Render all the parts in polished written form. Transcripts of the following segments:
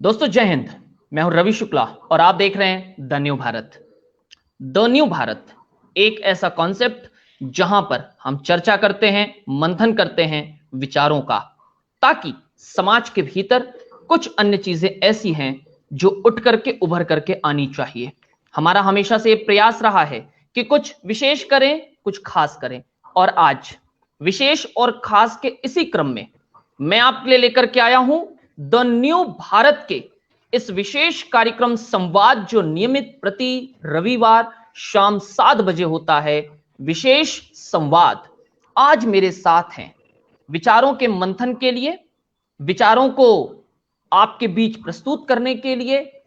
दोस्तों जय हिंद। मैं हूं रवि शुक्ला और आप देख रहे हैं the new Bharat. The new Bharat एक ऐसा कॉन्सेप्ट जहां पर हम चर्चा करते हैं, मंथन करते हैं विचारों का, ताकि समाज के भीतर कुछ अन्य चीजें ऐसी हैं जो उठ करके उभर करके आनी चाहिए। हमारा हमेशा से प्रयास रहा है कि कुछ विशेष करें, कुछ खास करें, और आज विशेष और खास के इसी क्रम में मैं आपके लिए लेकर के आया हूं द न्यू भारत के इस विशेष कार्यक्रम संवाद, जो नियमित प्रति रविवार शाम 7 बजे होता है। विशेष संवाद आज मेरे साथ हैं विचारों के मंथन के लिए, विचारों को आपके बीच प्रस्तुत करने के लिए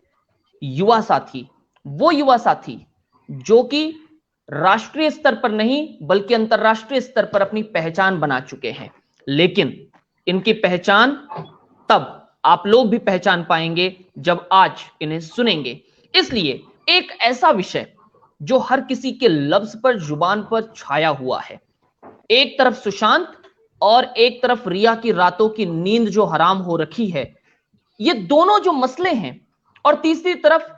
युवा साथी, वो युवा साथी जो कि राष्ट्रीय स्तर पर नहीं बल्कि अंतरराष्ट्रीय स्तर पर अपनी पहचान बना चुके हैं। लेकिन इनकी पहचान तब आप लोग भी पहचान पाएंगे जब आज इन्हें सुनेंगे। इसलिए एक ऐसा विषय जो हर किसी के लफ्ज पर, जुबान पर छाया हुआ है। एक तरफ सुशांत और एक तरफ रिया की रातों की नींद जो हराम हो रखी है, ये दोनों जो मसले हैं, और तीसरी तरफ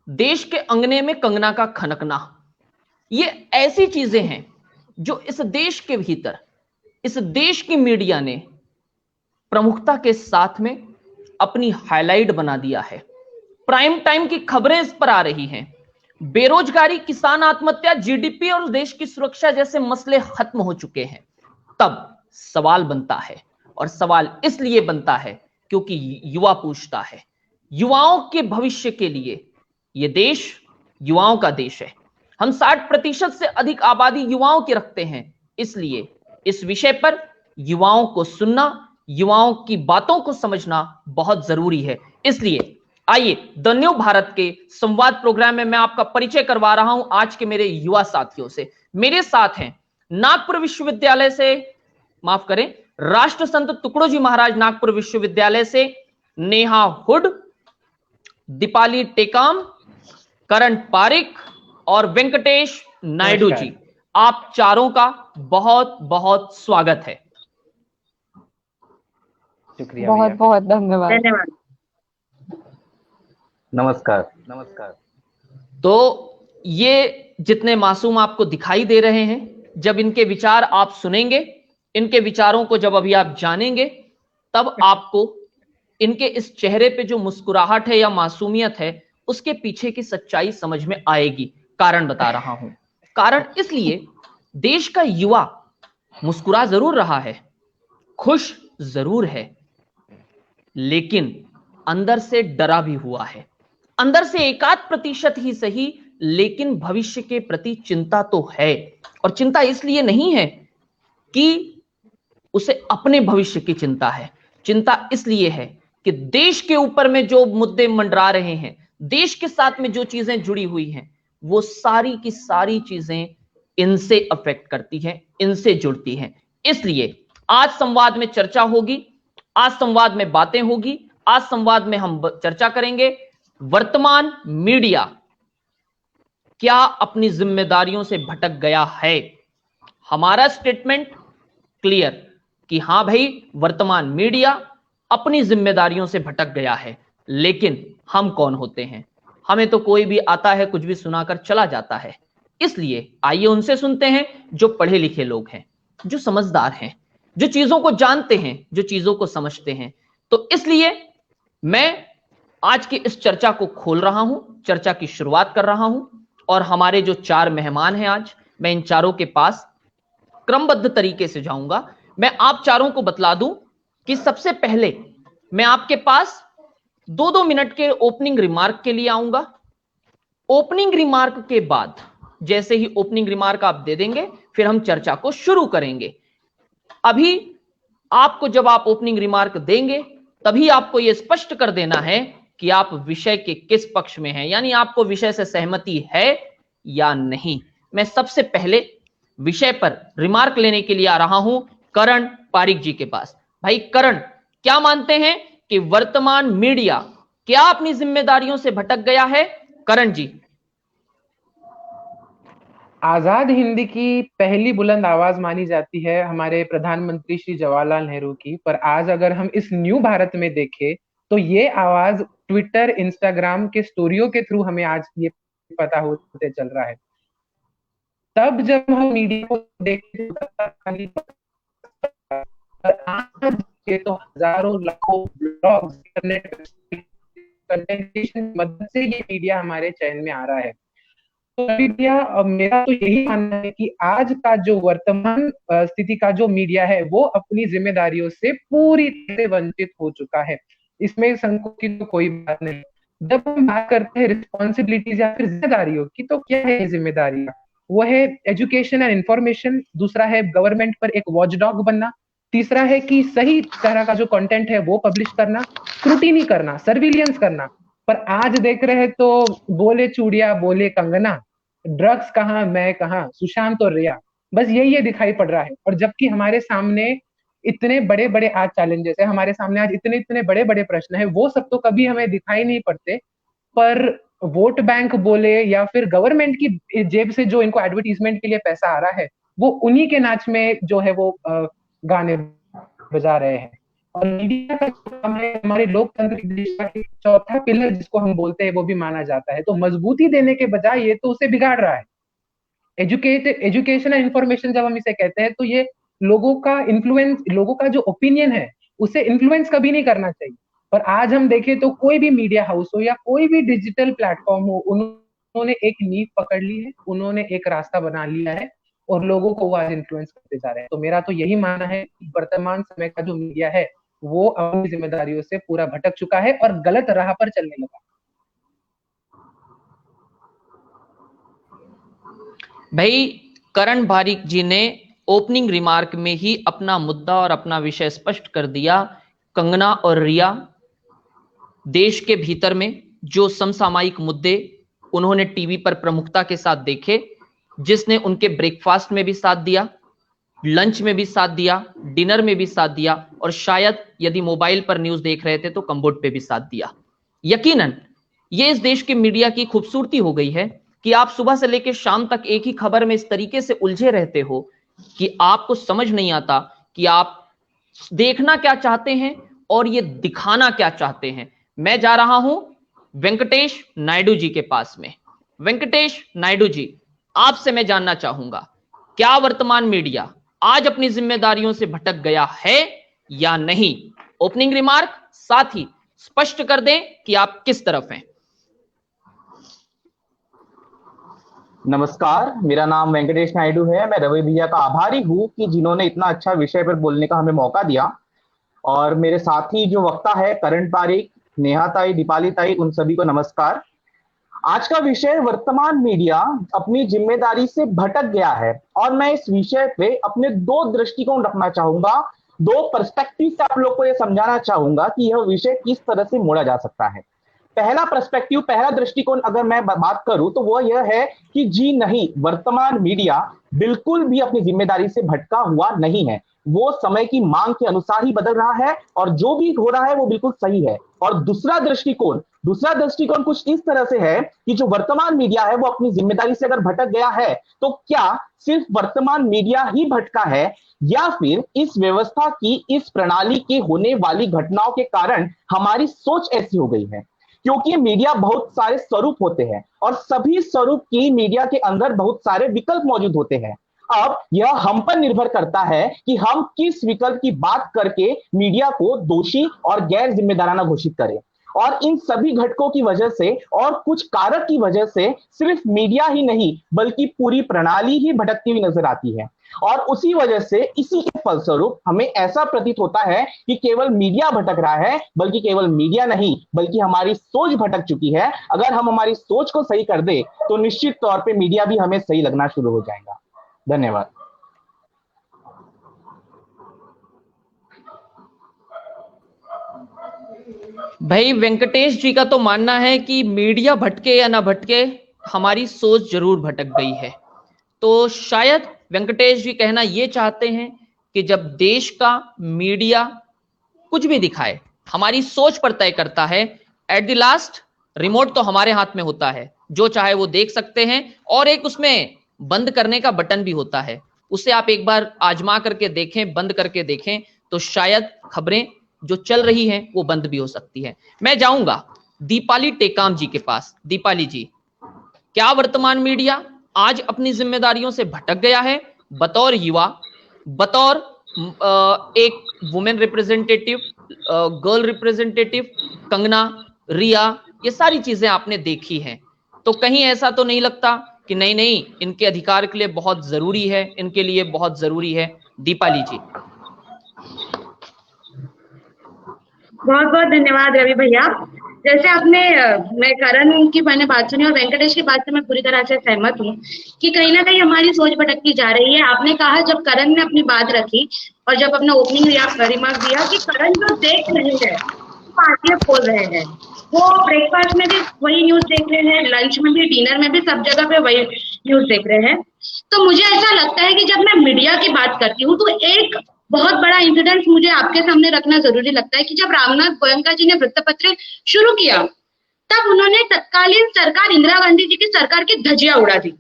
देश के अंगने में कंगना का खनकना, ये ऐसी चीजें हैं जो इस देश के भीतर, इस देश की मीडिया ने प्रमुखता के साथ में अपनी हाईलाइट बना दिया है। प्राइम टाइम की खबरें इस पर आ रही हैं। बेरोजगारी, किसान आत्महत्या, जीडीपी और देश की सुरक्षा जैसे मसले खत्म हो चुके हैं। तब सवाल बनता है, और सवाल इसलिए बनता है क्योंकि युवा पूछता है। युवाओं के भविष्य के लिए यह देश युवाओं का देश है। हम 60% से अधिक आबादी युवाओं की रखते हैं। इसलिए इस विषय पर युवाओं को सुनना, युवाओं की बातों को समझना बहुत जरूरी है। इसलिए आइए द न्यू भारत के संवाद प्रोग्राम में मैं आपका परिचय करवा रहा हूं आज के मेरे युवा साथियों से। मेरे साथ हैं नागपुर विश्वविद्यालय से, माफ करें, राष्ट्र संत तुकडोजी महाराज नागपुर विश्वविद्यालय से नेहा हुड, दीपाली टेकाम, करण पारिक और वेंकटेश नायडू जी। आप चारों का बहुत बहुत स्वागत है। शुक्रिया, बहुत बहुत धन्यवाद। धन्यवाद। नमस्कार। नमस्कार। तो ये जितने मासूम आपको दिखाई दे रहे हैं, जब इनके विचार आप सुनेंगे, इनके विचारों को जब अभी आप जानेंगे, तब आपको इनके इस चेहरे पे जो मुस्कुराहट है या मासूमियत है, उसके पीछे की सच्चाई समझ में आएगी। कारण बता रहा हूं। कारण इसलिए, देश का युवा मुस्कुरा जरूर रहा है, खुश जरूर है, लेकिन अंदर से डरा भी हुआ है। अंदर से 1% ही सही, लेकिन भविष्य के प्रति चिंता तो है। और चिंता इसलिए नहीं है कि उसे अपने भविष्य की चिंता है, चिंता इसलिए है कि देश के ऊपर में जो मुद्दे मंडरा रहे हैं, देश के साथ में जो चीजें जुड़ी हुई हैं, वो सारी की सारी चीजें इनसे अफेक्ट करती हैं, इनसे जुड़ती हैं। इसलिए आज संवाद में चर्चा होगी, आज संवाद में बातें होगी, आज संवाद में हम चर्चा करेंगे वर्तमान मीडिया क्या अपनी जिम्मेदारियों से भटक गया है। हमारा स्टेटमेंट क्लियर कि हां भाई, वर्तमान मीडिया अपनी जिम्मेदारियों से भटक गया है। लेकिन हम कौन होते हैं? हमें तो कोई भी आता है, कुछ भी सुनाकर चला जाता है। इसलिए आइए उनसे सुनते हैं जो पढ़े लिखे लोग हैं, जो समझदार हैं, जो चीजों को जानते हैं, जो चीजों को समझते हैं। तो इसलिए मैं आज की इस चर्चा को खोल रहा हूं, चर्चा की शुरुआत कर रहा हूं। और हमारे जो 4 मेहमान हैं आज, मैं इन चारों के पास क्रमबद्ध तरीके से जाऊंगा। मैं आप चारों को बतला दूं कि सबसे पहले मैं आपके पास 2-2 मिनट के ओपनिंग रिमार्क के लिए आऊंगा। ओपनिंग रिमार्क के बाद, जैसे ही ओपनिंग रिमार्क आप दे देंगे, फिर हम चर्चा को शुरू करेंगे। अभी आपको, जब आप ओपनिंग रिमार्क देंगे, तभी आपको यह स्पष्ट कर देना है कि आप विषय के किस पक्ष में हैं, यानी आपको विषय से सहमति है या नहीं। मैं सबसे पहले विषय पर रिमार्क लेने के लिए आ रहा हूं करण पारिक जी के पास। भाई करण, क्या मानते हैं कि वर्तमान मीडिया क्या अपनी जिम्मेदारियों से भटक गया है? करण जी। आजाद हिंद की पहली बुलंद आवाज मानी जाती है हमारे प्रधानमंत्री श्री जवाहरलाल नेहरू की, पर आज अगर हम इस न्यू भारत में देखें तो ये आवाज ट्विटर, इंस्टाग्राम के स्टोरियों के थ्रू हमें आज ये पता होते चल रहा है। तब जब हम मीडिया को देखते आज के तो हजारों लाखों ब्लॉग्स, इंटरनेट कंटेंट की मदद से ये मीडिया हमारे चयन में आ रहा है। तो मीडिया, मेरा तो यही मानना है कि आज का जो वर्तमान स्थिति का जो मीडिया है वो अपनी जिम्मेदारियों से पूरी तरह से वंचित हो चुका है। इसमें संकोच की तो कोई बात नहीं। जब हम बात करते हैं रिस्पॉन्सिबिलिटीज या फिर जिम्मेदारियों की, तो क्या है ये जिम्मेदारियां? वो है एजुकेशन एंड इंफॉर्मेशन, दूसरा है गवर्नमेंट पर एक वॉचडॉग बनना, तीसरा है कि सही तरह का जो कंटेंट है वो पब्लिश करना, स्क्रूटिनी करना, सर्विलियंस करना। पर आज देख रहे हैं तो बोले चूड़िया बोले कंगना, ड्रग्स कहाँ मैं कहाँ, सुशांत और रिया, बस यही दिखाई पड़ रहा है। और जबकि हमारे सामने इतने बड़े बड़े आज चैलेंजेस है, हमारे सामने आज इतने इतने बड़े बड़े प्रश्न है, वो सब तो कभी हमें दिखाई नहीं पड़ते। पर वोट बैंक बोले या फिर गवर्नमेंट की जेब से जो इनको एडवर्टीजमेंट के लिए पैसा आ रहा है, वो उन्हीं के नाच में जो है वो गाने बजा रहे हैं। और मीडिया का काम है हमारे लोकतंत्र की दिशा का चौथा पिलर जिसको हम बोलते हैं, वो भी माना जाता है। तो मजबूती देने के बजाय ये तो उसे बिगाड़ रहा है। एजुकेशन एंड इंफॉर्मेशन जब हम इसे कहते हैं, तो ये लोगों का इन्फ्लुएंस, लोगों का जो ओपिनियन है उसे इन्फ्लुएंस कभी नहीं करना चाहिए। पर आज हम देखें तो कोई भी मीडिया हाउस हो या कोई भी डिजिटल प्लेटफॉर्म हो, उन्होंने एक नींव पकड़ ली है, उन्होंने एक रास्ता बना लिया है और लोगों को वो आज इन्फ्लुएंस करते जा रहे हैं। तो मेरा तो यही मानना है कि वर्तमान समय का जो मीडिया है वो अपनी जिम्मेदारियों से पूरा भटक चुका है और गलत राह पर चलने लगा। भाई, करण बारिक जी ने ओपनिंग रिमार्क में ही अपना मुद्दा और अपना विषय स्पष्ट कर दिया। कंगना और रिया देश के भीतर में जो समसामयिक मुद्दे उन्होंने टीवी पर प्रमुखता के साथ देखे, जिसने उनके ब्रेकफास्ट में भी साथ दिया, लंच में भी साथ दिया, डिनर में भी साथ दिया, और शायद यदि मोबाइल पर न्यूज देख रहे थे तो कम्बोर्ड पे भी साथ दिया। यकीनन ये इस देश के मीडिया की खूबसूरती हो गई है कि आप सुबह से लेकर शाम तक एक ही खबर में इस तरीके से उलझे रहते हो कि आपको समझ नहीं आता कि आप देखना क्या चाहते हैं और ये दिखाना क्या चाहते हैं। मैं जा रहा हूं वेंकटेश नायडू जी के पास में। वेंकटेश नायडू जी, आपसे मैं जानना चाहूंगा, क्या वर्तमान मीडिया आज अपनी जिम्मेदारियों से भटक गया है या नहीं? ओपनिंग रिमार्क, साथ ही स्पष्ट कर दें कि आप किस तरफ हैं। नमस्कार, मेरा नाम वेंकटेश नायडू है। मैं रवि भैया का आभारी हूँ कि जिन्होंने इतना अच्छा विषय पर बोलने का हमें मौका दिया। और मेरे साथी जो वक्ता है करण पारिक, नेहा ताई, दीपाली ताई, उन सभी को नमस्कार। आज का विषय वर्तमान मीडिया अपनी जिम्मेदारी से भटक गया है और मैं इस विषय पे अपने दो दृष्टिकोण रखना चाहूंगा, दो पर्सपेक्टिव से आप लोग को यह समझाना चाहूंगा कि यह विषय किस तरह से मोड़ा जा सकता है। पहला पर्सपेक्टिव, पहला दृष्टिकोण अगर मैं बात करूं तो वो यह है कि जी नहीं, वर्तमान मीडिया बिल्कुल भी अपनी जिम्मेदारी से भटका हुआ नहीं है। वो समय की मांग के अनुसार ही बदल रहा है और जो भी हो रहा है वो बिल्कुल सही है। और दूसरा दृष्टिकोण कुछ इस तरह से है कि जो वर्तमान मीडिया है वो अपनी जिम्मेदारी से अगर भटक गया है तो क्या सिर्फ वर्तमान मीडिया ही भटका है या फिर इस व्यवस्था की, इस प्रणाली के होने वाली घटनाओं के कारण हमारी सोच ऐसी हो गई है। क्योंकि मीडिया बहुत सारे स्वरूप होते हैं और सभी स्वरूप की मीडिया के अंदर बहुत सारे विकल्प मौजूद होते हैं। अब यह हम पर निर्भर करता है कि हम किस विकल्प की बात करके मीडिया को दोषी और गैर जिम्मेदाराना घोषित करें। और इन सभी घटकों की वजह से और कुछ कारक की वजह से सिर्फ मीडिया ही नहीं बल्कि पूरी प्रणाली ही भटकती हुई नजर आती है। और उसी वजह से, इसी के फलस्वरूप हमें ऐसा प्रतीत होता है कि केवल मीडिया भटक रहा है, बल्कि केवल मीडिया नहीं बल्कि हमारी सोच भटक चुकी है। अगर हम हमारी सोच को सही कर दे तो निश्चित तौर पे मीडिया भी हमें सही लगना शुरू हो जाएगा। धन्यवाद। भाई, वेंकटेश जी का तो मानना है कि मीडिया भटके या ना भटके, हमारी सोच जरूर भटक गई है। तो शायद वेंकटेश जी कहना ये चाहते हैं कि जब देश का मीडिया कुछ भी दिखाए, हमारी सोच पर तय करता है। एट द लास्ट रिमोट तो हमारे हाथ में होता है, जो चाहे वो देख सकते हैं, और एक उसमें बंद करने का बटन भी होता है। उसे आप एक बार आजमा करके देखें, बंद करके देखें, तो शायद खबरें जो चल रही हैं वो बंद भी हो सकती है। मैं जाऊंगा दीपाली टेकाम जी के पास। दीपाली जी, क्या वर्तमान मीडिया आज अपनी जिम्मेदारियों से भटक गया है? बतौर युवा, बतौर एक women representative, girl representative, Kangana, Riya, ये सारी चीजें आपने देखी हैं, तो कहीं ऐसा तो नहीं लगता कि नहीं नहीं इनके अधिकार के लिए बहुत जरूरी है, इनके लिए बहुत जरूरी है? दीपाली जी। बहुत बहुत धन्यवाद रवि भैया। जैसे आपने मैं करण की मैंने बात सुनी और वेंकटेश की बात से मैं पूरी तरह से सहमत हूँ कि कहीं ना कहीं हमारी सोच भटकती जा रही है। आपने कहा जब करण ने अपनी बात रखी और जब अपना ओपनिंग रिमार्क दिया कि करण जो देख रहे हैं पार्टियां खोल रहे हैं, वो ब्रेकफास्ट में भी वही न्यूज देख रहे हैं, लंच में भी, डिनर में भी, सब जगह पे वही न्यूज देख रहे हैं। तो मुझे ऐसा लगता है कि जब मैं मीडिया की बात करती हूँ तो एक बहुत बड़ा इंसिडेंट मुझे आपके सामने रखना जरूरी लगता है कि जब रामनाथ गोयनका जी ने वृत्तपत्र शुरू किया तब उन्होंने तत्कालीन सरकार इंदिरा गांधी जी की सरकार की धज्जियां उड़ा दी,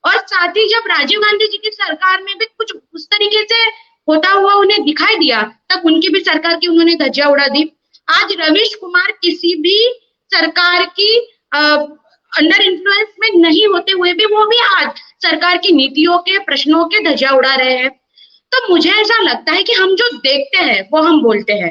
और साथ ही जब राजीव गांधी जी की सरकार में भी कुछ उस तरीके से होता हुआ उन्हें दिखाई दिया तब उनकी भी सरकार की उन्होंने धज्जियां उड़ा दी। आज रवीश कुमार किसी भी सरकार की अंडर इन्फ्लुएंस में नहीं होते हुए भी वो भी आज सरकार की नीतियों के, प्रश्नों के धज्जियां उड़ा रहे हैं। तो मुझे ऐसा लगता है कि हम जो देखते हैं वो हम बोलते हैं।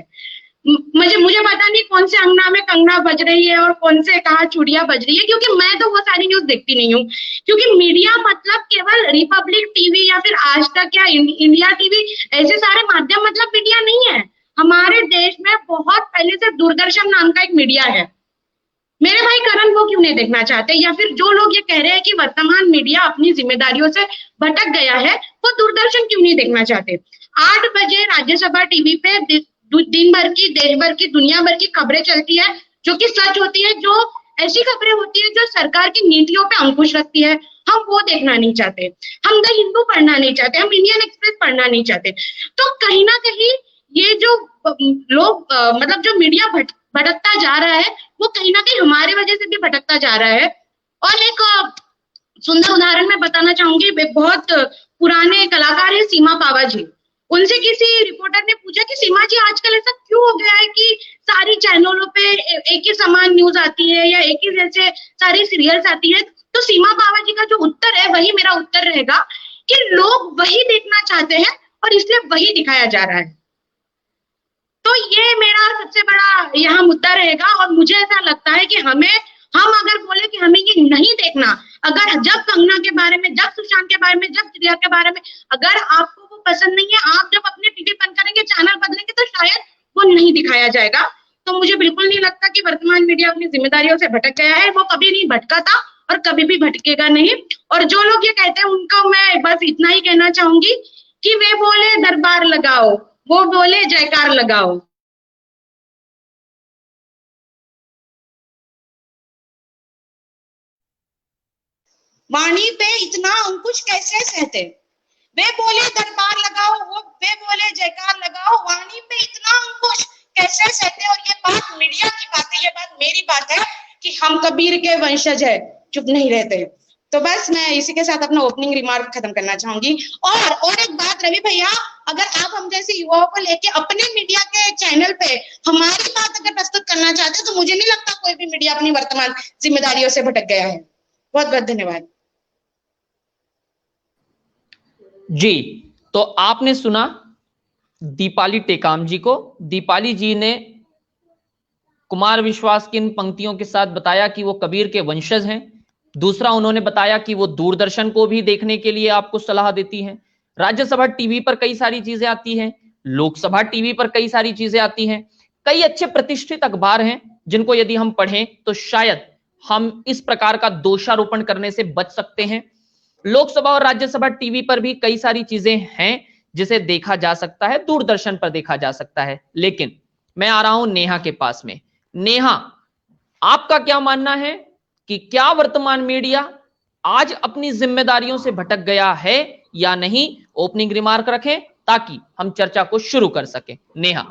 मुझे पता नहीं कौन से अंगना में कंगना बज रही है और कौन से कहाँ चूड़ियां बज रही है, क्योंकि मैं तो वो सारी न्यूज देखती नहीं हूँ। क्योंकि मीडिया मतलब केवल रिपब्लिक टीवी या फिर आज तक या इंडिया टीवी ऐसे सारे माध्यम मतलब मीडिया नहीं है। हमारे देश में बहुत पहले से दूरदर्शन नाम का एक मीडिया है। मेरे भाई करण वो क्यों नहीं देखना चाहते? या फिर जो लोग ये कह रहे हैं कि वर्तमान मीडिया अपनी जिम्मेदारियों से भटक गया है, वो दूरदर्शन क्यों नहीं देखना चाहते? 8 बजे राज्यसभा टीवी पे दिन भर की, देश भर की, दुनिया भर की खबरें चलती है जो कि सच होती है, जो ऐसी खबरें होती है जो सरकार की नीतियों पे अंकुश रखती है। हम वो देखना नहीं चाहते, हम द हिंदू पढ़ना नहीं चाहते, हम इंडियन एक्सप्रेस पढ़ना नहीं चाहते। तो कहीं ना कहीं ये जो लोग मतलब जो मीडिया भटकता जा रहा है वो कहीं ना कहीं हमारी वजह से भी भटकता जा रहा है। और एक सुंदर उदाहरण मैं बताना चाहूंगी। एक बहुत पुराने कलाकार है सीमा पावा जी। उनसे किसी रिपोर्टर ने पूछा कि सीमा जी आजकल ऐसा क्यों हो गया है कि सारी चैनलों पे एक ही समान न्यूज आती है या एक ही जैसे सारी सीरियल्स आती है? तो सीमा पावा जी का जो उत्तर है वही मेरा उत्तर रहेगा कि लोग वही देखना चाहते हैं और इसलिए वही दिखाया जा रहा है। तो ये मेरा सबसे बड़ा यहाँ मुद्दा रहेगा। और मुझे ऐसा लगता है कि हम अगर बोले कि हमें ये नहीं देखना, अगर जब कंगना के बारे में, जब सुशांत के बारे में, जब प्रिया के बारे में अगर आपको वो पसंद नहीं है, आप जब अपने टीवी बंद करेंगे, चैनल बदलेंगे, तो शायद वो नहीं दिखाया जाएगा। तो मुझे बिल्कुल नहीं लगता कि वर्तमान मीडिया अपनी जिम्मेदारियों से भटक गया है। वो कभी नहीं भटका था और कभी भी भटकेगा नहीं। और जो लोग ये कहते हैं उनको मैं बस इतना ही कहना चाहूंगी कि वे बोले दरबार लगाओ, वो बोले जयकार लगाओ। वाणी पे इतना अंकुश कैसे सहते? वे बोले दरबार लगाओ, वे बोले जयकार लगाओ, वाणी पे इतना अंकुश कैसे सहते? और ये बात मीडिया की बात है, ये बात मेरी बात है कि हम कबीर के वंशज है, चुप नहीं रहते। तो बस मैं इसी के साथ अपना ओपनिंग रिमार्क खत्म करना चाहूंगी। और एक बात रवि भैया, अगर आप हम जैसे युवाओं को लेके अपने मीडिया के चैनल पे हमारी बात अगर प्रस्तुत करना चाहते तो मुझे नहीं लगता कोई भी मीडिया अपनी वर्तमान जिम्मेदारियों से भटक गया है। बहुत बहुत धन्यवाद जी। तो आपने सुना दीपाली टेकाम जी को। दीपाली जी ने कुमार विश्वास की इन पंक्तियों के साथ बताया कि वो कबीर के वंशज हैं। दूसरा, उन्होंने बताया कि वो दूरदर्शन को भी देखने के लिए आपको सलाह देती हैं। राज्यसभा टीवी पर कई सारी चीजें आती हैं, लोकसभा टीवी पर कई सारी चीजें आती हैं। कई अच्छे प्रतिष्ठित अखबार हैं जिनको यदि हम पढ़ें तो शायद हम इस प्रकार का दोषारोपण करने से बच सकते हैं। लोकसभा और राज्यसभा टीवी पर भी कई सारी चीजें हैं जिसे देखा जा सकता है, दूरदर्शन पर देखा जा सकता है। लेकिन मैं आ रहा हूं नेहा के पास में। नेहा, आपका क्या मानना है कि क्या वर्तमान मीडिया आज अपनी जिम्मेदारियों से भटक गया है या नहीं? ओपनिंग रिमार्क रखें ताकि हम चर्चा को शुरू कर सकें। नेहा।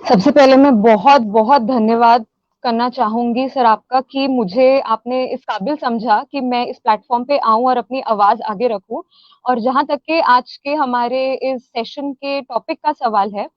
सबसे पहले मैं बहुत बहुत धन्यवाद करना चाहूंगी सर आपका कि मुझे आपने इस काबिल समझा कि मैं इस प्लेटफॉर्म पे आऊं और अपनी आवाज आगे रखूं। और जहां तक के आज के हमारे इस सेशन के टॉपिक का सवाल है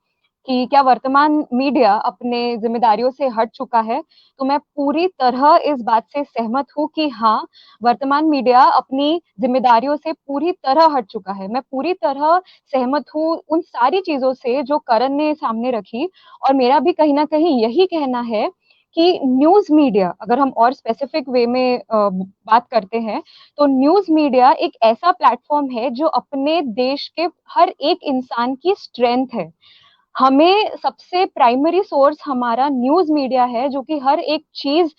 कि क्या वर्तमान मीडिया अपने जिम्मेदारियों से हट चुका है, तो मैं पूरी तरह इस बात से सहमत हूँ कि हाँ, वर्तमान मीडिया अपनी जिम्मेदारियों से पूरी तरह हट चुका है। मैं पूरी तरह सहमत हूँ उन सारी चीजों से जो करण ने सामने रखी। और मेरा भी कहीं ना कहीं यही कहना है कि न्यूज मीडिया, अगर हम और स्पेसिफिक वे में बात करते हैं, तो न्यूज मीडिया एक ऐसा प्लेटफॉर्म है जो अपने देश के हर एक इंसान की स्ट्रेंथ है। हमें सबसे प्राइमरी सोर्स हमारा न्यूज मीडिया है, जो कि हर एक चीज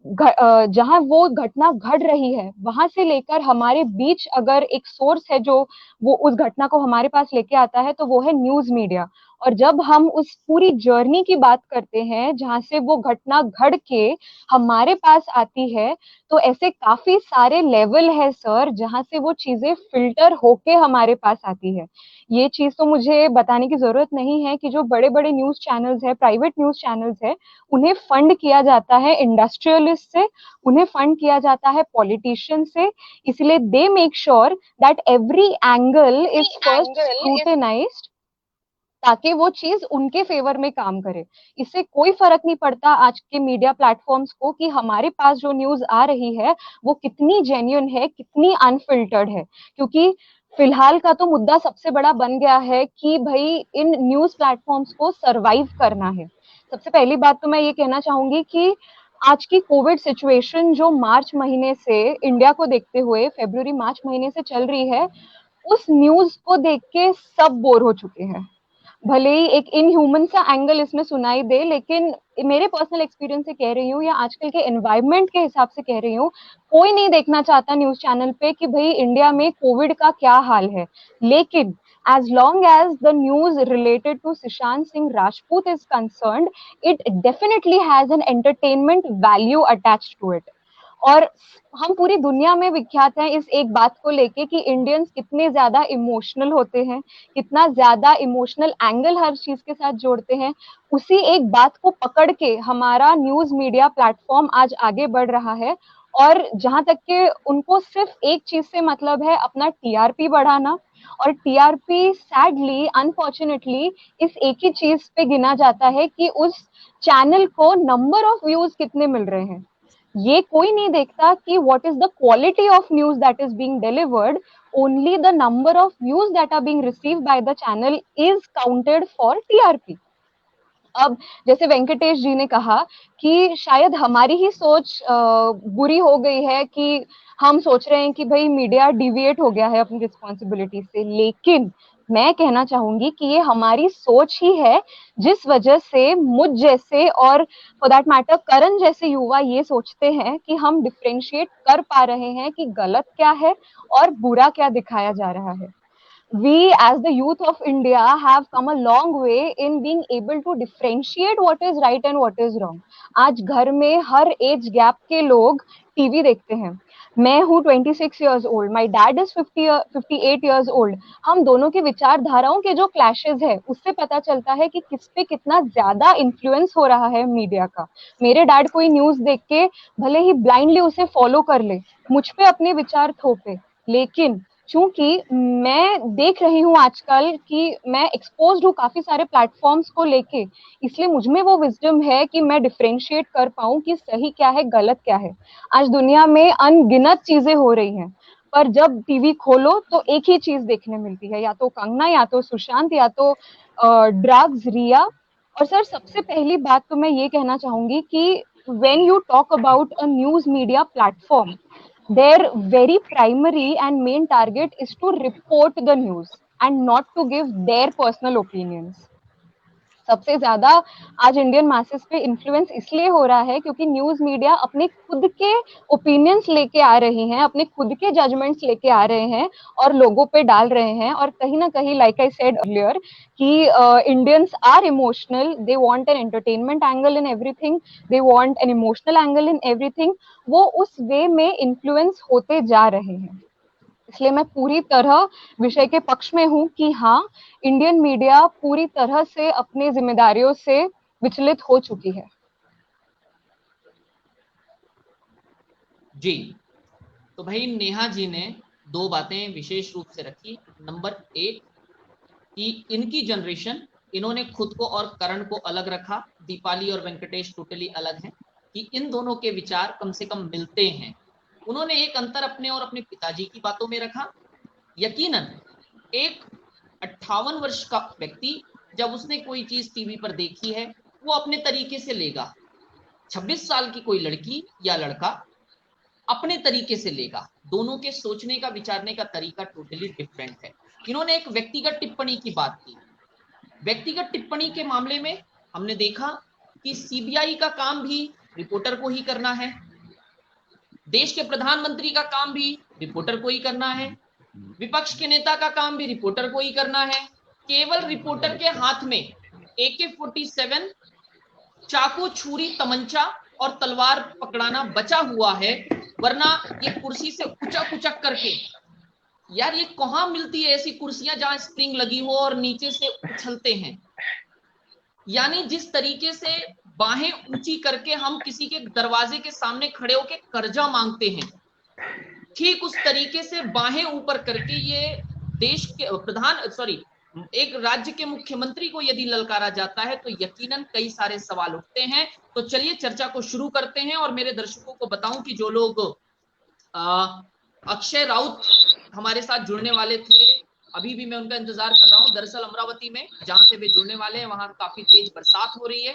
जहां वो घटना घट रही है वहां से लेकर हमारे बीच अगर एक सोर्स है जो वो उस घटना को हमारे पास लेके आता है, तो वो है न्यूज मीडिया। और जब हम उस पूरी जर्नी की बात करते हैं जहां से वो घटना घट के हमारे पास आती है, तो ऐसे काफी सारे लेवल है सर जहां से वो चीजें फिल्टर होके हमारे पास आती है। ये चीज तो मुझे बताने की जरूरत नहीं है कि जो बड़े बड़े न्यूज चैनल्स है, प्राइवेट न्यूज चैनल्स है, उन्हें फंड किया जाता है इंडस्ट्रियलिस्ट से, उन्हें फंड किया जाता है पॉलिटिशियन से। इसलिए they make sure that every angle is first scrutinised, ताकि वो चीज उनके फेवर में काम करे। इससे कोई फर्क नहीं पड़ता आज के मीडिया प्लेटफॉर्म्स को कि हमारे पास जो न्यूज आ रही है वो कितनी जेन्युइन है, कितनी अनफिल्टर्ड है। क्योंकि फिलहाल का तो मुद्दा सबसे बड़ा बन गया है कि भाई इन न्यूज प्लेटफॉर्म्स को सरवाइव करना है। सबसे पहली बात तो मैं ये कहना चाहूंगी कि आज की कोविड सिचुएशन जो मार्च महीने से इंडिया को देखते हुए फरवरी मार्च महीने से चल रही है, उस न्यूज को देख के सब बोर हो चुके हैं। भले ही एक इनह्यूमन सा एंगल इसमें सुनाई दे, लेकिन मेरे पर्सनल एक्सपीरियंस से कह रही हूँ या आजकल के एनवायरनमेंट के हिसाब से कह रही हूँ, कोई नहीं देखना चाहता न्यूज चैनल पे कि भाई इंडिया में कोविड का क्या हाल है। लेकिन as long as the news related to Sushant Singh Rajput is concerned, it definitely has an entertainment value attached to it. और हम पूरी दुनिया में विख्यात हैं इस एक बात को लेके कि इंडियंस कितने ज्यादा इमोशनल होते हैं, कितना ज्यादा इमोशनल एंगल हर चीज के साथ जोड़ते हैं। उसी एक बात को पकड़ के हमारा न्यूज मीडिया प्लेटफॉर्म आज आगे बढ़ रहा है। और जहां तक के उनको सिर्फ एक चीज से मतलब है, अपना टीआरपी बढ़ाना। और टीआरपी सैडली अनफॉर्चुनेटली इस एक ही चीज पे गिना जाता है कि उस चैनल को नंबर ऑफ व्यूज कितने मिल रहे हैं। ये कोई नहीं देखता कि what is the quality of news that is being delivered. Only the number of views that are being received by the channel is counted for TRP. अब जैसे वेंकटेश जी ने कहा कि शायद हमारी ही सोच बुरी हो गई है कि हम सोच रहे हैं कि भाई मीडिया डिविएट हो गया है अपनी रिस्पॉन्सिबिलिटी से, लेकिन मैं कहना चाहूंगी कि ये हमारी सोच ही है जिस वजह से मुझ जैसे और फॉर दैट मैटर करण जैसे युवा ये सोचते हैं कि हम डिफरेंशिएट कर पा रहे हैं कि गलत क्या है और बुरा क्या दिखाया जा रहा है। We as the youth of India have come a long way in being able to differentiate what is right and what is wrong. आज घर में हर एज गैप के लोग टीवी देखते हैं। मैं हूँ 26 years old, my dad is 58 years old. हम दोनों के विचारधाराओं के जो क्लैशेस है उससे पता चलता है कि किस पे कितना ज्यादा इन्फ्लुएंस हो रहा है मीडिया का। मेरे डैड कोई न्यूज देख के भले ही ब्लाइंडली उसे फॉलो कर ले, मुझ पे अपने विचार थोपे, लेकिन चूंकि मैं देख रही हूँ आजकल कि मैं एक्सपोज्ड हूँ काफी सारे प्लेटफॉर्म्स को लेके, इसलिए मुझ में वो विजडम है कि मैं डिफरेंशिएट कर पाऊं कि सही क्या है गलत क्या है। आज दुनिया में अनगिनत चीजें हो रही हैं, पर जब टीवी खोलो तो एक ही चीज देखने मिलती है, या तो कंगना, या तो सुशांत, या तो ड्रग्स, रिया। और सर सबसे पहली बात तो मैं ये कहना चाहूंगी कि when you talk about a news media platform, their very primary and main target is to report the news and not to give their personal opinions. सबसे ज्यादा आज इंडियन मासेस पे इन्फ्लुएंस इसलिए हो रहा है क्योंकि न्यूज मीडिया अपने खुद के ओपिनियंस लेके आ रही हैं, अपने खुद के जजमेंट्स लेके आ रहे हैं और लोगों पे डाल रहे हैं। और कहीं ना कहीं लाइक आई सेड अर्लियर कि Indians are emotional, they want an entertainment angle in everything, they want an emotional angle in everything. वो उस वे में इन्फ्लुएंस होते जा रहे हैं। इसलिए मैं पूरी तरह विषय के पक्ष में हूं कि हाँ, इंडियन मीडिया पूरी तरह से अपनी जिम्मेदारियों से विचलित हो चुकी है। जी, तो भाई नेहा जी ने दो बातें विशेष रूप से रखी। नंबर एक कि इनकी जनरेशन, इन्होंने खुद को और करण को अलग रखा, दीपाली और वेंकटेश टोटली अलग हैं, कि इन दोनों के विचार कम से कम मिलते हैं। उन्होंने एक अंतर अपने और अपने पिताजी की बातों में रखा। यकीनन एक 58 वर्ष का व्यक्ति जब उसने कोई चीज टीवी पर देखी है वो अपने तरीके से लेगा, 26 साल की कोई लड़की या लड़का अपने तरीके से लेगा। दोनों के सोचने का, विचारने का तरीका टोटली डिफरेंट है। इन्होंने एक व्यक्तिगत टिप्पणी की बात की। व्यक्तिगत टिप्पणी के मामले में हमने देखा कि सीबीआई का काम भी रिपोर्टर को ही करना है, देश के प्रधानमंत्री का काम भी रिपोर्टर को ही करना है, विपक्ष के नेता का काम भी रिपोर्टर को ही करना है। केवल रिपोर्टर के हाथ में AK-47, चाकू, छुरी, तमंचा और तलवार पकड़ाना बचा हुआ है, वरना ये कुर्सी से उचक उचक करके, यार ये कहां मिलती है ऐसी कुर्सियां जहां स्प्रिंग लगी हो और नीचे से उछलते हैं। यानी जिस तरीके से बाहें ऊंची करके हम किसी के दरवाजे के सामने खड़े होकर कर्जा मांगते हैं, ठीक उस तरीके से बाहें ऊपर करके ये देश के एक राज्य के मुख्यमंत्री को यदि ललकारा जाता है तो यकीनन कई सारे सवाल उठते हैं। तो चलिए चर्चा को शुरू करते हैं। और मेरे दर्शकों को बताऊं कि जो लोग अक्षय राउत हमारे साथ जुड़ने वाले थे, अभी भी मैं उनका इंतजार कर रहा हूं। दरअसल अमरावती में जहां से वे जुड़ने वाले हैं वहां काफी तेज बरसात हो रही है,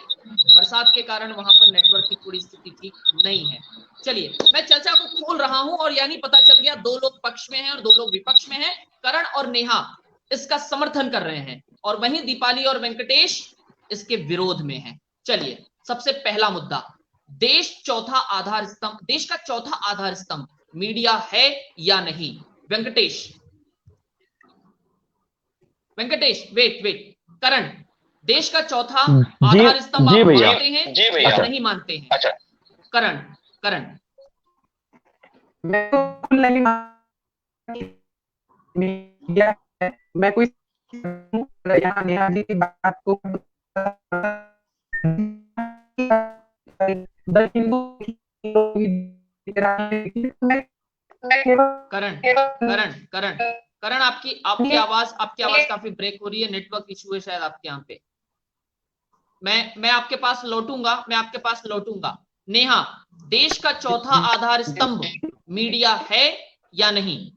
बरसात के कारण वहां पर नेटवर्क की थोड़ी स्थिति ठीक नहीं है। चलिए मैं चर्चा को खोल रहा हूं और यानी पता चल गया दो लोग पक्ष में हैं और दो लोग विपक्ष में हैं। करण और नेहा इसका समर्थन कर रहे हैं और वहीं दीपाली और वेंकटेश इसके विरोध में हैं। चलिए सबसे पहला मुद्दा, देश का चौथा आधार स्तंभ मीडिया है या नहीं? वेंकटेश वेट करण, देश का चौथा आधार स्तंभ आप मानते हैं या नहीं मानते हैं? अच्छा करण मैं तो नहीं मीडिया, मैं कोई यहाँ नेहा जी की बात को करण आपकी आवाज काफी ब्रेक हो रही है, नेटवर्क इशू है शायद आपके यहाँ पे। मैं आपके पास लौटूंगा। नेहा, देश का चौथा आधार स्तंभ मीडिया है या नहीं?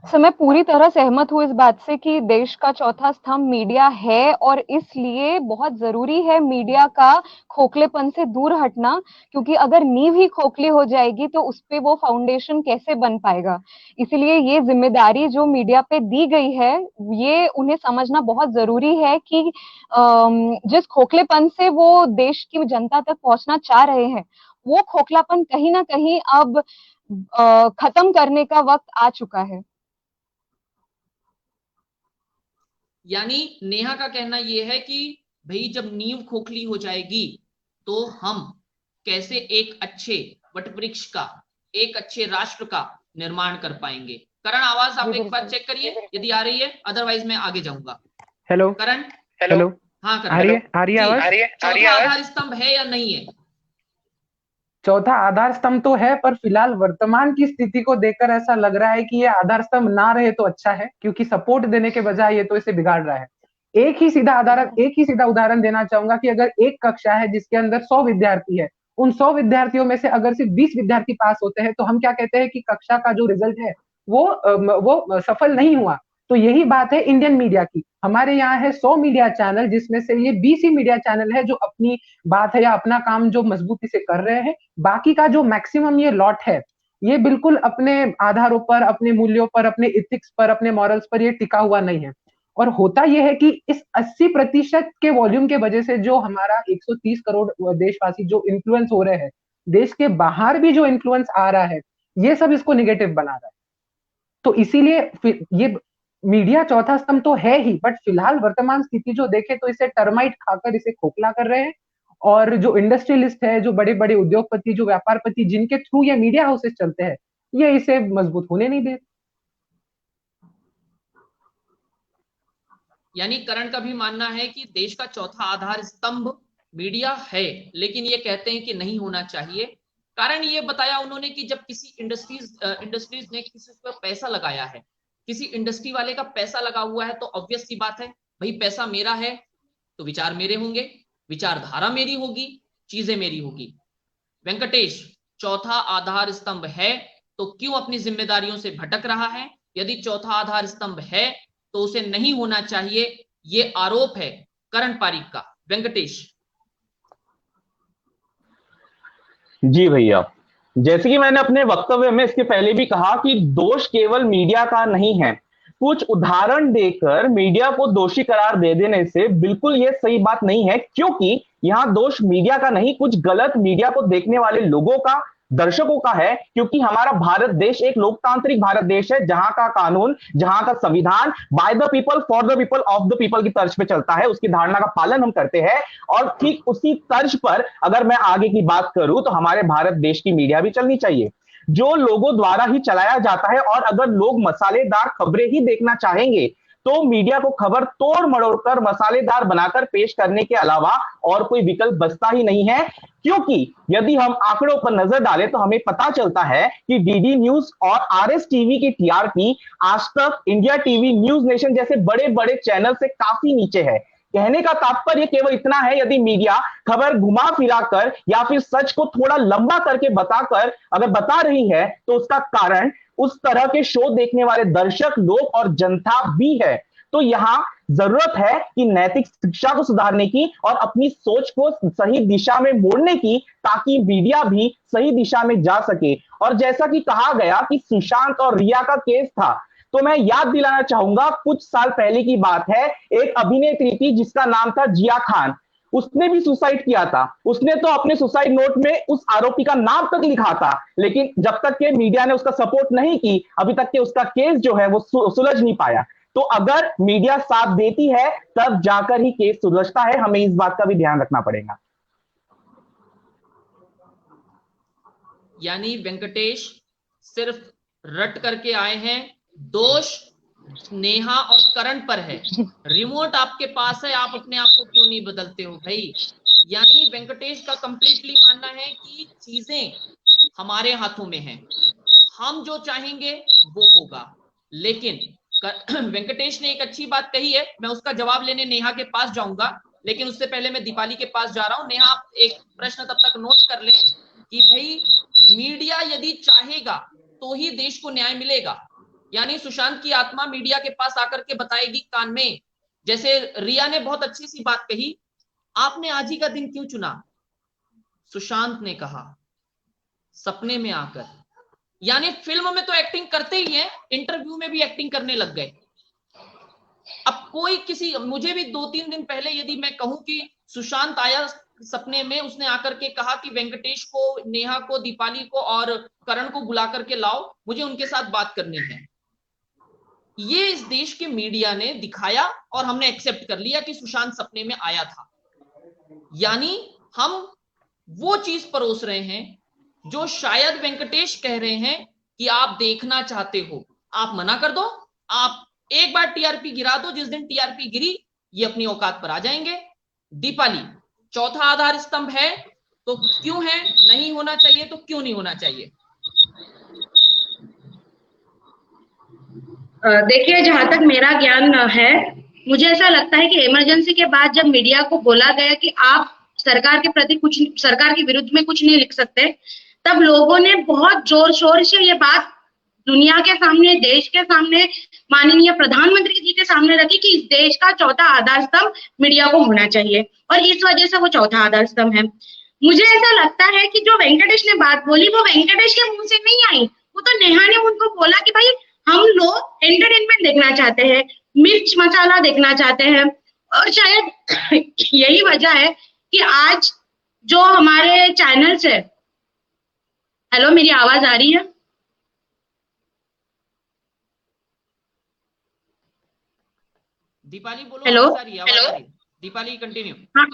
सर मैं पूरी तरह सहमत हूँ इस बात से कि देश का चौथा स्तंभ मीडिया है और इसलिए बहुत जरूरी है मीडिया का खोखलेपन से दूर हटना, क्योंकि अगर नींव ही खोखली हो जाएगी तो उस पे वो फाउंडेशन कैसे बन पाएगा। इसलिए ये जिम्मेदारी जो मीडिया पे दी गई है ये उन्हें समझना बहुत जरूरी है कि जिस खोखलेपन से वो देश की जनता तक पहुंचना चाह रहे हैं वो खोखलापन कहीं ना कहीं अब खत्म करने का वक्त आ चुका है। यानी नेहा का कहना यह है कि भाई जब नींव खोखली हो जाएगी तो हम कैसे एक अच्छे वटवृक्ष का, एक अच्छे राष्ट्र का निर्माण कर पाएंगे। करण, आवाज आप एक बार चेक करिए यदि आ रही है, अदरवाइज मैं आगे जाऊंगा। हेलो करण, हेलो, हाँ करण, आ रही है आधार स्तंभ है या नहीं है? चौथा आधार स्तंभ तो है, पर फिलहाल वर्तमान की स्थिति को देखकर ऐसा लग रहा है कि ये आधार स्तंभ ना रहे तो अच्छा है, क्योंकि सपोर्ट देने के बजाय ये तो इसे बिगाड़ रहा है। एक ही सीधा उदाहरण देना चाहूंगा कि अगर एक कक्षा है जिसके अंदर 100 विद्यार्थी है, उन 100 विद्यार्थियों में से अगर सिर्फ 20 विद्यार्थी पास होते हैं तो हम क्या कहते हैं कि कक्षा का जो रिजल्ट है वो सफल नहीं हुआ। तो यही बात है इंडियन मीडिया की। हमारे यहाँ है 100 मीडिया चैनल, जिसमें से ये 20 ही मीडिया चैनल है जो अपनी बात है या अपना काम जो मजबूती से कर रहे हैं। बाकी का जो मैक्सिमम ये लॉट है ये बिल्कुल अपने आधारों पर, अपने मूल्यों पर, अपने इथिक्स पर, अपने मॉरल्स पर ये टिका हुआ नहीं है। और होता यह है कि इस 80% के वॉल्यूम के वजह से जो हमारा 130 करोड़ देशवासी जो इन्फ्लुएंस हो रहे हैं, देश के बाहर भी जो इन्फ्लुएंस आ रहा है, ये सब इसको निगेटिव बना रहा है। तो इसीलिए ये मीडिया चौथा स्तंभ तो है ही, बट फिलहाल वर्तमान स्थिति जो देखे तो इसे टर्माइट खाकर इसे खोखला कर रहे हैं। और जो इंडस्ट्रियलिस्ट है, जो बड़े बड़े उद्योगपति, जो व्यापारपति, जिनके थ्रू ये मीडिया हाउसेस चलते हैं, ये इसे मजबूत होने नहीं दे। यानी करण का भी मानना है कि देश का चौथा आधार स्तंभ मीडिया है, लेकिन ये कहते हैं कि नहीं होना चाहिए। कारण ये बताया उन्होंने कि जब किसी इंडस्ट्रीज ने किसी पर पैसा लगाया है, किसी इंडस्ट्री वाले का पैसा लगा हुआ है, तो ऑब्वियस सी बात है भाई पैसा मेरा है तो विचार मेरे होंगे, विचारधारा मेरी होगी, चीजें मेरी होगी। वेंकटेश चौथा आधार स्तंभ है तो क्यों अपनी जिम्मेदारियों से भटक रहा है? यदि चौथा आधार स्तंभ है तो उसे नहीं होना चाहिए, ये आरोप है करण पारीक का। वेंकटेश। जी भैया, जैसे कि मैंने अपने वक्तव्य में इसके पहले भी कहा कि दोष केवल मीडिया का नहीं है। कुछ उदाहरण देकर मीडिया को दोषी करार दे देने से बिल्कुल ये सही बात नहीं है, क्योंकि यहां दोष मीडिया का नहीं, कुछ गलत मीडिया को देखने वाले लोगों का, दर्शकों का है। क्योंकि हमारा भारत देश एक लोकतांत्रिक भारत देश है, जहां का कानून, जहां का संविधान by the people for the people of the people की तर्ज पे चलता है, उसकी धारणा का पालन हम करते हैं। और ठीक उसी तर्ज पर अगर मैं आगे की बात करूं तो हमारे भारत देश की मीडिया भी चलनी चाहिए, जो लोगों द्वारा ही चलाया जाता है। और अगर लोग मसालेदार खबरें ही देखना चाहेंगे तो मीडिया को खबर तोड़ मड़ोड़ कर मसालेदार बनाकर पेश करने के अलावा और कोई विकल्प बचता ही नहीं है। क्योंकि यदि हम आंकड़ों पर नजर डालें तो हमें पता चलता है कि डीडी न्यूज और आरएस टीवी की टीआरपी आज तक इंडिया टीवी, न्यूज नेशन जैसे बड़े बड़े चैनल से काफी नीचे है। कहने का तात्पर्य केवल इतना है, यदि मीडिया खबर घुमा फिरा कर या फिर सच को थोड़ा लंबा करके बताकर अगर बता रही है तो उसका कारण उस तरह के शो देखने वाले दर्शक लोग और जनता भी है। तो यहां जरूरत है कि नैतिक शिक्षा को सुधारने की और अपनी सोच को सही दिशा में मोड़ने की, ताकि मीडिया भी सही दिशा में जा सके। और जैसा कि कहा गया कि सुशांत और रिया का केस था, तो मैं याद दिलाना चाहूंगा, कुछ साल पहले की बात है, एक अभिनेत्री थी जिसका नाम था जिया खान, उसने भी सुसाइड किया था। उसने तो अपने सुसाइड नोट में उस आरोपी का नाम तक लिखा था, लेकिन जब तक के मीडिया ने उसका सपोर्ट नहीं की, अभी तक के उसका केस जो है वो सुलझ नहीं पाया। तो अगर मीडिया साथ देती है तब जाकर ही केस सुलझता है, हमें इस बात का भी ध्यान रखना पड़ेगा। यानी वेंकटेश सिर्फ रट करके आए हैं, दोष नेहा और करण पर है। रिमोट आपके पास है, आप अपने आप को क्यों नहीं बदलते हो भाई? यानी वेंकटेश का कंप्लीटली मानना है कि चीजें हमारे हाथों में हैं, हम जो चाहेंगे वो होगा। लेकिन वेंकटेश ने एक अच्छी बात कही है, मैं उसका जवाब लेने नेहा के पास जाऊंगा, लेकिन उससे पहले मैं दीपाली के पास जा रहा हूं। नेहा, आप एक प्रश्न तब तक नोट कर लें कि भाई मीडिया यदि चाहेगा तो ही देश को न्याय मिलेगा। यानी सुशांत की आत्मा मीडिया के पास आकर के बताएगी कान में। जैसे रिया ने बहुत अच्छी सी बात कही, आपने आज ही का दिन क्यों चुना? सुशांत ने कहा सपने में आकर। यानी फिल्म में तो एक्टिंग करते ही हैं, इंटरव्यू में भी एक्टिंग करने लग गए। अब कोई किसी, मुझे भी 2-3 दिन पहले यदि मैं कहूं कि सुशांत आया सपने में, उसने आकर के कहा कि वेंकटेश को, नेहा को, दीपाली को और करण को बुला करके लाओ, मुझे उनके साथ बात करनी है। ये इस देश के मीडिया ने दिखाया और हमने एक्सेप्ट कर लिया कि सुशांत सपने में आया था। यानी हम वो चीज परोस रहे हैं जो शायद वेंकटेश कह रहे हैं कि आप देखना चाहते हो, आप मना कर दो, आप एक बार टीआरपी गिरा दो, जिस दिन टीआरपी गिरी ये अपनी औकात पर आ जाएंगे। दीपाली, चौथा आधार स्तंभ है तो क्यों है, नहीं होना चाहिए तो क्यों नहीं होना चाहिए? देखिए, जहां तक मेरा ज्ञान है, मुझे ऐसा लगता है कि इमरजेंसी के बाद जब मीडिया को बोला गया कि आप सरकार के प्रति कुछ, सरकार के विरुद्ध में कुछ नहीं लिख सकते, तब लोगों ने बहुत जोर शोर से ये बात दुनिया के सामने, देश के सामने, माननीय प्रधानमंत्री जी के सामने रखी कि इस देश का चौथा आधार स्तंभ मीडिया को होना चाहिए, और इस वजह से वो चौथा आधार स्तंभ है। मुझे ऐसा लगता है कि जो वेंकटेश ने बात बोली वो वेंकटेश के मुंह से नहीं आई, वो तो नेहा ने उनको बोला कि भाई हम लोग एंटरटेनमेंट देखना चाहते हैं, मिर्च मसाला देखना चाहते हैं। और शायद यही वजह है कि आज जो हमारे चैनल्स है, हेलो मेरी आवाज आ रही है? दीपाली बोलो। Hello, hello Deepali, continue. हाँ,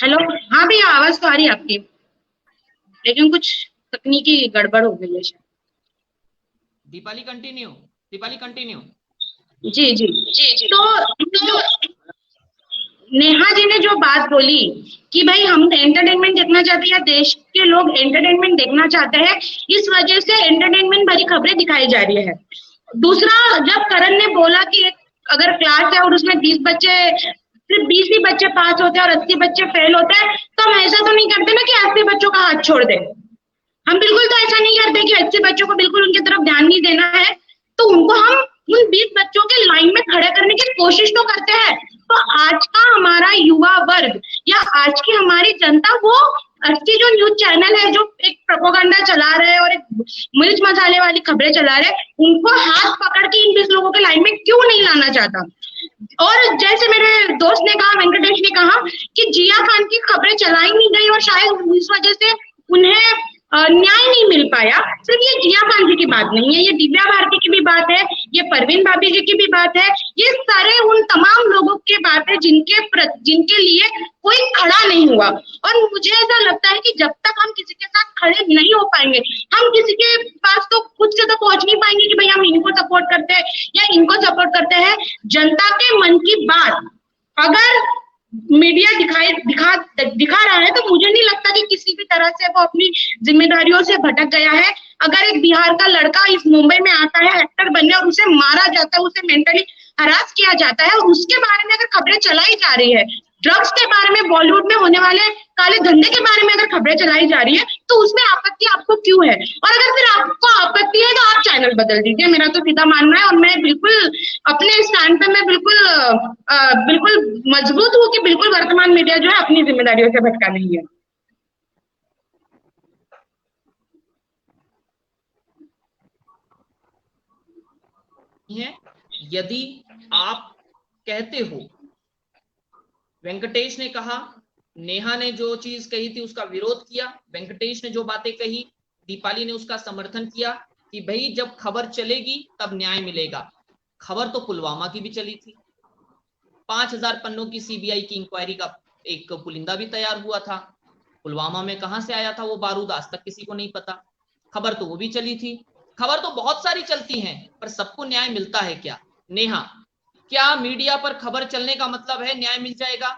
हेलो, हाँ भैया आवाज तो आ रही है आपकी, लेकिन कुछ तकनीकी गड़बड़ हो गई है शायद। Deepali continue, Deepali continue. जी जी जी। तो नेहा जी ने जो बात बोली कि भाई हम एंटरटेनमेंट देखना चाहते हैं या देश के लोग एंटरटेनमेंट देखना चाहते हैं, इस वजह से एंटरटेनमेंट भरी खबरें दिखाई जा रही है। दूसरा, जब करण ने बोला कि अगर क्लास है और उसमें 20 बच्चे, सिर्फ 20 ही बच्चे पास होते हैं और 80 बच्चे फेल होते हैं, तो हम ऐसा तो नहीं करते ना कि 80 बच्चों का हाथ छोड़ दें। हम बिल्कुल तो ऐसा नहीं करते कि 80 बच्चों को बिल्कुल उनकी तरफ ध्यान नहीं देना है, तो उनको हम उन 20 बच्चों के लाइन में खड़े करने की कोशिश तो करते हैं। तो आज का हमारा युवा वर्ग या आज की हमारी जनता, वो असली जो न्यूज चैनल है जो एक प्रोपोगंडा चला रहे हैं और एक मिर्च मसाले वाली खबरें चला रहे हैं, उनको हाथ पकड़ के इन 20 लोगों के लाइन में क्यों नहीं लाना चाहता। और जैसे मेरे दोस्त ने कहा, वेंकटेश ने कहा कि जिया खान की खबरें चलाई नहीं गई और शायद इस वजह से उन्हें न्याय नहीं मिल पाया। सिर्फ ये जिया खान जी की बात नहीं है, ये दिव्या भारती की भी बात है, ये परवीन भाभी जी की भी बात है, ये सारे उन तमाम लोगों की बात है जिनके लिए कोई खड़ा नहीं हुआ। और मुझे ऐसा लगता है कि जब तक हम किसी के साथ खड़े नहीं हो पाएंगे, हम किसी के पास तो खुद से तो पहुंच नहीं पाएंगे कि भाई हम इनको सपोर्ट करते हैं या इनको सपोर्ट करते हैं। जनता के मन की बात अगर मीडिया दिखा रहा है, तो मुझे नहीं लगता कि किसी भी तरह से वो अपनी जिम्मेदारियों से भटक गया है। अगर एक बिहार का लड़का इस मुंबई में आता है एक्टर बनने और उसे मारा जाता है, उसे मेंटली हरास किया जाता है और उसके बारे में अगर खबरें चलाई जा रही है, ड्रग्स के बारे में, बॉलीवुड में होने वाले काले धंधे के बारे में अगर खबरें चलाई जा रही है, तो उसमें आपत्ति आपको क्यों है? और अगर फिर आपको आपत्ति है तो आप चैनल बदल दीजिए, मेरा तो सीधा मानना है। और मैं बिल्कुल अपने स्टैंड पे मैं बिल्कुल मजबूत हूँ कि बिल्कुल वर्तमान मीडिया जो है अपनी जिम्मेदारियों से भटका नहीं है। यदि आप कहते हो, वेंकटेश ने कहा, नेहा ने जो चीज कही थी उसका विरोध किया, वेंकटेश ने जो बातें कही, दीपाली ने उसका समर्थन किया कि भाई जब खबर चलेगी तब न्याय मिलेगा। खबर तो पुलवामा की भी चली थी, 5000 पन्नों की सीबीआई की इंक्वायरी का एक पुलिंदा भी तैयार हुआ था। पुलवामा में कहां से आया था वो बारूद, आज तक किसी को नहीं पता। खबर तो वो भी चली थी। खबर तो बहुत सारी चलती हैं, पर सबको न्याय मिलता है क्या? नेहा, क्या मीडिया पर खबर चलने का मतलब है न्याय मिल जाएगा?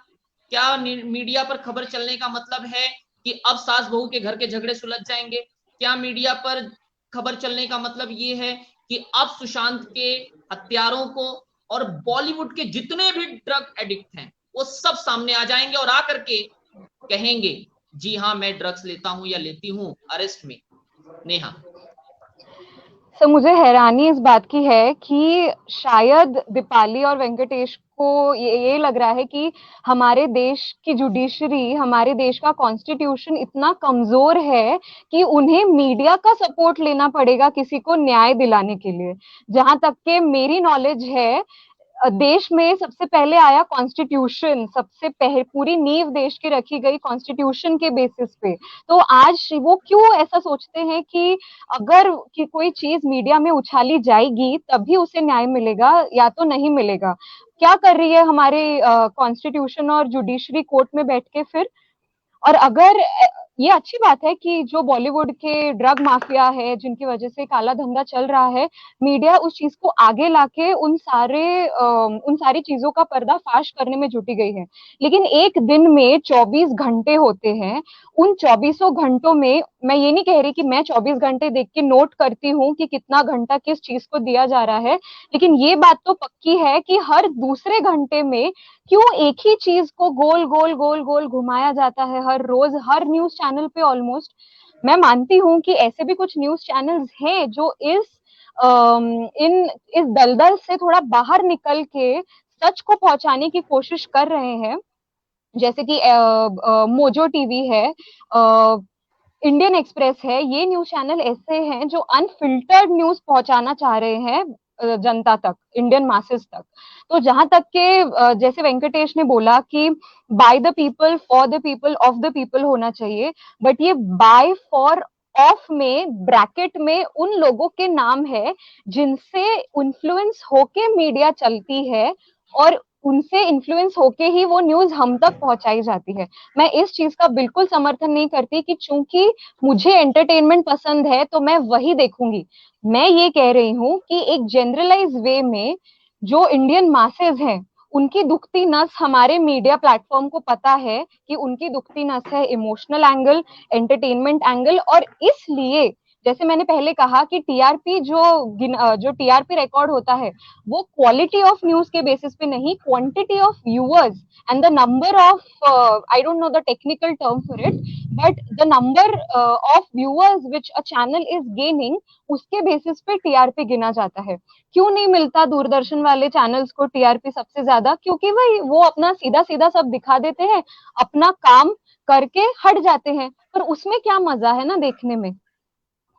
क्या मीडिया पर खबर चलने का मतलब है कि अब सास बहू के घर के झगड़े सुलझ जाएंगे? क्या मीडिया पर खबर चलने का मतलब ये है कि अब सुशांत के हत्यारों को और बॉलीवुड के जितने भी ड्रग एडिक्ट हैं वो सब सामने आ जाएंगे और आकर के कहेंगे जी हाँ मैं ड्रग्स लेता हूं या लेती हूं, अरेस्ट में? नेहा सर, मुझे हैरानी इस बात की है कि शायद दीपाली और वेंकटेश को ये लग रहा है कि हमारे देश की जुडिशरी, हमारे देश का कॉन्स्टिट्यूशन इतना कमजोर है कि उन्हें मीडिया का सपोर्ट लेना पड़ेगा किसी को न्याय दिलाने के लिए। जहां तक के मेरी नॉलेज है, देश में सबसे पहले आया कॉन्स्टिट्यूशन, सबसे पहले पूरी नींव देश की रखी गई कॉन्स्टिट्यूशन के बेसिस पे। तो आज वो क्यों ऐसा सोचते हैं कि अगर कि कोई चीज मीडिया में उछाली जाएगी तभी उसे न्याय मिलेगा या तो नहीं मिलेगा? क्या कर रही है हमारे कॉन्स्टिट्यूशन और जुडिशरी कोर्ट में बैठ के फिर? और अगर ये अच्छी बात है कि जो बॉलीवुड के ड्रग माफिया है, जिनकी वजह से काला धंधा चल रहा है, मीडिया उस चीज को आगे लाके उन सारी चीजों का पर्दाफाश करने में जुटी गई है। लेकिन एक दिन में 24 घंटे होते हैं। उन 24 घंटों में मैं ये नहीं कह रही कि मैं 24 घंटे देख के नोट करती हूँ कि कितना घंटा किस चीज को दिया जा रहा है, लेकिन ये बात तो पक्की है कि हर दूसरे घंटे में क्यों एक ही चीज को गोल गोल गोल गोल घुमाया जाता है हर रोज, हर न्यूज चैनल पे ऑलमोस्ट। मैं मानती हूँ कि ऐसे भी कुछ न्यूज चैनल्स हैं जो इस दलदल से थोड़ा बाहर निकल के सच को पहुंचाने की कोशिश कर रहे हैं, जैसे कि मोजो टीवी है, इंडियन एक्सप्रेस है। ये न्यूज चैनल ऐसे हैं जो अनफिल्टर्ड न्यूज पहुंचाना चाह रहे हैं जनता तक, इंडियन मासेस तक। तो जहां तक के जैसे वेंकटेश ने बोला कि by the people, for the people, of the people होना चाहिए, बट ये बाय, फॉर, ऑफ में ब्रैकेट में उन लोगों के नाम है जिनसे इन्फ्लुएंस होके मीडिया चलती है और उनसे इन्फ्लुएंस होके ही वो न्यूज हम तक पहुंचाई जाती है। मैं इस चीज का बिल्कुल समर्थन नहीं करती कि चूंकि मुझे एंटरटेनमेंट पसंद है तो मैं वही देखूंगी। मैं ये कह रही हूँ कि एक जनरलाइज वे में जो इंडियन मासेस हैं उनकी दुखती नस हमारे मीडिया प्लेटफॉर्म को पता है कि उनकी दुखती नस है इमोशनल एंगल, एंटरटेनमेंट एंगल, और इसलिए जैसे मैंने पहले कहा कि टीआरपी जो टीआरपी रिकॉर्ड होता है वो क्वालिटी ऑफ न्यूज के बेसिस पे नहीं, quantity of viewers and the number of I don't know the technical term for it, but the number of viewers which a channel is gaining, उसके basis पे TRP गिना जाता है। क्यों नहीं मिलता दूरदर्शन वाले चैनल्स को टीआरपी सबसे ज्यादा? क्योंकि भाई वो अपना सीधा सीधा सब दिखा देते हैं, अपना काम करके हट जाते हैं, पर उसमें क्या मजा है ना देखने में।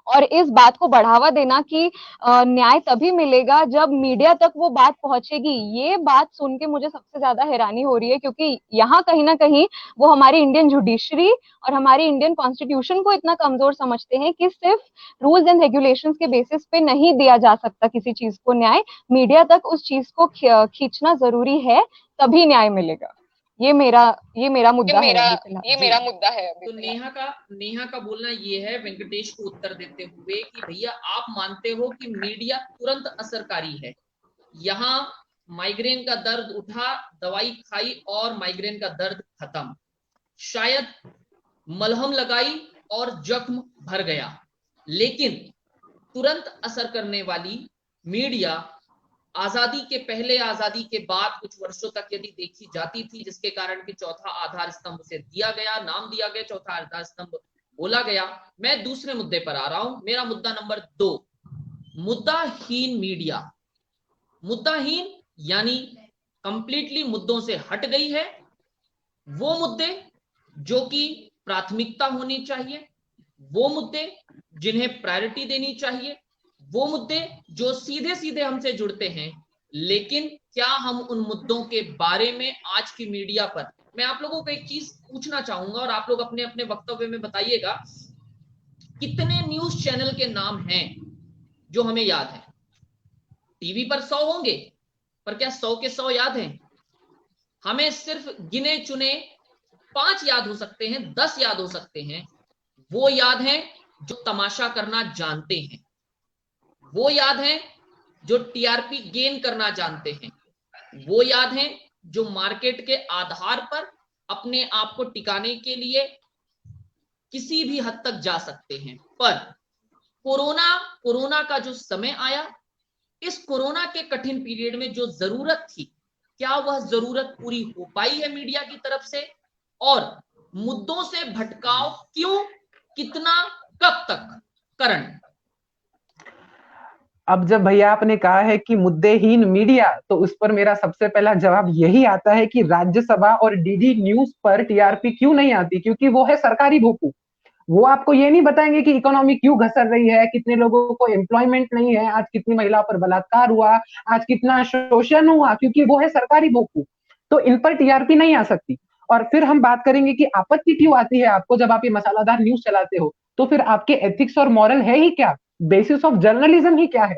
और इस बात को बढ़ावा देना कि न्याय तभी मिलेगा जब मीडिया तक वो बात पहुंचेगी, ये बात सुन के मुझे सबसे ज्यादा हैरानी हो रही है, क्योंकि यहाँ कहीं ना कहीं वो हमारी इंडियन जुडिशरी और हमारी इंडियन कॉन्स्टिट्यूशन को इतना कमजोर समझते हैं कि सिर्फ रूल्स एंड रेगुलेशंस के बेसिस पे नहीं दिया जा सकता किसी चीज को न्याय, मीडिया तक उस चीज को खींचना जरूरी है, तभी न्याय मिलेगा। ये मेरा मुद्दा है अभी तो नेहा का बोलना ये है वेंकटेश को उत्तर देते हुए कि भैया आप मानते हो कि मीडिया तुरंत असरकारी है, यहाँ माइग्रेन का दर्द उठा, दवाई खाई और माइग्रेन का दर्द खत्म, शायद मलहम लगाई और जख्म भर गया, लेकिन तुरंत असर करने वाली मीडिया आजादी के पहले, आजादी के बाद कुछ वर्षों तक यदि देखी जाती थी, जिसके कारण कि चौथा आधार स्तंभ उसे दिया गया, नाम दिया गया, चौथा आधार स्तंभ बोला गया। मैं दूसरे मुद्दे पर आ रहा हूं, मेरा मुद्दा नंबर 2, मुद्दाहीन मीडिया। मुद्दाहीन यानी कंप्लीटली मुद्दों से हट गई है, वो मुद्दे जो कि प्राथमिकता होनी चाहिए, वो मुद्दे जिन्हें प्रायोरिटी देनी चाहिए, वो मुद्दे जो सीधे सीधे हमसे जुड़ते हैं। लेकिन क्या हम उन मुद्दों के बारे में आज की मीडिया पर, मैं आप लोगों को एक चीज पूछना चाहूंगा और आप लोग अपने अपने वक्तव्य में बताइएगा, कितने न्यूज चैनल के नाम हैं जो हमें याद है? टीवी पर 100 होंगे, पर क्या 100 के 100 याद हैं? हमें सिर्फ गिने चुने 5 याद हो सकते हैं, 10 याद हो सकते हैं। वो याद हैं जो तमाशा करना जानते हैं, वो याद हैं जो टीआरपी गेन करना जानते हैं, वो याद हैं जो मार्केट के आधार पर अपने आप को टिकाने के लिए किसी भी हद तक जा सकते हैं। पर कोरोना का जो समय आया, इस कोरोना के कठिन पीरियड में जो जरूरत थी, क्या वह जरूरत पूरी हो पाई है मीडिया की तरफ से? और मुद्दों से भटकाव क्यों, कितना, कब तक? करण। अब जब भैया आपने कहा है कि मुद्देहीन मीडिया, तो उस पर मेरा सबसे पहला जवाब यही आता है कि राज्यसभा और डीडी न्यूज पर टीआरपी क्यों नहीं आती? क्योंकि वो है सरकारी भोपू। वो आपको ये नहीं बताएंगे कि इकोनॉमी क्यों घसर रही है, कितने लोगों को एम्प्लॉयमेंट नहीं है, आज कितनी महिलाओं पर बलात्कार हुआ, आज कितना शोषण हुआ, क्योंकि वो है सरकारी भोपू। तो इन पर टीआरपी नहीं आ सकती। और फिर हम बात करेंगे कि आपत्ति क्यों आती है आपको जब आप ये मसालादार न्यूज चलाते हो, तो फिर आपके एथिक्स और मॉरल है ही क्या? बेसिस ऑफ जर्नलिज्म ही क्या है?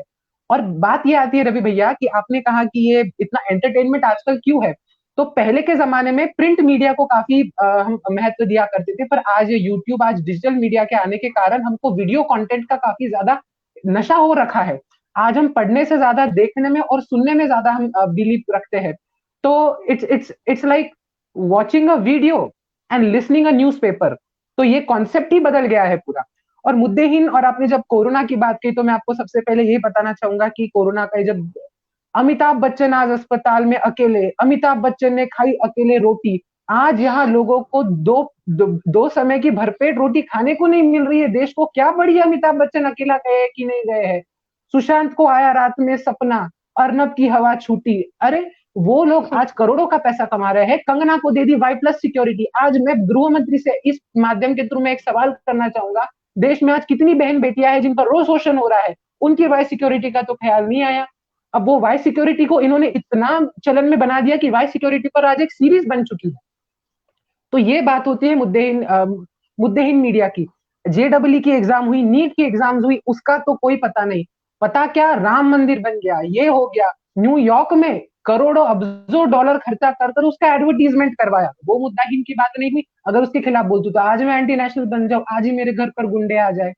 और बात ये आती है रवि भैया कि आपने कहा कि ये इतना एंटरटेनमेंट आजकल क्यों है, तो पहले के जमाने में प्रिंट मीडिया को काफी हम महत्व दिया करते थे, पर आज यूट्यूब, आज डिजिटल मीडिया के आने के कारण हमको वीडियो कंटेंट का काफी ज्यादा नशा हो रखा है। आज हम पढ़ने से ज्यादा देखने में और सुनने में ज्यादा हम बिलीव रखते हैं। तो it's like watching a video and listening a newspaper. तो ये कॉन्सेप्ट ही बदल गया है पूरा। और मुद्देहीन, और आपने जब कोरोना की बात की, तो मैं आपको सबसे पहले यही बताना चाहूंगा कि कोरोना का जब अमिताभ बच्चन आज अस्पताल में अकेले, अमिताभ बच्चन ने खाई अकेले रोटी, आज यहाँ लोगों को दो समय की भरपेट रोटी खाने को नहीं मिल रही है। देश को क्या पड़ी है अमिताभ बच्चन अकेला गए कि नहीं गए हैं? सुशांत को आया रात में सपना, अर्नब की हवा छूटी, अरे वो लोग आज करोड़ों का पैसा कमा रहे हैं। कंगना को दे दी Y+ सिक्योरिटी। आज मैं गृह मंत्री से इस माध्यम के थ्रू मैं एक सवाल करना चाहूंगा, देश में आज कितनी बहन बेटियां हैं जिन पर रोज शोषण हो रहा है, उनकी Y सिक्योरिटी का तो ख्याल नहीं आया। अब वो Y सिक्योरिटी को इन्होंने इतना चलन में बना दिया कि Y सिक्योरिटी पर आज एक सीरीज बन चुकी है। तो ये बात होती है मुद्देहीन मीडिया की। JEE की एग्जाम हुई, नीट की एग्जाम हुई, उसका तो कोई पता नहीं। पता क्या, राम मंदिर बन गया, ये हो गया, न्यूयॉर्क में करोड़ों अब्जों डॉलर खर्चा कर उसका एडवर्टीजमेंट करवाया, वो मुद्दाहीन की बात नहीं हुई। अगर उसके खिलाफ बोलती तो आज मैं एंटी नेशनल बन जाऊं, आज ही मेरे घर पर गुंडे आ जाए।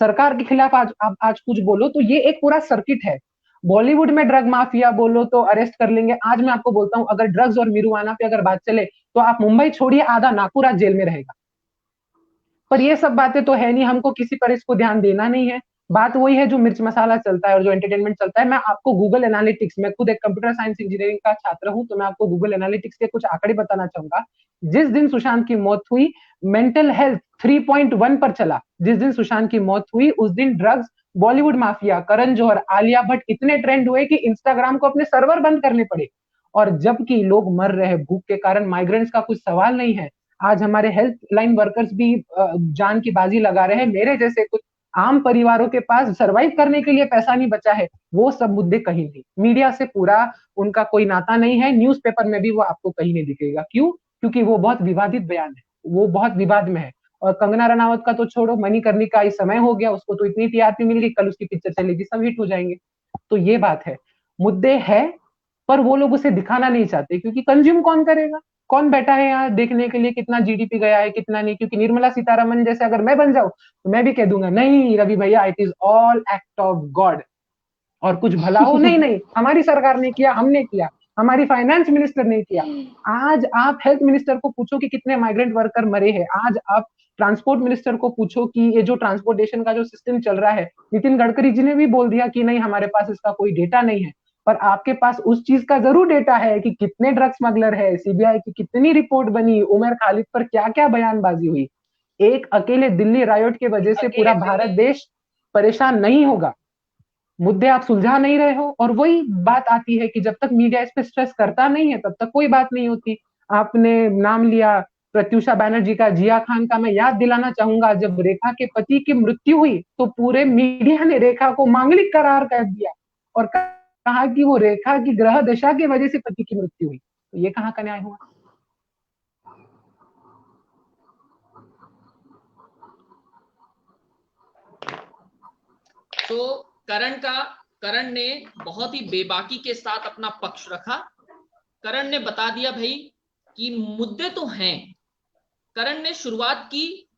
सरकार के खिलाफ आज कुछ बोलो तो ये एक पूरा सर्किट है। बॉलीवुड में ड्रग माफिया बोलो तो अरेस्ट कर लेंगे। आज मैं आपको बोलता हूं, अगर ड्रग्स और marijuana पे अगर बात चले तो आप मुंबई छोड़िए, आधा नागपुर आज जेल में रहेगा। पर ये सब बातें तो है नहीं, हमको किसी पर इसको ध्यान देना नहीं है। बात वही है जो मिर्च मसाला चलता है और जो एंटरटेनमेंट चलता है। मैं आपको गूगल एनालिटिक्स, मैं खुद एक कंप्यूटर साइंस इंजीनियरिंग का छात्र हूं, तो मैं आपको गूगल एनालिटिक्स के कुछ आंकड़े बताना चाहूंगा। जिस दिन सुशांत की मौत हुई, मेंटल हेल्थ 3.1 पर चला। जिस दिन सुशांत की मौत हुई उस दिन ड्रग्स, बॉलीवुड माफिया, करण जौहर, आलिया भट्ट इतने ट्रेंड हुए कि इंस्टाग्राम को अपने सर्वर बंद करने पड़े। और जबकि लोग मर रहे हैं भूख के कारण, माइग्रेंट्स का कुछ सवाल नहीं है। आज हमारे हेल्थ लाइन वर्कर्स भी जान की बाजी लगा रहे हैं। मेरे जैसे कुछ आम परिवारों के पास सरवाइव करने के लिए पैसा नहीं बचा है। वो सब मुद्दे कहीं नहीं, मीडिया से पूरा उनका कोई नाता नहीं है। न्यूज़पेपर में भी वो आपको कहीं नहीं दिखेगा। क्यों? क्योंकि वो बहुत विवादित बयान है, वो बहुत विवाद में है। और कंगना रनावत का तो छोड़ो, मणिकर्णिका इस समय हो गया, उसको तो इतनी टीआरपी मिल गई, कल उसकी पिक्चर चलेगी, सब हिट हो जाएंगे। तो ये बात है, मुद्दे है, पर वो लोग उसे दिखाना नहीं चाहते, क्योंकि कंज्यूम कौन करेगा? कौन बैठा है यहाँ देखने के लिए कितना जीडीपी गया है कितना नहीं? क्योंकि निर्मला सीतारमन जैसे अगर मैं बन जाऊं तो मैं भी कह दूंगा, नहीं रवि भैया, it is all act of God. और कुछ भला हो, नहीं नहीं हमारी सरकार ने किया, हमने किया, हमारी फाइनेंस मिनिस्टर ने किया। आज आप हेल्थ मिनिस्टर को पूछो कि कितने माइग्रेंट वर्कर मरे हैं। आज आप ट्रांसपोर्ट मिनिस्टर को पूछो कि ये जो ट्रांसपोर्टेशन का जो सिस्टम चल रहा है, नितिन गडकरी जी ने भी बोल दिया कि नहीं, हमारे पास इसका कोई डेटा नहीं है। पर आपके पास उस चीज का जरूर डेटा है कि कितने ड्रग स्मगलर है, सीबीआई की कितनी रिपोर्ट बनी, उमर खालिद पर क्या क्या बयानबाजी हुई। एक अकेले दिल्ली रायोट के वजह से पूरा भारत देश परेशान नहीं होगा। मुद्दे आप सुलझा नहीं रहे हो। और वही बात आती है कि जब तक मीडिया इस पे स्ट्रेस करता नहीं है तब तक कोई बात नहीं होती। आपने नाम लिया प्रत्युषा बैनर्जी का, जिया खान का। मैं याद दिलाना चाहूंगा, जब रेखा के पति की मृत्यु हुई तो पूरे मीडिया ने रेखा को मांगलिक करार कर दिया और कहा कि वो रेखा की ग्रह दशा की वजह से पति की मृत्यु हुई। तो ये कहाँ का न्याय हुआ? तो करण ने बहुत ही बेबाकी के साथ अपना पक्ष रखा। करण ने बता दिया भाई कि मुद्दे तो हैं। करण ने शुरुआत की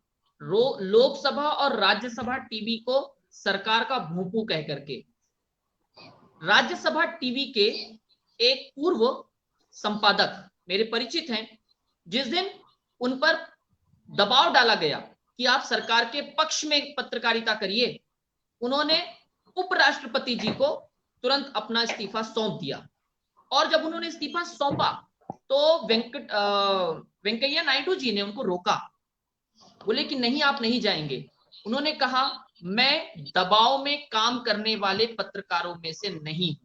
लोकसभा और राज्यसभा टीवी को सरकार का भोंपू कह करके। राज्यसभा टीवी के एक पूर्व संपादक मेरे परिचित हैं, जिस दिन उन पर दबाव डाला गया कि आप सरकार के पक्ष में पत्रकारिता करिए, उन्होंने उपराष्ट्रपति जी को तुरंत अपना इस्तीफा सौंप दिया। और जब उन्होंने इस्तीफा सौंपा तो वेंकैया नायडू जी ने उनको रोका, बोले कि नहीं, आप नहीं जाएंगे। उन्होंने कहा, मैं दबाव में काम करने वाले पत्रकारों में से नहीं।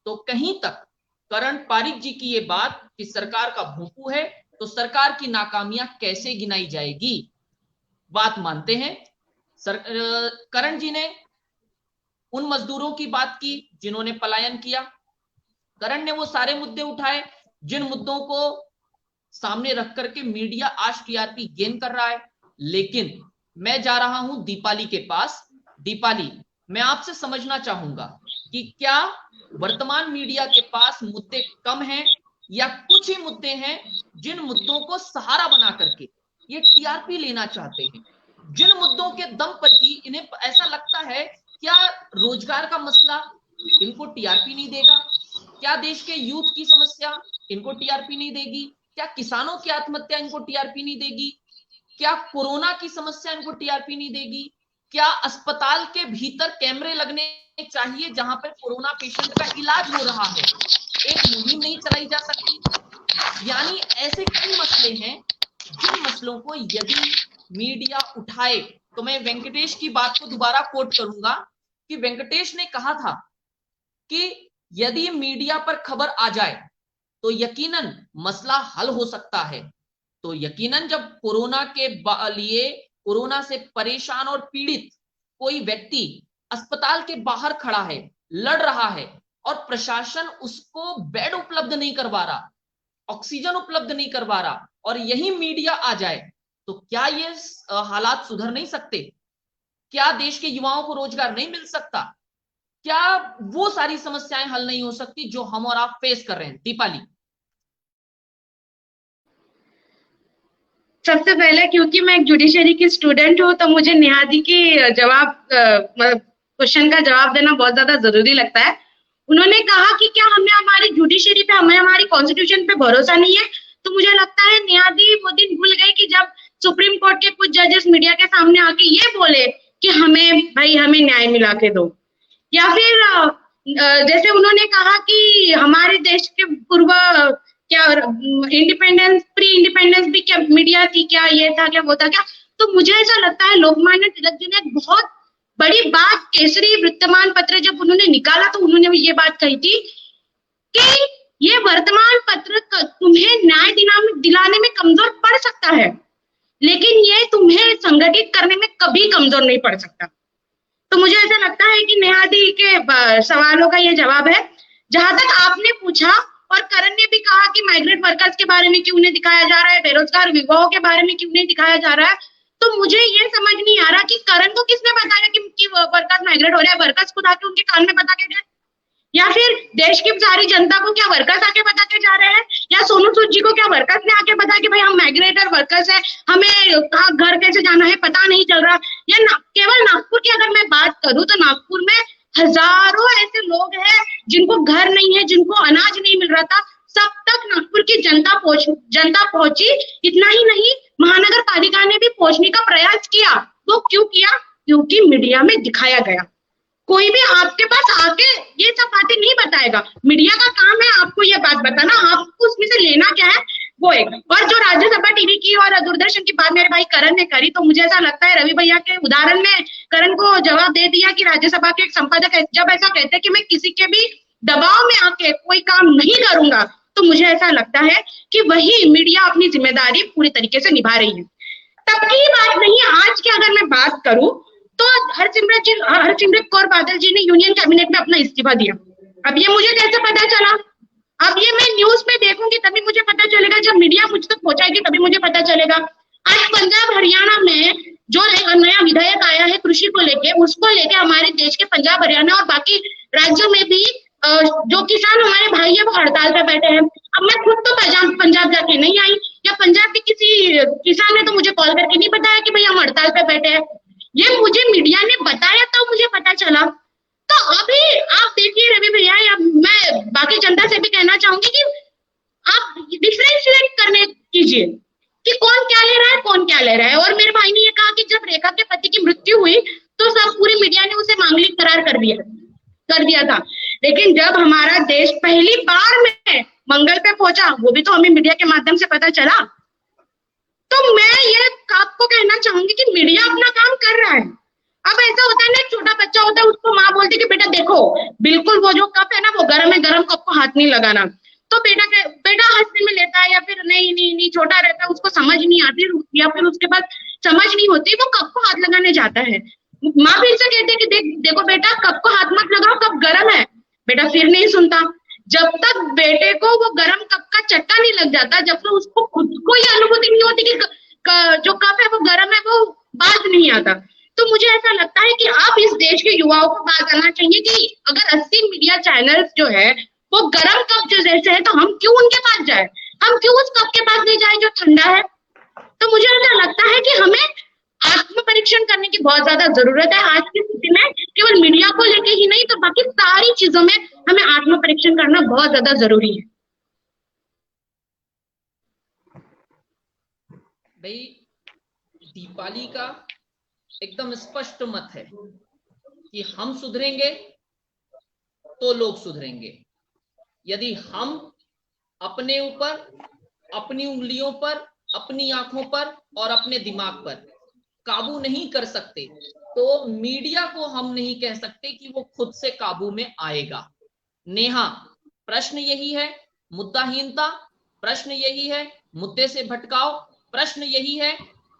तो कहीं तक करण पारिक जी की ये बात कि सरकार का भोंपू है तो सरकार की नाकामियां कैसे गिनाई जाएगी, बात मानते हैं। करण जी ने उन मजदूरों की बात की जिन्होंने पलायन किया। करण ने वो सारे मुद्दे उठाए जिन मुद्दों को सामने रख करके मीडिया आज टीआरपी गेन कर रहा है। लेकिन मैं जा रहा हूं दीपाली के पास। दीपाली, मैं आपसे समझना चाहूंगा कि क्या वर्तमान मीडिया के पास मुद्दे कम हैं या कुछ ही मुद्दे हैं जिन मुद्दों को सहारा बना करके ये टीआरपी लेना चाहते हैं, जिन मुद्दों के दम पर ही इन्हें ऐसा लगता है क्या रोजगार का मसला इनको टीआरपी नहीं देगा, क्या देश के यूथ की समस्या इनको टीआरपी नहीं देगी, क्या किसानों की आत्महत्या इनको टीआरपी नहीं देगी, क्या कोरोना की समस्या इनको टीआरपी नहीं देगी, क्या अस्पताल के भीतर कैमरे लगने चाहिए जहां पर कोरोना पेशेंट का इलाज हो रहा है, एक मुहिम नहीं चलाई जा सकती। यानी ऐसे कई मसले हैं जिन मसलों को यदि मीडिया उठाए, तो मैं वेंकटेश की बात को दोबारा कोट करूंगा कि वेंकटेश ने कहा था कि यदि मीडिया पर खबर आ जाए तो यकीनन मसला हल हो सकता है। तो यकीनन जब कोरोना के लिए कोरोना से परेशान और पीड़ित कोई व्यक्ति अस्पताल के बाहर खड़ा है, लड़ रहा है और प्रशासन उसको बेड उपलब्ध नहीं करवा रहा, ऑक्सीजन उपलब्ध नहीं करवा रहा, और यही मीडिया आ जाए, तो क्या ये हालात सुधर नहीं सकते? क्या देश के युवाओं को रोजगार नहीं मिल सकता? क्या वो सारी समस्याएं हल नहीं हो सकती जो हम और आप फेस कर रहे हैं? दीपाली। सबसे पहले क्योंकि मैं एक जुडिशरी की स्टूडेंट हूँ तो मुझे निहादी की क्वेश्चन का जवाब देना बहुत ज्यादा जरूरी लगता है। उन्होंने कहा कि क्या हमें हमारी जुडिशरी पे, हमें हमारी कॉन्स्टिट्यूशन पे भरोसा नहीं है। तो मुझे लगता है नेहा दी वो दिन भूल गई कि जब सुप्रीम कोर्ट के कुछ जजेस मीडिया के सामने आके ये बोले कि हमें न्याय मिला के दो, या फिर जैसे उन्होंने कहा कि हमारे देश के पूर्व क्या इंडिपेंडेंस, प्री इंडिपेंडेंस भी क्या मीडिया थी, क्या ये था, क्या वो था क्या। तो मुझे ऐसा लगता है लोकमान्य तिलक जी ने एक बहुत बड़ी बात केसरी वृत्तमान पत्र जब उन्होंने निकाला तो उन्होंने ये बात कही थी कि ये वर्तमान पत्र तुम्हें न्याय दिलाने में कमजोर पड़ सकता है, लेकिन ये तुम्हें संगठित करने में कभी कमजोर नहीं पड़ सकता। तो मुझे ऐसा लगता है कि नेहा दी के सवालों का ये जवाब है। जहां तक आपने पूछा और करण ने भी कहा कि माइग्रेंट वर्कर्स के बारे में क्यों नहीं दिखाया जा रहा है, बेरोजगार विवाहों के बारे में क्यों नहीं दिखाया जा रहा है, तो मुझे ये समझ नहीं आ रहा कि करण को किसने बताया कि वर्कर्स माइग्रेट हो रहे हैं। वर्कर्स खुद आके उनके कान में बता के गए, या फिर देश की सारी जनता को क्या वर्कर्स आके बता के जा रहे हैं, या सोनू सूद जी को क्या वर्कर्स ने आके बता कि भाई हम माइग्रेटर वर्कर्स है, हमें कहाँ घर कैसे जाना है पता नहीं चल रहा। या केवल नागपुर की अगर मैं बात करूं तो नागपुर में हजारों ऐसे लोग हैं जिनको घर नहीं है, जिनको अनाज नहीं मिल रहा था, सब तक नागपुर की जनता पहुंची। इतना ही नहीं, महानगर पालिका ने भी पहुंचने का प्रयास किया। वो क्यों किया? क्योंकि मीडिया में दिखाया गया। कोई भी आपके पास आके ये सब बातें नहीं बताएगा। मीडिया का काम है आपको ये बात बताना, आपको उसमें से लेना क्या है वो एक। और जो राज्यसभा टीवी की और दूरदर्शन की बात मेरे भाई करण ने करी, तो मुझे ऐसा लगता है रवि भैया के उदाहरण में करण को जवाब दे दिया कि राज्यसभा के एक संपादक जब ऐसा कहते हैं कि मैं किसी के भी दबाव में आके कोई काम नहीं करूंगा, तो मुझे ऐसा लगता है कि वही मीडिया अपनी जिम्मेदारी पूरी तरीके से निभा रही है। तब की बात नहीं है, आज की अगर मैं बात करूं तो हरसिमरत कौर बादल जी ने यूनियन कैबिनेट में अपना इस्तीफा दिया। अब ये मुझे कैसे पता चला? अब ये मैं न्यूज में देखूंगी तभी मुझे पता चलेगा, जब मीडिया मुझ तक पहुंचाएगी तभी मुझे पता चलेगा। आज पंजाब हरियाणा में जो नया विधायक आया है कृषि को लेके, उसको लेके हमारे देश के पंजाब हरियाणा और बाकी राज्यों में भी जो किसान हमारे भाई है वो हड़ताल पे बैठे हैं। अब मैं खुद तो पंजाब जाके नहीं आई, या पंजाब के किसी किसान ने तो मुझे कॉल करके नहीं बताया कि भाई हम हड़ताल पे बैठे हैं। ये मुझे मीडिया ने बताया तो मुझे पता चला। तो अभी आप देखिए रवि भैया, या मैं बाकी जनता से भी कहना चाहूंगी कि आप डिफरेंशिएट करने कीजिए कि कौन क्या ले रहा है, कौन क्या ले रहा है। और मेरे भाई ने ये कहा कि जब रेखा के पति की मृत्यु हुई तो सब पूरी मीडिया ने उसे मांगलिक करार कर दिया था, लेकिन जब हमारा देश पहली बार में मंगल पे पहुंचा, वो भी तो हमें मीडिया के माध्यम से पता चला। तो मैं ये आपको कहना चाहूंगी कि मीडिया अपना काम कर रहा है। अब ऐसा होता है ना, एक छोटा बच्चा होता है, उसको माँ बोलती है कि बेटा देखो बिल्कुल वो जो कप है ना वो गर्म है, गर्म कप को हाथ नहीं लगाना। तो बेटा हंसने में लेता है, या फिर नहीं छोटा रहता है, उसको समझ नहीं आती, या फिर उसके पास समझ नहीं होती, वो कप को हाथ लगाने जाता है। माँ फिर से कहती है कि देखो बेटा कप को हाथ मत लगाओ, कप गर्म है। बेटा फिर नहीं सुनता। जब तक बेटे को वो गर्म कप का चट्टा नहीं लग जाता, जब तक उसको खुद को ये अनुभूति नहीं होती कि जो कप है वो गर्म है, वो बात नहीं आता। तो मुझे ऐसा लगता है कि आप इस देश के युवाओं को बात करना चाहिए कि अगर 80 मीडिया चैनल्स जो है वो गर्म कप जो जैसे है, तो हम क्यों उनके पास जाए, हम क्यों उस कप के पास नहीं जाए जो ठंडा है। तो मुझे ऐसा लगता है कि हमें आत्म परीक्षण करने की बहुत ज्यादा जरूरत है आज की स्थिति में। केवल मीडिया को लेके ही नहीं, तो बाकी सारी चीजों में हमें आत्म परीक्षण करना बहुत ज्यादा जरूरी है। भाई दीपाली का एकदम स्पष्ट मत है कि हम सुधरेंगे तो लोग सुधरेंगे। यदि हम अपने ऊपर, अपनी उंगलियों पर, अपनी आंखों पर और अपने दिमाग पर काबू नहीं कर सकते, तो मीडिया को हम नहीं कह सकते कि वो खुद से काबू में आएगा। नेहा, प्रश्न यही है, मुद्दाहीनता, प्रश्न यही है, मुद्दे से भटकाव, प्रश्न यही है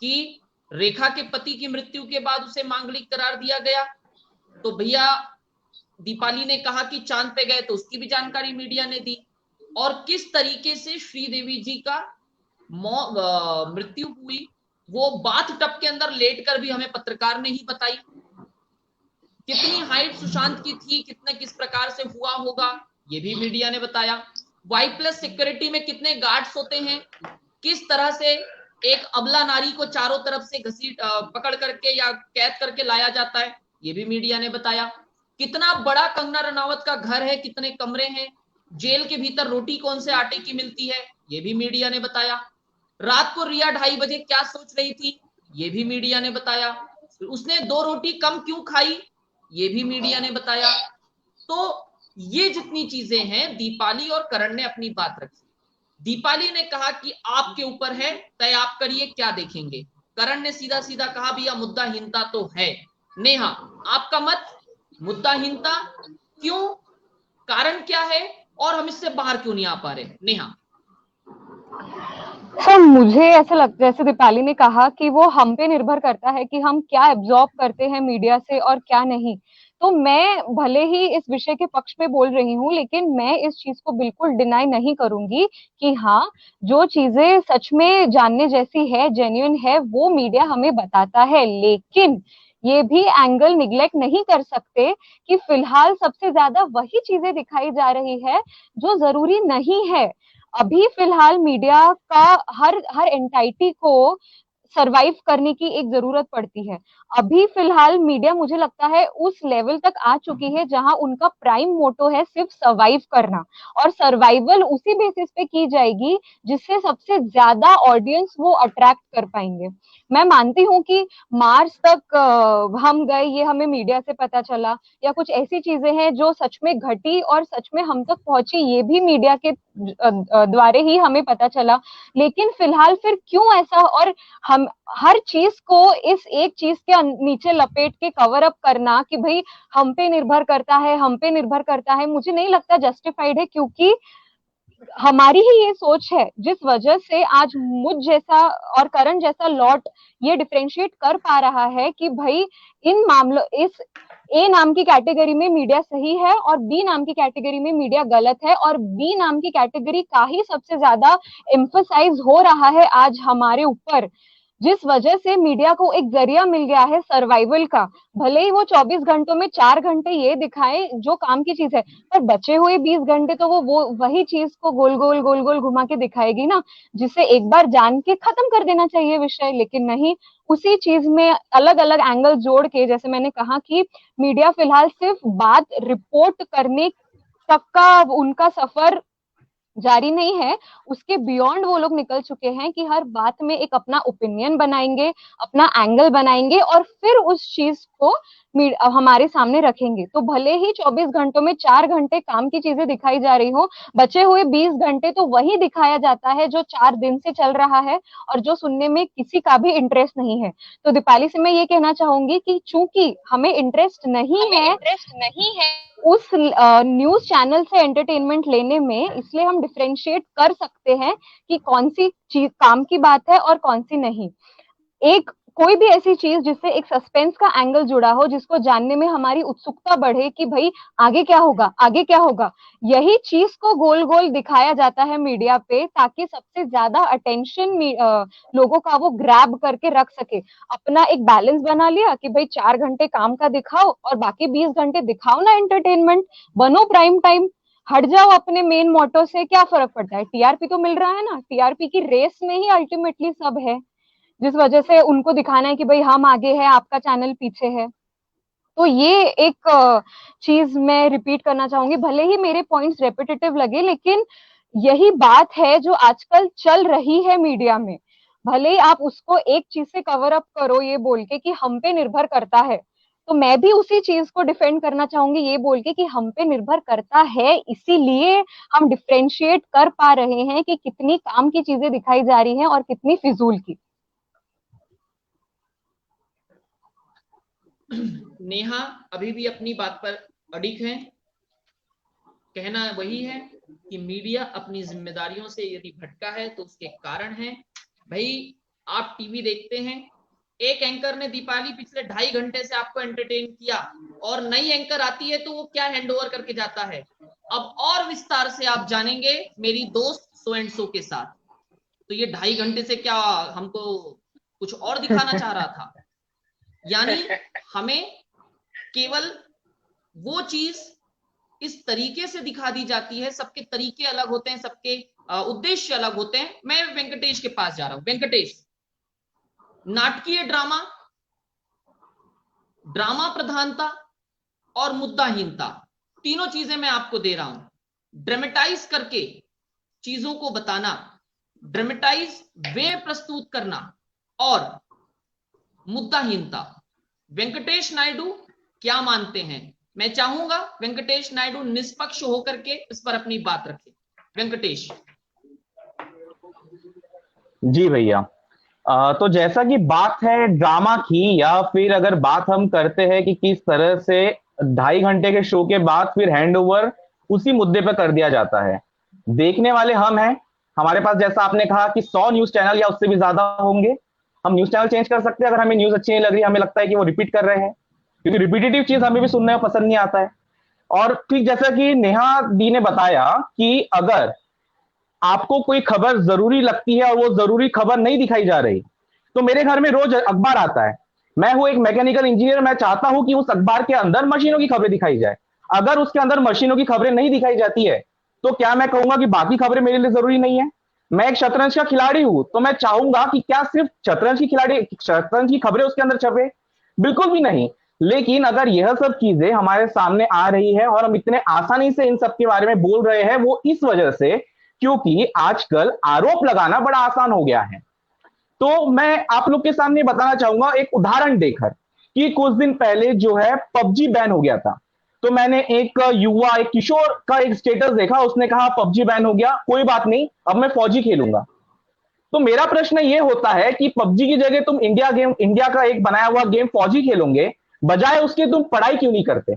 कि रेखा के पति की मृत्यु के बाद उसे मांगलिक करार दिया गया। तो भैया दीपाली ने कहा कि चांद पे गए, तो उसकी भी जानकारी मीडिया ने दी। और किस तरीके से श्रीदेवी जी का मृत्यु हुई वो बाथ टब के अंदर लेटकर भी हमें पत्रकार ने ही बताई। कितनी हाइट सुशांत की थी, कितने किस प्रकार से हुआ होगा ये भी मीडिया ने बताया। वाई+ सिक्योरिटी में कितने गार्ड्स होते हैं, किस तरह से एक अबला नारी को चारों तरफ से घसीट पकड़ करके या कैद करके लाया जाता है, ये भी मीडिया ने बताया। कितना बड़ा कंगना रनावत का घर है, कितने कमरे हैं, जेल के भीतर रोटी कौन से आटे की मिलती है, ये भी मीडिया ने बताया। रात को रिया 2:30 बजे क्या सोच रही थी, ये भी मीडिया ने बताया। उसने 2 रोटी कम क्यों खाई, ये भी मीडिया ने बताया। तो ये जितनी चीजें हैं, दीपाली और करण ने अपनी बात रखी। दीपाली ने कहा कि आपके ऊपर है, तय आप करिए क्या देखेंगे। करण ने सीधा सीधा कहा भैया मुद्दाहीनता तो है। नेहा, आपका मत, मुद्दाहीनता क्यों, कारण क्या है, और हम इससे बाहर क्यों नहीं आ पा रहे? नेहा। सर मुझे ऐसा लगता है, जैसे दीपाली ने कहा कि वो हम पे निर्भर करता है कि हम क्या एब्जॉर्ब करते हैं मीडिया से और क्या नहीं। तो मैं भले ही इस विषय के पक्ष में बोल रही हूँ, लेकिन मैं इस चीज को बिल्कुल डिनाई नहीं करूंगी कि हाँ, जो चीजें सच में जानने जैसी है, जेन्युइन है, वो मीडिया हमें बताता है। लेकिन ये भी एंगल निग्लेक्ट नहीं कर सकते कि फिलहाल सबसे ज्यादा वही चीजें दिखाई जा रही है जो जरूरी नहीं है। अभी फिलहाल मीडिया का हर हर एंटाइटी को सरवाइव करने की एक जरूरत पड़ती है। अभी फिलहाल मीडिया मुझे लगता है उस लेवल तक आ चुकी है जहां उनका प्राइम मोटो है सिर्फ सर्वाइव करना, और सर्वाइवल उसी बेसिस पे की जाएगी जिससे सबसे ज्यादा ऑडियंस वो अट्रैक्ट कर पाएंगे। मैं मानती हूँ कि मार्च तक हम गए, ये हमें मीडिया से पता चला, या कुछ ऐसी चीजें हैं जो सच में घटी और सच में हम तक पहुंची, ये भी मीडिया के द्वारे ही हमें पता चला। लेकिन फिलहाल फिर क्यों ऐसा, और हम हर चीज को इस एक चीज के नीचे लपेट के कवर अप करना कि भाई हम पे निर्भर करता है, हम पे निर्भर करता है, मुझे नहीं लगता जस्टिफाइड है। क्योंकि हमारी ही ये सोच है जिस वजह से आज मुझ जैसा और करण जैसा लॉट ये डिफरेंशिएट कर पा रहा है कि भाई इन मामलों, इस ए नाम की कैटेगरी में मीडिया सही है और बी नाम की कैटेगरी में मीडिया गलत है, और बी नाम की कैटेगरी का ही सबसे ज्यादा एम्फसाइज हो रहा है आज हमारे ऊपर, जिस वजह से मीडिया को एक जरिया मिल गया है सर्वाइवल का। भले ही वो 24 घंटों में 4 घंटे ये दिखाए जो काम की चीज है, पर बचे हुए 20 घंटे तो वो वही चीज को गोल गोल घुमा के दिखाएगी ना, जिसे एक बार जान के खत्म कर देना चाहिए विषय। लेकिन नहीं, उसी चीज में अलग अलग एंगल जोड़ के, जैसे मैंने कहा कि मीडिया फिलहाल सिर्फ बात रिपोर्ट करने तक का उनका सफर जारी नहीं है, उसके बियॉन्ड वो लोग निकल चुके हैं कि हर बात में एक अपना ओपिनियन बनाएंगे, अपना एंगल बनाएंगे और फिर उस चीज को हमारे सामने रखेंगे। तो भले ही 24 घंटों में 4 घंटे काम की चीजें दिखाई जा रही हो, बचे हुए 20 घंटे तो वही दिखाया जाता है जो 4 दिन से चल रहा है और जो सुनने में किसी का भी इंटरेस्ट नहीं है। तो दीपाली से मैं ये कहना चाहूंगी कि चूंकि हमें इंटरेस्ट नहीं है उस न्यूज चैनल से एंटरटेनमेंट लेने में, इसलिए हम डिफरेंशिएट कर सकते हैं कि कौन सी चीज काम की बात है और कौन सी नहीं। एक कोई भी ऐसी चीज जिससे एक सस्पेंस का एंगल जुड़ा हो, जिसको जानने में हमारी उत्सुकता बढ़े कि भाई आगे क्या होगा, आगे क्या होगा, यही चीज को गोल गोल दिखाया जाता है मीडिया पे, ताकि सबसे ज्यादा अटेंशन लोगों का वो ग्रैब करके रख सके। अपना एक बैलेंस बना लिया कि भाई 4 घंटे काम का दिखाओ और बाकी 20 घंटे दिखाओ ना एंटरटेनमेंट, बनो प्राइम टाइम, हट जाओ अपने मेन मोटो से। क्या फर्क पड़ता है, टीआरपी तो मिल रहा है ना, टीआरपी की रेस में ही अल्टीमेटली सब है, जिस वजह से उनको दिखाना है कि भाई हम आगे हैं, आपका चैनल पीछे है। तो ये एक चीज मैं रिपीट करना चाहूंगी, भले ही मेरे पॉइंट्स रेपिटेटिव लगे, लेकिन यही बात है जो आजकल चल रही है मीडिया में। भले ही आप उसको एक चीज से कवर अप करो ये बोल के कि हम पे निर्भर करता है, तो मैं भी उसी चीज को डिफेंड करना चाहूंगी ये बोल के कि हम पे निर्भर करता है, इसीलिए हम डिफरेंशिएट कर पा रहे हैं कि कितनी काम की चीजें दिखाई जा रही हैं और कितनी फिजूल की। नेहा अभी भी अपनी बात पर अडिग है, कहना वही है कि मीडिया अपनी जिम्मेदारियों से यदि भटका है तो उसके कारण है। भाई आप टीवी देखते हैं, एक एंकर ने दीपाली पिछले 2.5 घंटे से आपको एंटरटेन किया, और नई एंकर आती है तो वो क्या हैंडओवर करके जाता है, अब और विस्तार से आप जानेंगे मेरी दोस्त सो एंड सो के साथ। तो ये 2.5 घंटे से क्या हमको कुछ और दिखाना चाह रहा था? यानी हमें केवल वो चीज इस तरीके से दिखा दी जाती है, सबके तरीके अलग होते हैं, सबके उद्देश्य अलग होते हैं। मैं वेंकटेश के पास जा रहा हूं। वेंकटेश, नाटकीय ड्रामा, ड्रामा प्रधानता, और मुद्दाहीनता, तीनों चीजें मैं आपको दे रहा हूं। ड्रामेटाइज करके चीजों को बताना, ड्रामेटाइज वे प्रस्तुत करना और मुद्दाहीनता। वेंकटेश नायडू क्या मानते हैं? मैं चाहूंगा वेंकटेश नायडू निष्पक्ष होकर के इस पर अपनी बात रखें। वेंकटेश। जी भैया, तो जैसा कि बात है ड्रामा की, या फिर अगर बात हम करते हैं कि किस तरह से 2.5 घंटे के शो के बाद फिर हैंडओवर उसी मुद्दे पर कर दिया जाता है, देखने वाले हम हैं। हमारे पास, जैसा आपने कहा कि 100 न्यूज चैनल या उससे भी ज्यादा होंगे, हम न्यूज चैनल चेंज कर सकते हैं अगर हमें न्यूज अच्छी नहीं लग रही, हमें लगता है कि वो रिपीट कर रहे हैं, क्योंकि रिपीटेटिव चीज हमें भी सुनने में पसंद नहीं आता है। और ठीक जैसा कि नेहा दी ने बताया कि अगर आपको कोई खबर जरूरी लगती है और वो जरूरी खबर नहीं दिखाई जा रही, तो मेरे घर में रोज अखबार आता है। मैं हूं एक मैकेनिकल इंजीनियर, मैं चाहता हूं कि उस अखबार के अंदर मशीनों की खबरें दिखाई जाए। अगर उसके अंदर मशीनों की खबरें नहीं दिखाई जाती है, तो क्या मैं कहूंगा कि बाकी खबरें मेरे लिए जरूरी नहीं है? मैं एक शतरंज का खिलाड़ी हूं, तो मैं चाहूंगा कि क्या सिर्फ शतरंज की खबरें उसके अंदर छपे? बिल्कुल भी नहीं। लेकिन अगर यह सब चीजें हमारे सामने आ रही है और हम इतने आसानी से इन सब के बारे में बोल रहे हैं, वो इस वजह से क्योंकि आजकल आरोप लगाना बड़ा आसान हो गया है। तो मैं आप लोग के सामने बताना चाहूंगा एक उदाहरण देकर कि कुछ दिन पहले जो है पबजी बैन हो गया था। तो मैंने एक युवा, एक किशोर का एक स्टेटस देखा, उसने कहा पबजी बैन हो गया, कोई बात नहीं, अब मैं फौजी खेलूंगा। तो मेरा प्रश्न ये होता है कि पबजी की जगह तुम इंडिया का एक बनाया हुआ गेम फौजी खेलोगे, बजाय उसके तुम पढ़ाई क्यों नहीं करते?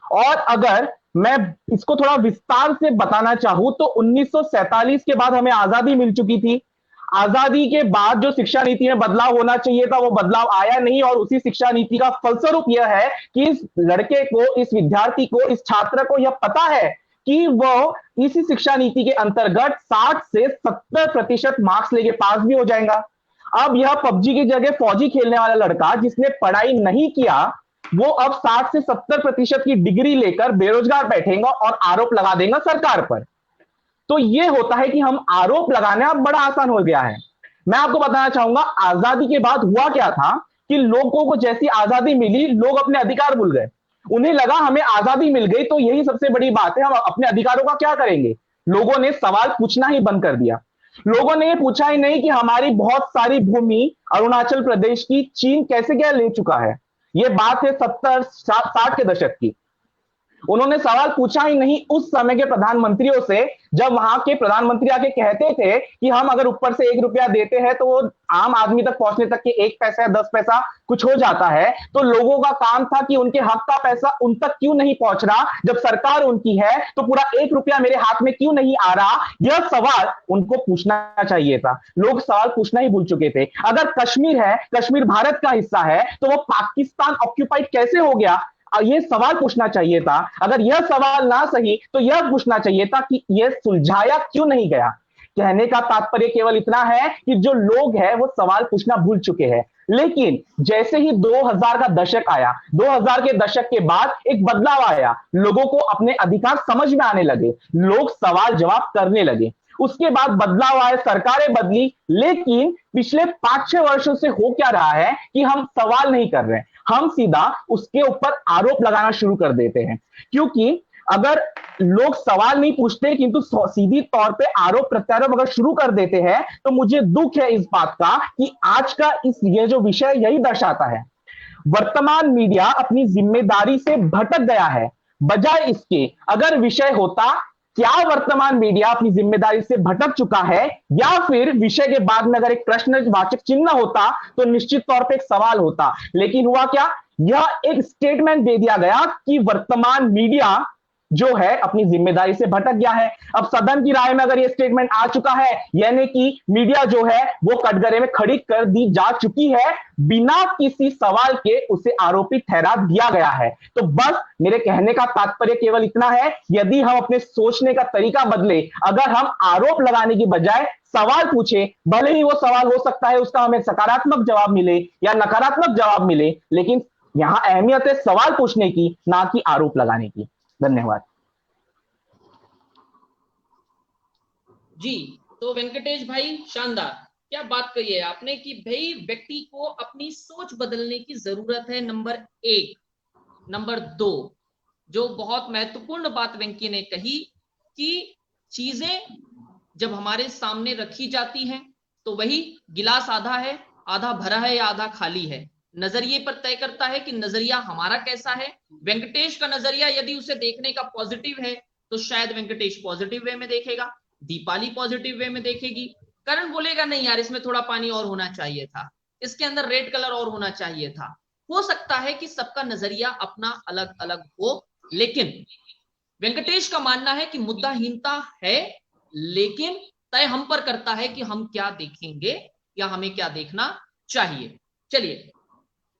और अगर मैं इसको थोड़ा विस्तार से बताना चाहूं तो 1947 के बाद हमें आजादी मिल चुकी थी। आजादी के बाद जो शिक्षा नीति में बदलाव होना चाहिए था, वो बदलाव आया नहीं, और उसी शिक्षा नीति का फलस्वरूप यह है कि इस लड़के को, इस विद्यार्थी को, इस छात्र को यह पता है कि वो इसी शिक्षा नीति के अंतर्गत 60 से 70% मार्क्स लेके पास भी हो जाएगा। अब यह पबजी की जगह फौजी खेलने वाला लड़का जिसने पढ़ाई नहीं किया, वो अब 60 से 70% की डिग्री लेकर बेरोजगार बैठेगा और आरोप लगा देगा सरकार पर। तो ये होता है कि हम आरोप लगाने अब बड़ा आसान हो गया है। मैं आपको बताना चाहूंगा आजादी के बाद हुआ क्या था कि लोगों को जैसी आजादी मिली, लोग अपने अधिकार भूल गए। उन्हें लगा हमें आजादी मिल गई तो यही सबसे बड़ी बात है, हम अपने अधिकारों का क्या करेंगे। लोगों ने सवाल पूछना ही बंद कर दिया। लोगों ने ये पूछा ही नहीं कि हमारी बहुत सारी भूमि अरुणाचल प्रदेश की चीन कैसे क्या ले चुका है। ये बात है 70-60 के दशक की। उन्होंने सवाल पूछा ही नहीं उस समय के प्रधानमंत्रियों से, जब वहां के प्रधानमंत्री आके कहते थे कि हम अगर ऊपर से 1 रुपया देते हैं तो वो आम आदमी तक पहुंचने तक के 1 पैसा या 10 पैसा कुछ हो जाता है। तो लोगों का काम था कि उनके हक का पैसा उन तक क्यों नहीं पहुंच रहा, जब सरकार उनकी है तो पूरा 1 रुपया मेरे हाथ में क्यों नहीं आ रहा। यह सवाल उनको पूछना चाहिए था। लोग सवाल पूछना ही भूल चुके थे। अगर कश्मीर है, कश्मीर भारत का हिस्सा है, तो वो पाकिस्तान ऑक्यूपाइड कैसे हो गया, ये सवाल पूछना चाहिए था। अगर यह सवाल ना सही तो यह पूछना चाहिए था कि यह सुलझाया क्यों नहीं गया। कहने का तात्पर्य केवल इतना है कि जो लोग हैं वो सवाल पूछना भूल चुके हैं। लेकिन जैसे ही 2000 का दशक आया, 2000 के दशक के बाद एक बदलाव आया, लोगों को अपने अधिकार समझ में आने लगे, लोग सवाल जवाब करने लगे। उसके बाद बदलाव आए, सरकारें बदली, लेकिन पिछले 5-6 वर्षों से हो क्या रहा है कि हम सवाल नहीं कर रहे हैं, हम सीधा उसके ऊपर आरोप लगाना शुरू कर देते हैं। क्योंकि अगर लोग सवाल नहीं पूछते किंतु सीधी तौर पे आरोप प्रत्यारोप अगर शुरू कर देते हैं, तो मुझे दुख है इस बात का कि आज का ये जो विषय यही दर्शाता है, वर्तमान मीडिया अपनी जिम्मेदारी से भटक गया है। बजाय इसके अगर विषय होता क्या वर्तमान मीडिया अपनी जिम्मेदारी से भटक चुका है, या फिर विषय के बाद में अगर एक प्रश्नवाचक चिन्ह होता तो निश्चित तौर पे एक सवाल होता। लेकिन हुआ क्या, यह एक स्टेटमेंट दे दिया गया कि वर्तमान मीडिया जो है अपनी जिम्मेदारी से भटक गया है। अब सदन की राय में अगर यह स्टेटमेंट आ चुका है, यानी कि मीडिया जो है वो कटघरे में खड़ी कर दी जा चुकी है, बिना किसी सवाल के उसे आरोपी ठहरा दिया गया है। तो बस मेरे कहने का तात्पर्य केवल इतना है, यदि हम अपने सोचने का तरीका बदले, अगर हम आरोप लगाने की बजाय सवाल पूछे, भले ही वो सवाल हो सकता है उसका हमें सकारात्मक जवाब मिले या नकारात्मक जवाब मिले, लेकिन यहां अहमियत है सवाल पूछने की, ना कि आरोप लगाने की। धन्यवाद जी। तो वेंकटेश भाई, शानदार, क्या बात कही है आपने कि भाई व्यक्ति को अपनी सोच बदलने की जरूरत है, नंबर 1। नंबर 2, जो बहुत महत्वपूर्ण बात वेंकी ने कही कि चीजें जब हमारे सामने रखी जाती हैं तो वही गिलास आधा है, आधा भरा है या आधा खाली है, नजरिए पर तय करता है कि नजरिया हमारा कैसा है। वेंकटेश का नजरिया यदि उसे देखने का पॉजिटिव है तो शायद वेंकटेश पॉजिटिव वे में देखेगा, दीपाली पॉजिटिव वे में देखेगी, करण बोलेगा नहीं यार इसमें थोड़ा पानी और होना चाहिए था, इसके अंदर रेड कलर और होना चाहिए था। हो सकता है कि सबका नजरिया अपना अलग अलग हो, लेकिन वेंकटेश का मानना है कि मुद्दाहीनता है, लेकिन तय हम पर करता है कि हम क्या देखेंगे या हमें क्या देखना चाहिए। चलिए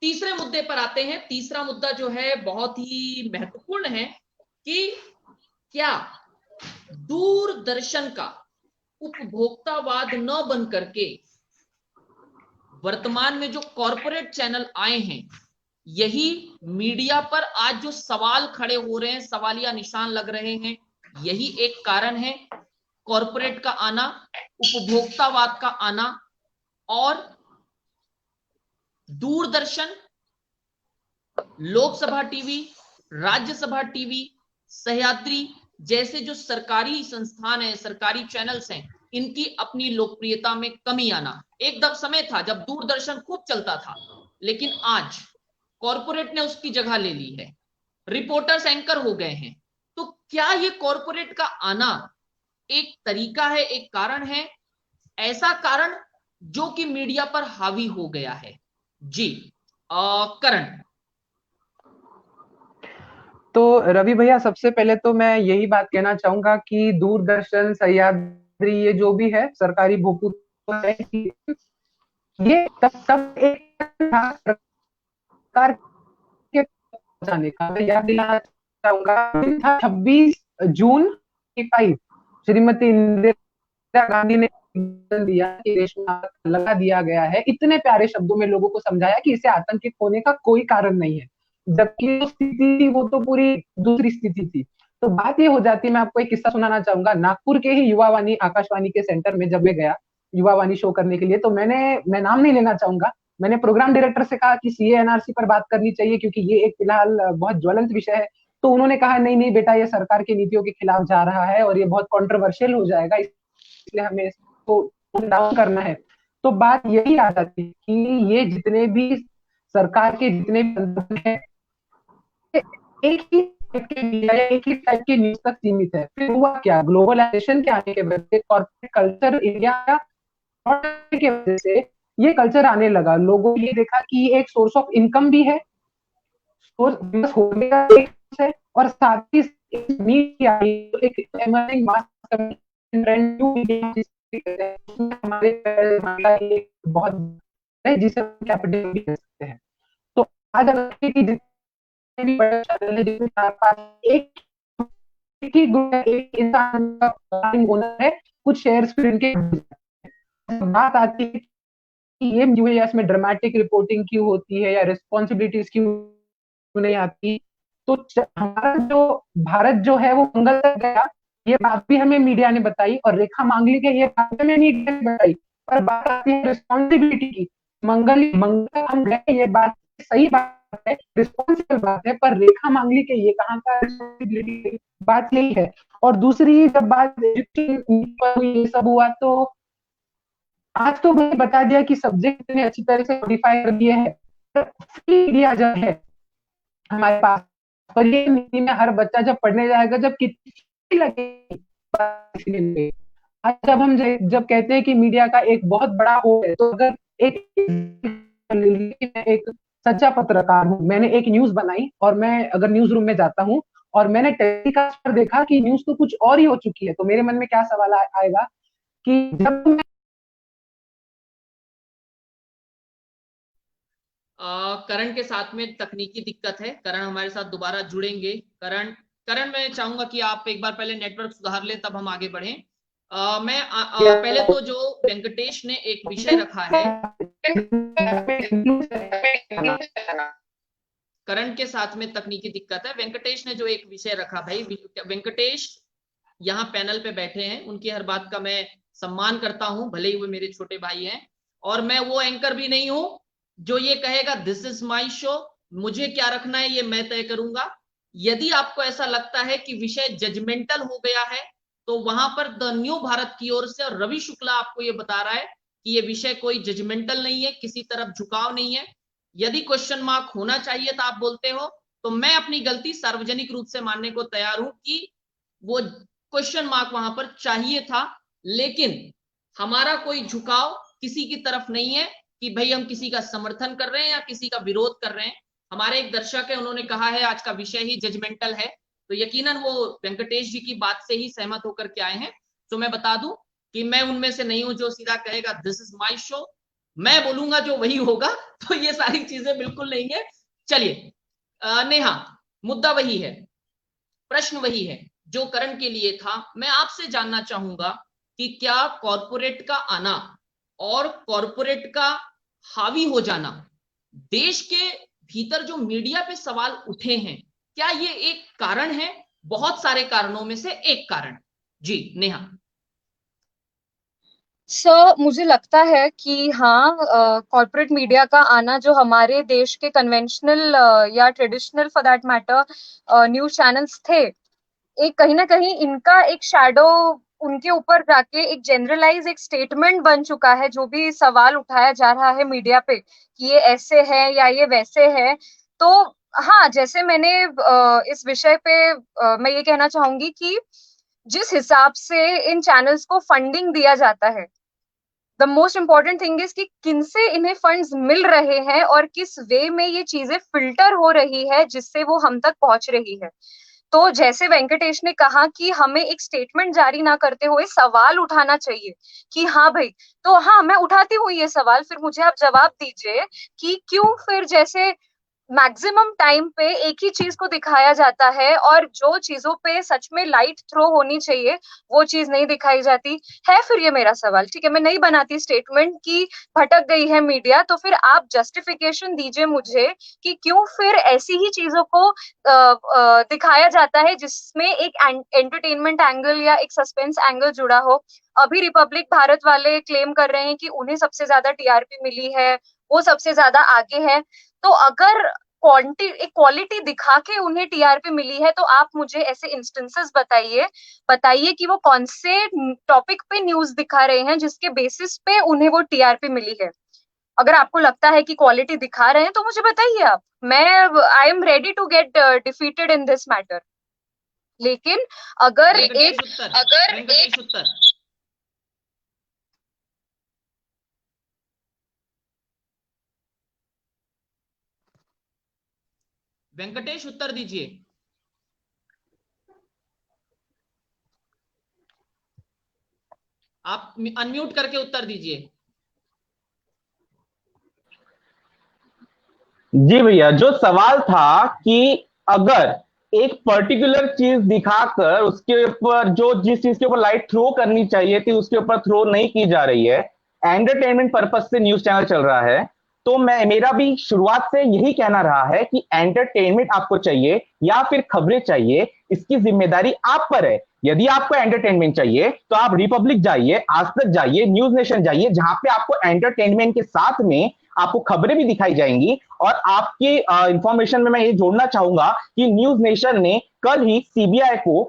तीसरे मुद्दे पर आते हैं। तीसरा मुद्दा जो है बहुत ही महत्वपूर्ण है कि क्या दूरदर्शन का उपभोक्तावाद न बन करके वर्तमान में जो कॉरपोरेट चैनल आए हैं, यही मीडिया पर आज जो सवाल खड़े हो रहे हैं, सवालिया निशान लग रहे हैं, यही एक कारण है कॉरपोरेट का आना, उपभोक्तावाद का आना। और दूरदर्शन, लोकसभा टीवी, राज्यसभा टीवी, सह्याद्री जैसे जो सरकारी संस्थान है, सरकारी चैनल्स हैं, इनकी अपनी लोकप्रियता में कमी आना। एक समय था जब दूरदर्शन खूब चलता था, लेकिन आज कॉरपोरेट ने उसकी जगह ले ली है, रिपोर्टर्स एंकर हो गए हैं। तो क्या ये कॉरपोरेट का आना एक तरीका है, एक कारण है, ऐसा कारण जो कि मीडिया पर हावी हो गया है? जी करण। तो रवि भैया, सबसे पहले तो मैं यही बात कहना चाहूंगा कि दूरदर्शन, सह्याद्री, ये जो भी है सरकारी भूखुर है, ये तब एक सरकार के जाने का मैं याद दिलाना चाहूंगा। 26 जून 5 श्रीमती इंदिरा गांधी ने दिया कि देश में आतंक लगा दिया गया है, इतने प्यारे शब्दों में लोगों को समझाया कि इसे आतंकित होने का कोई कारण नहीं है, जबकि जो स्थिति थी वो तो पूरी दूसरी स्थिति थी। तो बात ये हो जाती है, मैं आपको एक किस्सा सुनाना चाहूंगा। नागपुर के ही युवावाणी आकाशवाणी के सेंटर में जब मैं गया युवावाणी शो करने के लिए, तो मैं नाम नहीं लेना चाहूंगा, मैंने प्रोग्राम डायरेक्टर से कहा कि सीए एनआरसी पर बात करनी चाहिए क्योंकि ये एक फिलहाल बहुत ज्वलंत विषय है। तो उन्होंने कहा नहीं नहीं बेटा, ये सरकार की नीतियों के खिलाफ जा रहा है और ये बहुत कॉन्ट्रोवर्शियल हो जाएगा, इसलिए हमें इसको डाउन करना है। तो बात यही आ जाती है कि ये जितने भी सरकार के जितने भी हैं, एक ही एक ही टाइप की न्यूज तक सीमित है। फिर हुआ क्या, ग्लोबलाइजेशन के आने के वजह से, कॉर्पोरेट कल्चर इंडिया की वजह से ये कल्चर आने लगा। लोगों ने ये देखा कि एक सोर्स ऑफ इनकम भी है, सोर्स होने का एक है, और साथ ही मीडिया एक इमर्जिंग मास ट्रेंड हमारे बहुत है जिसे कैपिटल भी कह सकते हैं। तो आज अगर जितने भी बड़े चैनल है जिसमें एक ही एक इंसान का ओनर है, कुछ शेयर्स फिर इनके। बात आती है कि ये न्यूज़ में ड्रामेटिक रिपोर्टिंग क्यों होती है या रिस्पॉन्सिबिलिटीज क्यों नहीं आती। तो हमारा जो भारत जो है वो मंगल तक गया, ये बात भी हमें मीडिया ने बताई, और रेखा मांगलिक है ये बात हमें मीडिया ने बताई। पर बात आती है रिस्पॉन्सिबिलिटी की, मंगल हम गए, ये बात सही बात है, रिस्पॉन्सिबल बात है, पर रेखा मांगलिक है ये कहाँ का रिस्पॉन्सिबिलिटी, बात यही है। और दूसरी जब बात ये सब हुआ, तो आज तो मैंने बता दिया कि सब्जेक्ट इतने अच्छी तरह से मॉडिफाई कर दिए हैं, फ्री मीडिया जब है हमारे पास, और ये नीति में हर बच्चा जब पढ़ने जाएगा, जब कितनी लगेगी। आज जब हम जब कहते हैं कि मीडिया का एक बहुत बड़ा हो है, तो अगर एक सच्चा पत्रकार हूँ, मैंने एक न्यूज बनाई और मैं अगर न्यूज रूम में जाता हूँ और मैंने टेलीकास्ट पर देखा कि न्यूज तो कुछ और ही हो चुकी है, तो मेरे मन में क्या सवाल आएगा कि जब मैं करण के साथ में तकनीकी दिक्कत है, करण हमारे साथ दोबारा जुड़ेंगे। करण मैं चाहूंगा कि आप एक बार पहले नेटवर्क सुधार ले, तब हम आगे बढ़ें। पहले तो जो वेंकटेश ने एक विषय रखा है, करण के साथ में तकनीकी दिक्कत है। वेंकटेश ने जो एक विषय रखा, भाई वेंकटेश यहाँ पैनल पे बैठे हैं, उनकी हर बात का मैं सम्मान करता हूं, भले ही वो मेरे छोटे भाई हैं, और मैं वो एंकर भी नहीं हूं जो ये कहेगा दिस इज माय शो, मुझे क्या रखना है ये मैं तय करूंगा। यदि आपको ऐसा लगता है कि विषय जजमेंटल हो गया है तो वहां पर द न्यू भारत की ओर से रवि शुक्ला आपको ये बता रहा है कि ये विषय कोई जजमेंटल नहीं है, किसी तरफ झुकाव नहीं है। यदि क्वेश्चन मार्क होना चाहिए तो आप बोलते हो, तो मैं अपनी गलती सार्वजनिक रूप से मानने को तैयार हूं कि वो क्वेश्चन मार्क वहां पर चाहिए था, लेकिन हमारा कोई झुकाव किसी की तरफ नहीं है कि भाई हम किसी का समर्थन कर रहे हैं या किसी का विरोध कर रहे हैं। हमारे एक दर्शक है, उन्होंने कहा है आज का विषय ही जजमेंटल है, तो यकीनन वो वेंकटेश जी की बात से ही सहमत होकर के आए हैं। तो मैं बता दूं कि मैं उनमें से नहीं हूं जो सीधा कहेगा दिस इज माय शो, मैं बोलूंगा जो वही होगा, तो ये सारी चीजें बिल्कुल नहीं है। चलिए नेहा, मुद्दा वही है, प्रश्न वही है जो करण के लिए था। मैं आपसे जानना चाहूंगा कि क्या कॉरपोरेट का आना और कॉरपोरेट का हावी हो जाना, देश के भीतर जो मीडिया पे सवाल उठे हैं, क्या ये एक कारण है? बहुत सारे कारणों में से एक कारण। जी नेहा। सर मुझे लगता है कि हाँ, कॉर्पोरेट मीडिया का आना जो हमारे देश के कन्वेंशनल या traditional for that matter news channels थे, एक कहीं ना कहीं इनका एक शैडो उनके ऊपर जाके एक जनरलाइज एक स्टेटमेंट बन चुका है। जो भी सवाल उठाया जा रहा है मीडिया पे कि ये ऐसे है या ये वैसे है, तो हाँ, जैसे मैंने इस विषय पे मैं ये कहना चाहूंगी कि जिस हिसाब से इन चैनल्स को फंडिंग दिया जाता है, the most important thing is कि किनसे इन्हें फंड्स मिल रहे हैं और किस वे में ये चीजें फिल्टर हो रही है जिससे वो हम तक पहुंच रही है। तो जैसे वेंकटेश ने कहा कि हमें एक स्टेटमेंट जारी ना करते हुए सवाल उठाना चाहिए कि हाँ भाई, तो हाँ मैं उठाती हूँ ये सवाल, फिर मुझे आप जवाब दीजिए कि क्यों फिर जैसे मैक्सिमम टाइम पे एक ही चीज को दिखाया जाता है और जो चीजों पे सच में लाइट थ्रो होनी चाहिए वो चीज नहीं दिखाई जाती है। फिर ये मेरा सवाल, ठीक है, मैं नहीं बनाती स्टेटमेंट कि भटक गई है मीडिया, तो फिर आप जस्टिफिकेशन दीजिए मुझे कि क्यों फिर ऐसी ही चीजों को दिखाया जाता है जिसमें एक एंटरटेनमेंट एंगल या एक सस्पेंस एंगल जुड़ा हो। अभी रिपब्लिक भारत वाले क्लेम कर रहे हैं कि उन्हें सबसे ज्यादा टीआरपी मिली है, वो सबसे ज्यादा आगे है। तो अगर क्वालिटी दिखा के उन्हें टीआरपी मिली है, तो आप मुझे ऐसे इंस्टेंसेस बताइए कि वो कौन से टॉपिक पे न्यूज दिखा रहे हैं जिसके बेसिस पे उन्हें वो टीआरपी मिली है। अगर आपको लगता है कि क्वालिटी दिखा रहे हैं तो मुझे बताइए आप, मैं I am ready to get defeated in this matter. लेकिन अगर एक उत्तर वेंकटेश उत्तर दीजिए। आप अनम्यूट करके उत्तर दीजिए। जी भैया, जो सवाल था कि अगर एक पर्टिकुलर चीज दिखाकर उसके ऊपर जो जिस चीज के ऊपर लाइट थ्रो करनी चाहिए थी उसके ऊपर थ्रो नहीं की जा रही है, एंटरटेनमेंट पर्पज से न्यूज चैनल चल रहा है, तो मेरा भी शुरुआत से यही कहना रहा है कि एंटरटेनमेंट आपको चाहिए या फिर खबरें चाहिए, इसकी जिम्मेदारी आप पर है। यदि आपको एंटरटेनमेंट चाहिए तो आप रिपब्लिक जाइए, आज तक जाइए, न्यूज नेशन जाइए, जहां पे आपको एंटरटेनमेंट के साथ में आपको खबरें भी दिखाई जाएंगी। और आपकी इंफॉर्मेशन में मैं ये जोड़ना चाहूंगा कि न्यूज नेशन ने कल ही सीबीआई को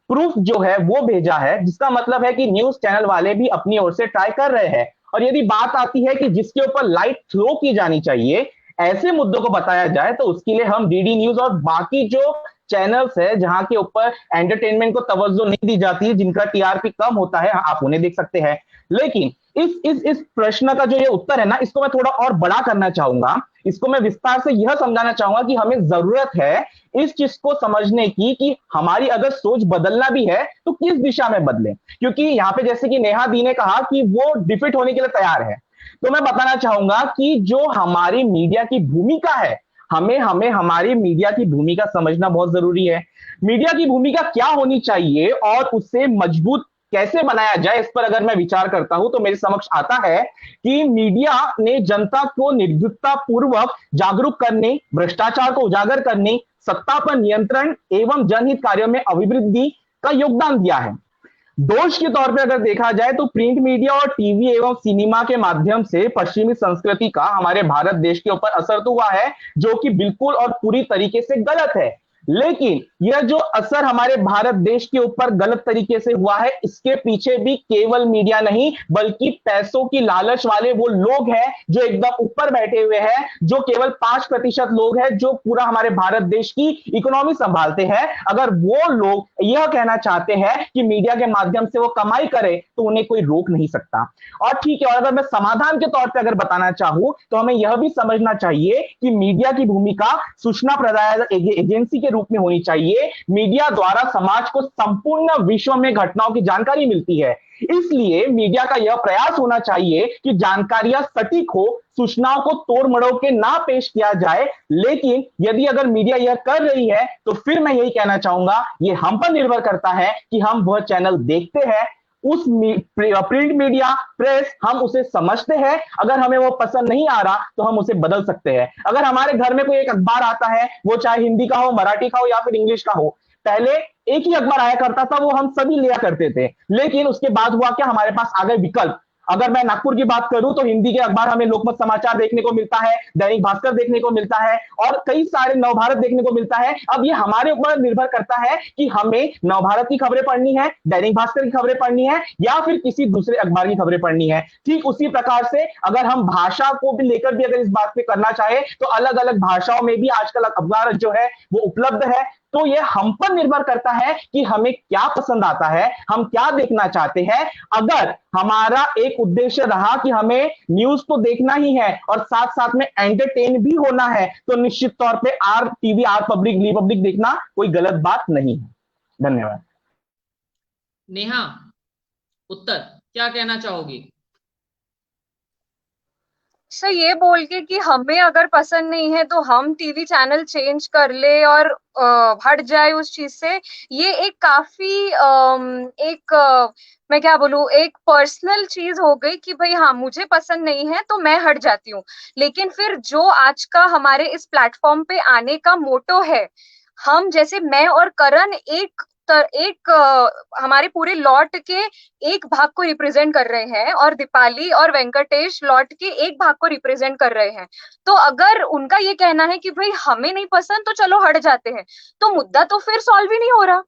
प्रूफ जो है वो भेजा है, जिसका मतलब है कि न्यूज चैनल वाले भी अपनी ओर से ट्राई कर रहे हैं। और यदि बात आती है कि जिसके ऊपर लाइट थ्रो की जानी चाहिए, ऐसे मुद्दों को बताया जाए, तो उसके लिए हम डीडी न्यूज और बाकी जो चैनल्स है जहां के ऊपर एंटरटेनमेंट को तवज्जो नहीं दी जाती है, जिनका टीआरपी कम होता है, आप उन्हें देख सकते हैं। लेकिन इस प्रश्न का जो ये उत्तर है ना, इसको मैं थोड़ा और बड़ा करना चाहूंगा। इसको मैं विस्तार से यह समझाना चाहूंगा कि हमें जरूरत है इस चीज को समझने की कि हमारी अगर सोच बदलना भी है तो किस दिशा में बदले। क्योंकि यहाँ पे जैसे कि नेहा दी ने कहा कि वो डिफिट होने के लिए तैयार है, तो मैं बताना चाहूंगा कि जो हमारी मीडिया की भूमिका है, हमें हमें हमारी मीडिया की भूमिका समझना बहुत जरूरी है। मीडिया की भूमिका क्या होनी चाहिए और उससे मजबूत कैसे बनाया जाए, इस पर अगर मैं विचार करता हूं तो मेरे समक्ष आता है कि मीडिया ने जनता को निर्भीकता पूर्वक जागरूक करने, भ्रष्टाचार को उजागर करने, सत्ता पर नियंत्रण एवं जनहित कार्यों में अभिवृद्धि का योगदान दिया है। दोष के तौर पे अगर देखा जाए तो प्रिंट मीडिया और टीवी एवं सिनेमा के माध्यम से पश्चिमी संस्कृति का हमारे भारत देश के ऊपर असर तो हुआ है, जो कि बिल्कुल और पूरी तरीके से गलत है। लेकिन यह जो असर हमारे भारत देश के ऊपर गलत तरीके से हुआ है, इसके पीछे भी केवल मीडिया नहीं बल्कि पैसों की लालच वाले वो लोग हैं जो एकदम ऊपर बैठे हुए हैं, जो केवल 5% लोग हैं जो पूरा हमारे भारत देश की इकोनॉमी संभालते हैं। अगर वो लोग यह कहना चाहते हैं कि मीडिया के माध्यम से वो कमाई करे तो उन्हें कोई रोक नहीं सकता। और ठीक है, और अगर मैं समाधान के तौर पर अगर बताना चाहूं तो हमें यह भी समझना चाहिए कि मीडिया की भूमिका सूचना प्रदायक एजेंसी के रूप में होनी चाहिए। मीडिया द्वारा समाज को संपूर्ण विश्व में घटनाओं की जानकारी मिलती है, इसलिए मीडिया का यह प्रयास होना चाहिए कि जानकारियां सटीक हो, सूचनाओं को तोड़ मरोड़ के ना पेश किया जाए। लेकिन यदि अगर मीडिया यह कर रही है तो फिर मैं यही कहना चाहूंगा, ये हम पर निर्भर करता है कि हम वह चैनल देखते हैं, उस प्रिंट मीडिया प्रेस हम उसे समझते हैं। अगर हमें वो पसंद नहीं आ रहा तो हम उसे बदल सकते हैं। अगर हमारे घर में कोई एक अखबार आता है, वो चाहे हिंदी का हो, मराठी का हो या फिर इंग्लिश का हो, पहले एक ही अखबार आया करता था, वो हम सभी लिया करते थे। लेकिन उसके बाद हुआ क्या, हमारे पास आ गए विकल्प। अगर मैं नागपुर की बात करूं तो हिंदी के अखबार हमें लोकमत समाचार देखने को मिलता है, दैनिक भास्कर देखने को मिलता है और कई सारे नवभारत देखने को मिलता है। अब ये हमारे ऊपर निर्भर करता है कि हमें नवभारत की खबरें पढ़नी है, दैनिक भास्कर की खबरें पढ़नी है या फिर किसी दूसरे अखबार की खबरें पढ़नी है। ठीक उसी प्रकार से अगर हम भाषा को भी लेकर भी अगर इस बात पे करना चाहे तो अलग अलग भाषाओं में भी आजकल अखबार जो है वो उपलब्ध है। तो ये हम पर निर्भर करता है कि हमें क्या पसंद आता है, हम क्या देखना चाहते हैं। अगर हमारा एक उद्देश्य रहा कि हमें न्यूज तो देखना ही है और साथ साथ में एंटरटेन भी होना है, तो निश्चित तौर पे आर टीवी, आर पब्लिक, ली पब्लिक देखना कोई गलत बात नहीं है। धन्यवाद। नेहा, उत्तर क्या कहना चाहोगी? सर ये बोल के कि हमें अगर पसंद नहीं है तो हम टीवी चैनल चेंज कर ले और हट जाए उस चीज से, ये एक काफी मैं क्या बोलूं, एक पर्सनल चीज हो गई कि भाई हाँ मुझे पसंद नहीं है तो मैं हट जाती हूँ। लेकिन फिर जो आज का हमारे इस प्लेटफॉर्म पे आने का मोटो है, हम जैसे मैं और करण हमारे पूरे लॉट के एक भाग को रिप्रेजेंट कर रहे हैं और दीपाली और वेंकटेश लॉट के एक भाग को रिप्रेजेंट कर रहे हैं। तो अगर उनका ये कहना है कि भाई हमें नहीं पसंद तो चलो हट जाते हैं, तो मुद्दा तो फिर सॉल्व ही नहीं हो रहा।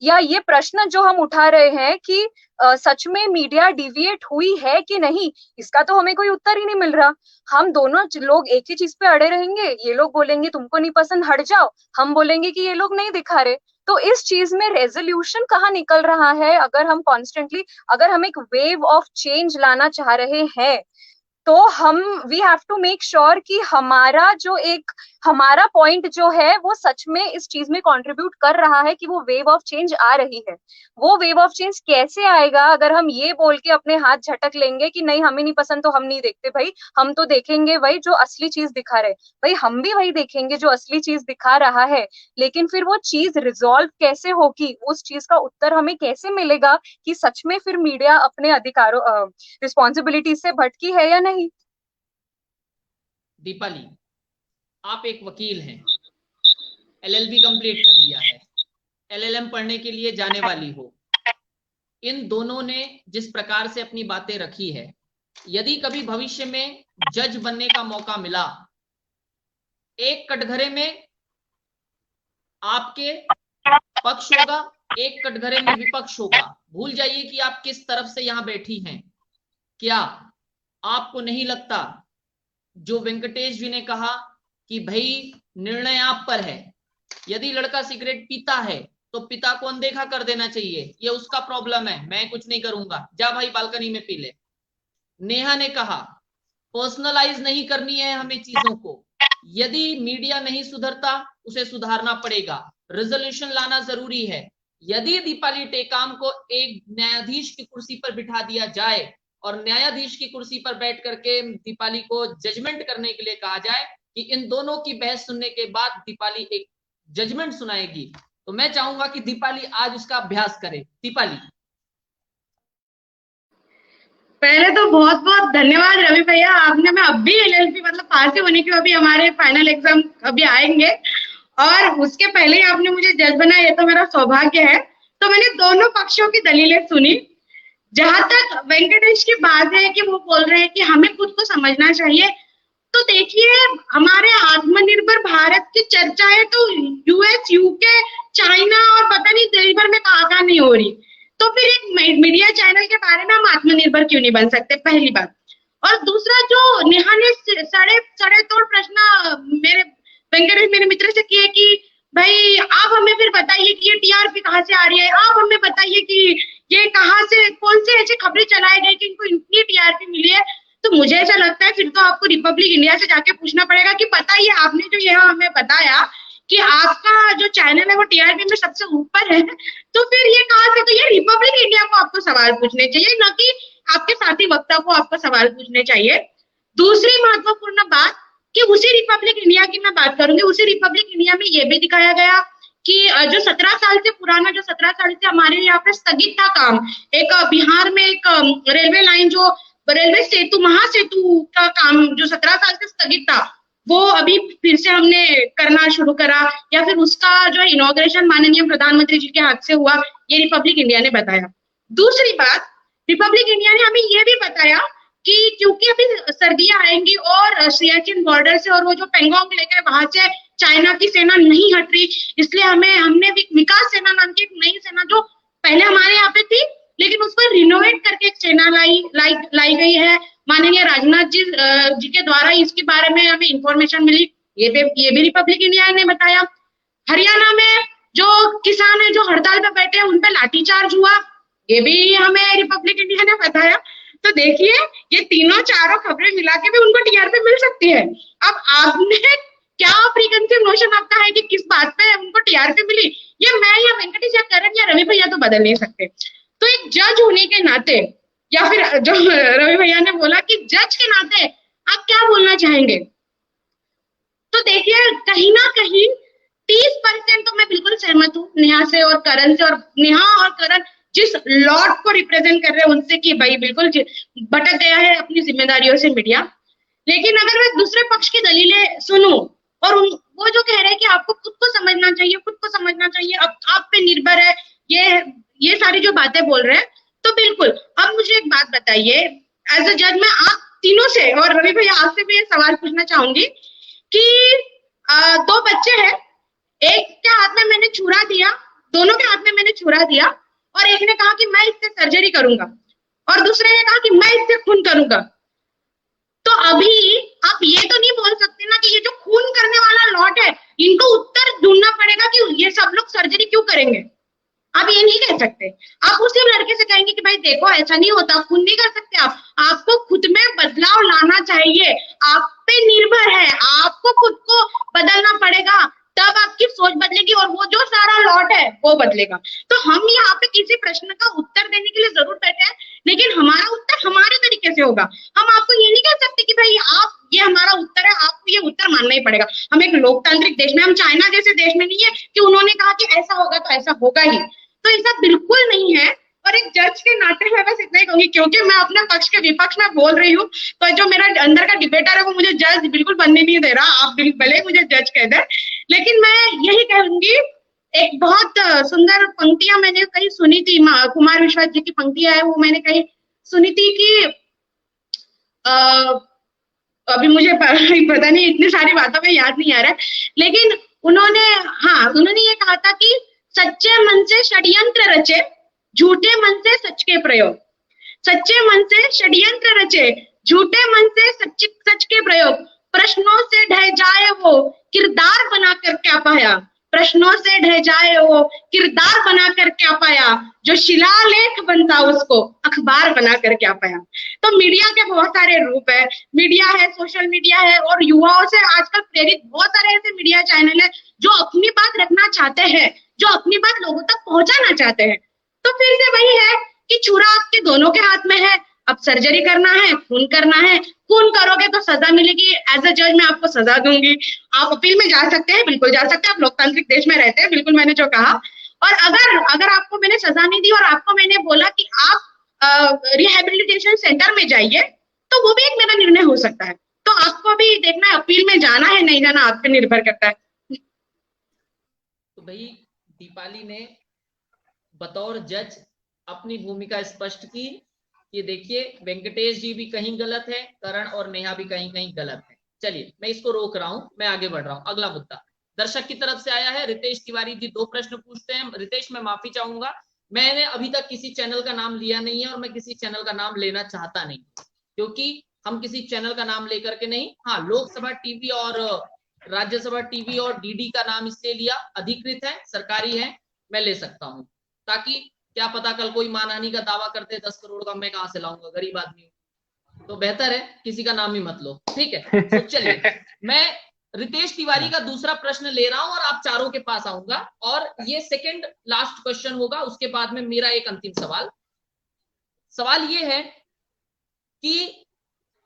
या ये प्रश्न जो हम उठा रहे हैं कि सच में मीडिया डिविएट हुई है कि नहीं, इसका तो हमें कोई उत्तर ही नहीं मिल रहा। हम दोनों लोग एक ही चीज पे अड़े रहेंगे, ये लोग बोलेंगे तुमको नहीं पसंद हट जाओ, हम बोलेंगे कि ये लोग नहीं दिखा रहे। तो इस चीज में रेजोल्यूशन कहाँ निकल रहा है? अगर हम कॉन्स्टेंटली, अगर हम एक वेव ऑफ चेंज लाना चाह रहे हैं तो we have to make sure कि हमारा पॉइंट जो है वो सच में इस चीज में कंट्रीब्यूट कर रहा है कि वो वेव ऑफ चेंज आ रही है। वो वेव ऑफ चेंज कैसे आएगा अगर हम ये बोल के अपने हाथ झटक लेंगे कि नहीं हमें नहीं पसंद तो हम नहीं देखते। भाई हम तो देखेंगे भाई जो असली चीज दिखा रहे, भाई हम भी वही देखेंगे जो असली चीज दिखा रहा है। लेकिन फिर वो चीज रिजॉल्व कैसे होगी, उस चीज का उत्तर हमें कैसे मिलेगा कि सच में फिर मीडिया अपने अधिकारों रिस्पॉन्सिबिलिटी से भटकी है या नहीं। दीपाली, आप एक वकील हैं, LLB कंप्लीट कर लिया है, LLM पढ़ने के लिए जाने वाली हो। इन दोनों ने जिस प्रकार से अपनी बातें रखी है, यदि कभी भविष्य में जज बनने का मौका मिला, एक कटघरे में आपके पक्ष होगा, एक कटघरे में विपक्ष होगा। भूल जाइए कि आप किस तरफ से यहां बैठी हैं। क्या आपको नहीं लगता जो वेंकटेश जी ने कहा कि भाई निर्णय आप पर है, यदि लड़का सिगरेट पीता है तो पिता को अनदेखा कर देना चाहिए, ये उसका प्रॉब्लम है, मैं कुछ नहीं करूंगा, जा भाई बालकनी में पी ले। नेहा ने कहा पर्सनलाइज नहीं करनी है हमें चीजों को, यदि मीडिया नहीं सुधरता उसे सुधारना पड़ेगा, रेजोल्यूशन लाना जरूरी है। यदि दीपाली टेकाम को एक न्यायाधीश की कुर्सी पर बिठा दिया जाए और न्यायाधीश की कुर्सी पर बैठ करके दीपाली को जजमेंट करने के लिए कहा जाए कि इन दोनों की बहस सुनने के बाद दीपाली एक जजमेंट सुनाएगी, तो मैं चाहूंगा कि दीपाली आज उसका अभ्यास करे। दीपाली, पहले तो बहुत बहुत धन्यवाद रवि भैया, आपने मैं अभी LLB मतलब पास ही होने के अभी हमारे फाइनल एग्जाम अभी आएंगे और उसके पहले ही आपने मुझे जज बनाया, ये तो मेरा सौभाग्य है। तो मैंने दोनों पक्षों की दलीलें सुनी। जहां तक वेंकटेश की बात है कि वो बोल रहे हैं कि हमें खुद को समझना चाहिए, तो देखिए हमारे आत्मनिर्भर भारत की चर्चाएं तो यूएस, यूके, चाइना और पता नहीं देश भर में कहाँ नहीं हो रही। तो फिर एक मीडिया चैनल के बारे में हम आत्मनिर्भर क्यों नहीं बन सकते, पहली बात। और दूसरा, जो नेहा ने सड़े तोड़ प्रश्न मेरे वेंकटेश मेरे मित्र से किए कि भाई आप हमें फिर बताइए कि ये टीआरपी कहाँ से आ रही है, आप हमें बताइए कि ये कहाँ से, कौन से ऐसे खबरें चलाई गई कि इनको इतनी टीआरपी मिली है। तो मुझे ऐसा लगता है फिर तो आपको रिपब्लिक इंडिया से जाके पूछना पड़ेगा कि बताइए आपने जो यहाँ हमें बताया कि आपका जो चैनल है वो टीआरपी में सबसे ऊपर है, तो फिर ये कहाँ से, तो ये रिपब्लिक इंडिया को आपको सवाल पूछने चाहिए, न कि आपके साथी वक्ता को आपको सवाल पूछने चाहिए। दूसरी महत्वपूर्ण बात कि उसी रिपब्लिक इंडिया की मैं बात करूंगी, उसी रिपब्लिक इंडिया में ये भी दिखाया गया कि जो 17 साल से पुराना, जो 17 साल से हमारे यहाँ पे स्थगित था काम, एक बिहार में एक रेलवे लाइन, जो रेलवे सेतु, महासेतु का काम जो 17 साल से स्थगित था, वो अभी फिर से हमने करना शुरू करा, या फिर उसका जो इनॉग्रेशन माननीय प्रधानमंत्री जी के हाथ से हुआ, ये रिपब्लिक इंडिया ने बताया। दूसरी बात, रिपब्लिक इंडिया ने हमें ये भी बताया कि क्योंकि अभी सर्दियां आएंगी और सियाचिन बॉर्डर से और वो जो पेंगोंग लेकर वहां से चाइना की सेना नहीं हट रही, इसलिए हमने विकास सेना नाम की एक नई सेना जो पहले हमारे यहाँ पे थी लेकिन उसको रिनोवेट करके एक सेना लाई गई है माननीय राजनाथ जी के द्वारा। इसके बारे में हमें इंफॉर्मेशन मिली, ये भी रिपब्लिक इंडिया ने बताया। हरियाणा में जो किसान है जो हड़ताल पे बैठे हैं उन पे लाठीचार्ज हुआ, ये भी हमें रिपब्लिक इंडिया ने बताया। तो देखिए ये तीनों चारों खबरें मिला के भी उनको टीआरपी मिल सकती है। अब आपने क्या प्रीकंसीव नोशन आपका है कि किस बात पे उनको टीआरपी मिली, ये मैं या वेंकटेश या करण या रवि भैया तो बदल नहीं सकते। तो एक जज होने के नाते, या फिर जो रवि भैया ने बोला कि जज के नाते आप क्या बोलना चाहेंगे, तो देखिए कहीं ना कहीं 30% तो मैं बिल्कुल सहमत हूँ नेहा से और करण से, और नेहा और करण जिस लॉट को रिप्रेजेंट कर रहे हैं उनसे कि भाई बिल्कुल भटक गया है अपनी जिम्मेदारियों से मीडिया। लेकिन अगर मैं दूसरे पक्ष की दलीलें सुनूं और वो जो कह रहे हैं कि आपको खुद को समझना चाहिए, खुद को समझना चाहिए, अब आप पे निर्भर है, ये सारी जो बातें बोल रहे हैं, तो बिल्कुल। अब मुझे एक बात बताइए, एज अ जज मैं आप तीनों से और रवि भैया आपसे भी ये सवाल पूछना चाहूंगी कि 2 बच्चे हैं, एक के हाथ में मैंने छुरा दिया, दोनों के हाथ में मैंने छुरा दिया, और एक ने कहा कि मैं इससे सर्जरी करूंगा और दूसरे ने कहा कि मैं इससे खून करूंगा। तो अभी आप ये तो नहीं बोल सकते ना कि ये जो खून करने वाला लॉट है इनको उत्तर ढूंढना पड़ेगा कि ये सब लोग सर्जरी क्यों करेंगे। आप ये नहीं कह सकते। आप उसी लड़के से कहेंगे कि भाई देखो ऐसा नहीं होता, खून नहीं कर सकते आपको खुद में बदलाव लाना चाहिए, आप पे निर्भर है, आपको खुद को बदलना पड़ेगा, तब आपकी सोच बदलेगी और वो जो सारा लॉट है वो बदलेगा। तो हम यहाँ पे किसी प्रश्न का उत्तर देने के लिए जरूर बैठे हैं, लेकिन हमारा उत्तर हमारे तरीके से होगा। हम आपको ये नहीं कह सकते कि भाई आप ये हमारा उत्तर है, आपको ये उत्तर मानना ही पड़ेगा। हम एक लोकतांत्रिक देश में, हम चाइना जैसे देश में नहीं है कि उन्होंने कहा कि ऐसा होगा तो ऐसा होगा ही, तो ऐसा बिल्कुल नहीं है। और एक जज के नाते मैं बस इतना ही कहूंगी, क्योंकि मैं अपने पक्ष के विपक्ष में बोल रही हूँ, तो जो मेरा अंदर का डिबेटर है वो मुझे जज बिल्कुल बनने नहीं दे रहा, आप भले मुझे जज कह दे, लेकिन मैं यही कहूंगी। एक बहुत सुंदर पंक्तियां मैंने कहीं सुनी थी, कुमार विश्वास जी की पंक्तियां है, वो मैंने कहीं सुनी थी कि अभी मुझे पता नहीं, इतनी सारी बातों में याद नहीं आ रहा है, लेकिन उन्होंने ये कहा था कि सच्चे मन से षड्यंत्र रचे, झूठे मन से सच के प्रयोग। सच्चे मन से षड्यंत्र रचे, झूठे मन से सच के प्रयोग। प्रश्नों से ढह जाए वो किरदार बनाकर क्या पाया, प्रश्नों से ढह जाए वो किरदार बनाकर क्या पाया, जो शिलालेख बनता उसको अखबार बनाकर क्या पाया। तो मीडिया के बहुत सारे रूप है, मीडिया है, सोशल मीडिया है, और युवाओं से आजकल प्रेरित बहुत सारे ऐसे मीडिया चैनल है जो अपनी बात रखना चाहते हैं, जो अपनी बात लोगों तक पहुंचाना चाहते हैं। तो फिर से वही है कि छुरा आपके दोनों के हाथ में है, अब सर्जरी करना है, खून करना है, खून करोगे तो सजा मिलेगी, एज अ जज मैं आपको सजा दूंगी, आप अपील में जा सकते हैं, बिल्कुल जा सकते हैं, आप लोकतांत्रिक देश में रहते हैं, बिल्कुल मैंने जो कहा। और अगर आपको मैंने सजा नहीं दी और आपको मैंने बोला कि आप रिहेबिलिटेशन सेंटर में जाइए, तो वो भी एक मेरा निर्णय हो सकता है। तो आपको भी देखना है, अपील में जाना है नहीं जाना आप पे निर्भर करता है। तो भाई दीपाली ने बतौर जज अपनी भूमिका स्पष्ट की। ये देखिए वेंकटेश जी भी कहीं गलत है, करण और नेहा भी कहीं कहीं गलत है। चलिए मैं इसको रोक रहा हूं, मैं आगे बढ़ रहा हूं। अगला मुद्दा दर्शक की तरफ से आया है, रितेश तिवारी जी 2 प्रश्न पूछते हैं। रितेश, मैं माफी चाहूंगा, मैंने अभी तक किसी चैनल का नाम लिया नहीं है और मैं किसी चैनल का नाम लेना चाहता नहीं, क्योंकि हम किसी चैनल का नाम लेकर के नहीं, हाँ लोकसभा टीवी और राज्यसभा टीवी और डीडी का नाम इसलिए लिया, अधिकृत है, सरकारी है, मैं ले सकता हूं, ताकि क्या पता कल कोई मानहानि का दावा करते 10 करोड़ का, मैं कहां से लाऊंगा, गरीब आदमी हूं, तो बेहतर है किसी का नाम ही मत लो, ठीक है। तो चलिए मैं रितेश तिवारी का दूसरा प्रश्न ले रहा हूं और आप चारों के पास आऊंगा, और ये सेकंड लास्ट क्वेश्चन होगा, उसके बाद में मेरा एक अंतिम सवाल ये है कि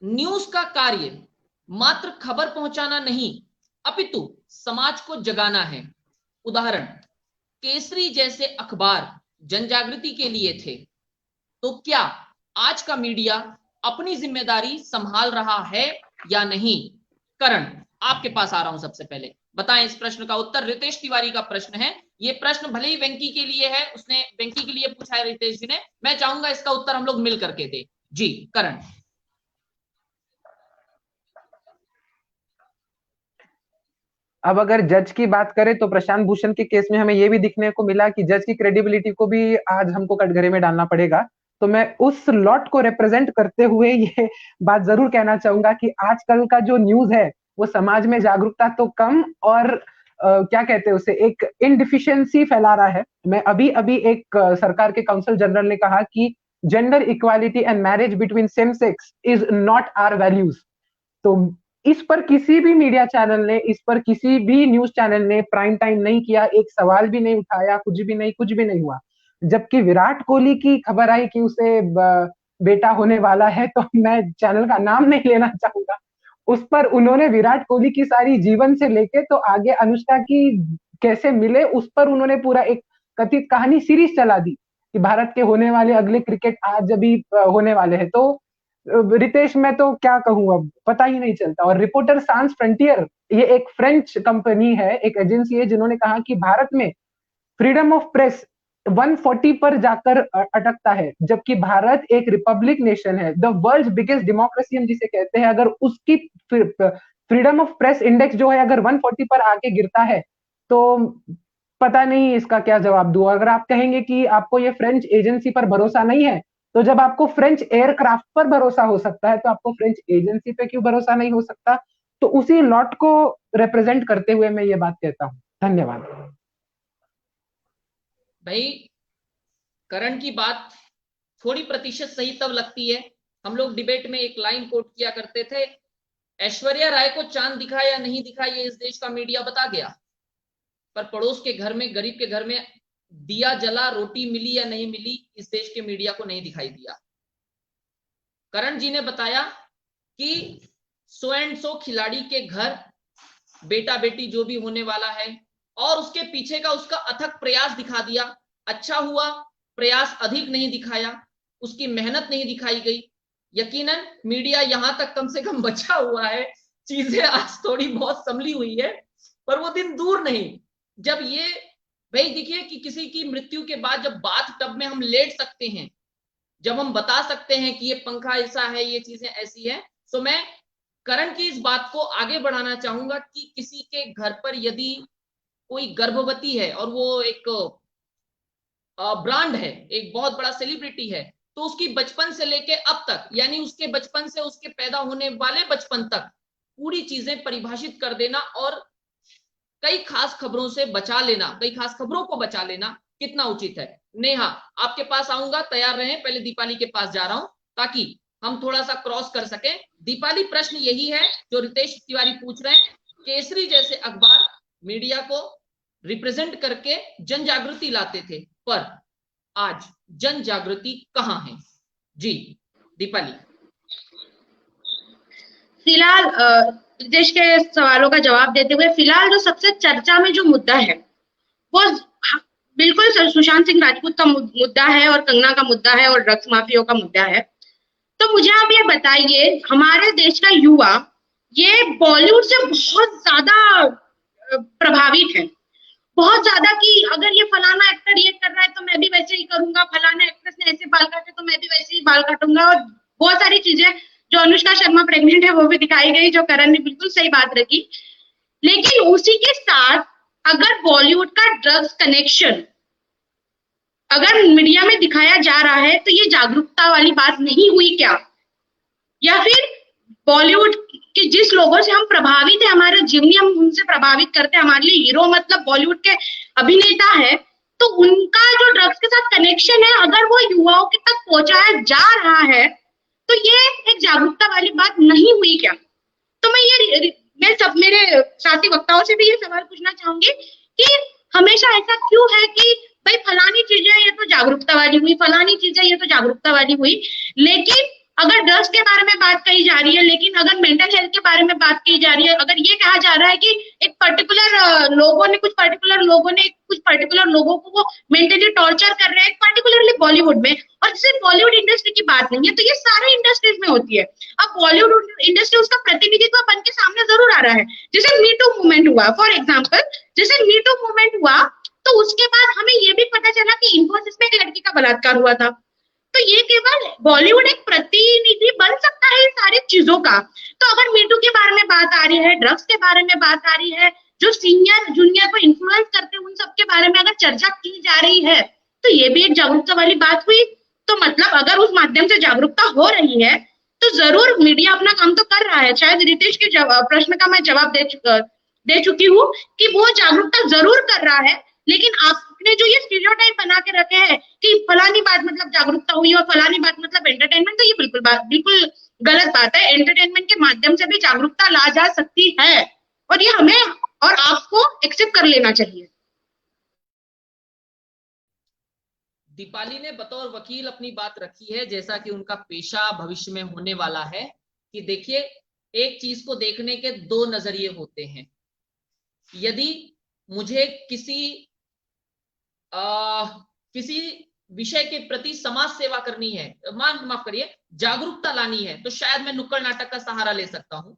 न्यूज का कार्य मात्र खबर पहुंचाना नहीं, अपितु समाज को जगाना है। उदाहरण, केसरी जैसे अखबार जनजागृति के लिए थे, तो क्या आज का मीडिया अपनी जिम्मेदारी संभाल रहा है या नहीं? करण, आपके पास आ रहा हूं, सबसे पहले बताएं इस प्रश्न का उत्तर। रितेश तिवारी का प्रश्न है, ये प्रश्न भले ही वेंकी के लिए है, उसने वेंकी के लिए पूछा है रितेश जी ने, मैं चाहूंगा इसका उत्तर हम लोग मिल करके दे। जी करण। अब अगर जज की बात करें तो प्रशांत भूषण के केस में हमें ये भी दिखने को मिला कि जज की क्रेडिबिलिटी को भी आज हमको कटघरे में डालना पड़ेगा। तो मैं उस लॉट को रिप्रेजेंट करते हुए ये बात जरूर कहना चाहूंगा कि आजकल का जो न्यूज है वो समाज में जागरूकता तो कम और क्या कहते हैं उसे, एक इनडिफिशियंसी फैला रहा है। मैं अभी अभी एक सरकार के काउंसिल जनरल ने कहा कि gender equality and marriage between same sex is not our values. तो इस पर किसी भी मीडिया चैनल ने, इस पर किसी भी न्यूज चैनल ने प्राइम टाइम नहीं किया, एक सवाल भी नहीं उठाया, कुछ भी नहीं हुआ। जबकि विराट कोहली की खबर आई कि उसे बेटा होने वाला है, तो मैं चैनल का नाम नहीं लेना चाहूंगा, उस पर उन्होंने विराट कोहली की सारी जीवन से लेके तो आगे अनुष्का की कैसे मिले, उस पर उन्होंने पूरा एक कथित कहानी सीरीज चला दी कि भारत के होने वाले अगले क्रिकेट आज अभी होने वाले हैं। तो रितेश, मैं तो क्या कहूँ, अब पता ही नहीं चलता। और रिपोर्टर सांस फ्रंटियर, ये एक फ्रेंच कंपनी है, एक एजेंसी है, जिन्होंने कहा कि भारत में फ्रीडम ऑफ प्रेस 140 पर जाकर अटकता है, जबकि भारत एक रिपब्लिक नेशन है, द वर्ल्ड बिगेस्ट डेमोक्रेसी हम जिसे कहते हैं। अगर उसकी फ्रीडम ऑफ प्रेस इंडेक्स जो है अगर 140 पर आके गिरता है तो पता नहीं इसका क्या जवाब दूं। अगर आप कहेंगे कि आपको ये फ्रेंच एजेंसी पर भरोसा नहीं है, तो जब आपको फ्रेंच एयरक्राफ्ट पर भरोसा हो सकता है तो आपको फ्रेंच एजेंसी पे क्यों भरोसा नहीं हो सकता? तो उसी लॉट को रिप्रेजेंट करते हुए मैं ये बात कहता हूं। धन्यवाद। भाई, करण की बात थोड़ी प्रतिशत सही तब लगती है, हम लोग डिबेट में एक लाइन कोट किया करते थे, ऐश्वर्या राय को चांद दिखा या नहीं दिखा ये इस देश का मीडिया बता गया, पर पड़ोस के घर में, गरीब के घर में दिया जला, रोटी मिली या नहीं मिली, इस देश के मीडिया को नहीं दिखाई दिया। करण जी ने बताया कि सो एंड सो खिलाड़ी के घर बेटा बेटी जो भी होने वाला है, और उसके पीछे का उसका अथक प्रयास दिखा दिया। अच्छा हुआ प्रयास अधिक नहीं दिखाया, उसकी मेहनत नहीं दिखाई गई। यकीनन मीडिया यहां तक कम से कम बचा हुआ है, चीजें आज थोड़ी बहुत संभली हुई है, पर वो दिन दूर नहीं जब ये, भाई देखिए कि किसी की मृत्यु के बाद जब बाथ टब में हम लेट सकते हैं, जब हम बता सकते हैं कि ये पंखा ऐसा है, ये चीजें ऐसी है। तो मैं करण की इस बात को आगे बढ़ाना चाहूंगा कि किसी के घर पर यदि कोई गर्भवती है और वो एक ब्रांड है, एक बहुत बड़ा सेलिब्रिटी है, तो उसकी बचपन से लेके अब तक, यानी उसके बचपन से उसके पैदा होने वाले बचपन तक पूरी चीजें परिभाषित कर देना और कई खास खबरों से बचा लेना, कई खास खबरों को बचा लेना कितना उचित है। नेहा, आपके पास आऊंगा, तैयार रहें। पहले दीपाली के पास जा रहा हूं ताकि हम थोड़ा सा क्रॉस कर सकें। दीपाली, प्रश्न यही है जो रितेश तिवारी पूछ रहे हैं, केसरी जैसे अखबार मीडिया को रिप्रेजेंट करके जन जागृति लाते थे, पर आज जन जागृति कहां है? जी दीपाली। फिलहाल देश के सवालों का जवाब देते हुए, फिलहाल जो सबसे चर्चा में जो मुद्दा है वो बिल्कुल सुशांत सिंह राजपूत का मुद्दा है और कंगना का मुद्दा है और ड्रग्स माफियाओं का मुद्दा है। तो मुझे आप ये बताइए, हमारे देश का युवा ये बॉलीवुड से बहुत ज्यादा प्रभावित है, बहुत ज्यादा, कि अगर ये फलाना एक्टर ये कर रहा है तो मैं भी वैसे ही करूंगा, फलाना एक्ट्रेस ने ऐसे बाल काटे तो मैं भी वैसे ही बाल काटूंगा, और बहुत सारी चीजें जो अनुष्का शर्मा प्रेग्नेंट है वो भी दिखाई गई, जो करण ने बिल्कुल सही बात रखी। लेकिन उसी के साथ अगर बॉलीवुड का ड्रग्स कनेक्शन अगर मीडिया में दिखाया जा रहा है तो ये जागरूकता वाली बात नहीं हुई क्या? या फिर बॉलीवुड के जिस लोगों से हम प्रभावित है, हमारे जीवनी हम उनसे प्रभावित करते हैं, हमारे लिए हीरो मतलब बॉलीवुड के अभिनेता है, तो उनका जो ड्रग्स के साथ कनेक्शन है अगर वो युवाओं के तक पहुंचाया जा रहा है तो ये एक जागरूकता वाली बात नहीं हुई क्या? तो मैं सब मेरे साथी वक्ताओं से भी ये सवाल पूछना चाहूंगी कि हमेशा ऐसा क्यों है कि भाई फलानी चीजें ये तो जागरूकता वाली हुई, फलानी चीजें ये तो जागरूकता वाली हुई, लेकिन अगर ड्रग्स के बारे में बात कही जा रही है, लेकिन अगर मेंटल हेल्थ के बारे में बात की जा रही है, अगर ये कहा जा रहा है कि एक पर्टिकुलर कुछ पर्टिकुलर लोगों को वो मेंटली टॉर्चर कर रहे हैं, पर्टिकुलरली बॉलीवुड में, और सिर्फ बॉलीवुड इंडस्ट्री की बात नहीं है, तो ये सारे इंडस्ट्रीज में होती है। अब बॉलीवुड इंडस्ट्री उसका प्रतिनिधित्व बन के सामने जरूर आ रहा है। जैसे मी टू मूवमेंट हुआ, फॉर एग्जाम्पल जैसे मी टू मूवमेंट हुआ तो उसके बाद हमें ये भी पता चला कि इंफोसिस में एक लड़की का बलात्कार हुआ था। तो ये केवल बॉलीवुड एक प्रतिनिधि बन सकता है इन सारी चीजों का। तो अगर मीटू के बारे में बात आ रही है, ड्रग्स के बारे में बात आ रही है, जो सीनियर जूनियर को इन्फ्लुएंस करते हैं उन सब के बारे में अगर चर्चा की जा रही है, तो ये भी एक जागरूकता वाली बात हुई। तो मतलब अगर उस माध्यम से जागरूकता हो रही है तो जरूर मीडिया अपना काम तो कर रहा है। शायद रितेश के प्रश्न का मैं जवाब दे चुकी हूँ कि वो जागरूकता जरूर कर रहा है, लेकिन आपने जो ये स्टीरियोटाइप बना के रखे हैं कि फलानी बात मतलब जागरूकता हुई और फलानी बात मतलब एंटरटेनमेंट, तो ये बिल्कुल गलत बात है। एंटरटेनमेंट के माध्यम से भी जागरूकता ला जा सकती है और ये हमें और आपको एक्सेप्ट कर लेना चाहिए। दीपाली ने बतौर वकील अपनी बात रखी है, जैसा कि उनका पेशा भविष्य में होने वाला है, कि देखिए एक चीज को देखने के दो नजरिए होते हैं। यदि मुझे किसी विषय के प्रति समाज सेवा करनी है, माफ करिए जागरूकता लानी है, तो शायद मैं नुक्कड़ नाटक का सहारा ले सकता हूं,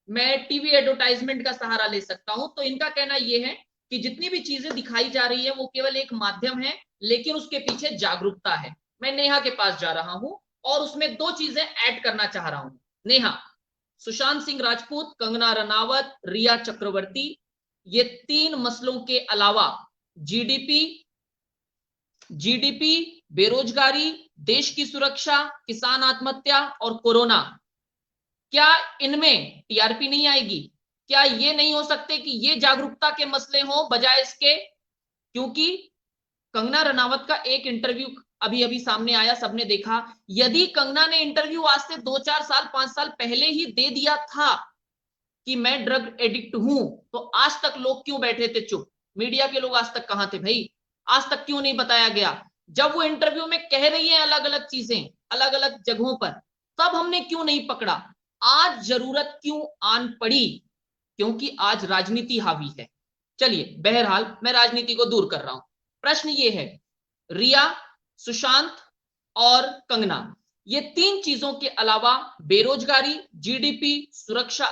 मैं टीवी एडवर्टाइजमेंट का सहारा ले सकता हूं। तो इनका कहना यह है कि जितनी भी चीजें दिखाई जा रही है वो केवल एक माध्यम है, लेकिन उसके पीछे जागरूकता है। मैं नेहा के पास जा रहा हूं और उसमें दो चीजें ऐड करना चाह रहा हूं। नेहा, सुशांत सिंह राजपूत, कंगना रनावत, रिया चक्रवर्ती, ये तीन मसलों के अलावा जीडीपी, बेरोजगारी, देश की सुरक्षा, किसान आत्महत्या और कोरोना, क्या इनमें टीआरपी नहीं आएगी? क्या ये नहीं हो सकते कि ये जागरूकता के मसले हों बजाय इसके? क्योंकि कंगना रनावत का एक इंटरव्यू अभी अभी सामने आया, सबने देखा। यदि कंगना ने इंटरव्यू आज से 2-4 साल 5 साल पहले ही दे दिया था कि मैं ड्रग एडिक्ट हूं, तो आज तक लोग क्यों बैठे थे चुप? मीडिया के लोग आज तक कहां थे भाई? आज तक क्यों नहीं बताया गया? जब वो इंटरव्यू में कह रही है अलग अलग चीजें अलग अलग जगहों पर, तब हमने क्यों नहीं पकड़ा? आज जरूरत क्यों आन पड़ी? क्योंकि आज राजनीति हावी है। चलिए, बहरहाल मैं राजनीति को दूर कर रहा हूं। प्रश्न ये है, रिया, सुशांत और कंगना, ये तीन चीजों के अलावा बेरोजगारी, जीडीपी, सुरक्षा,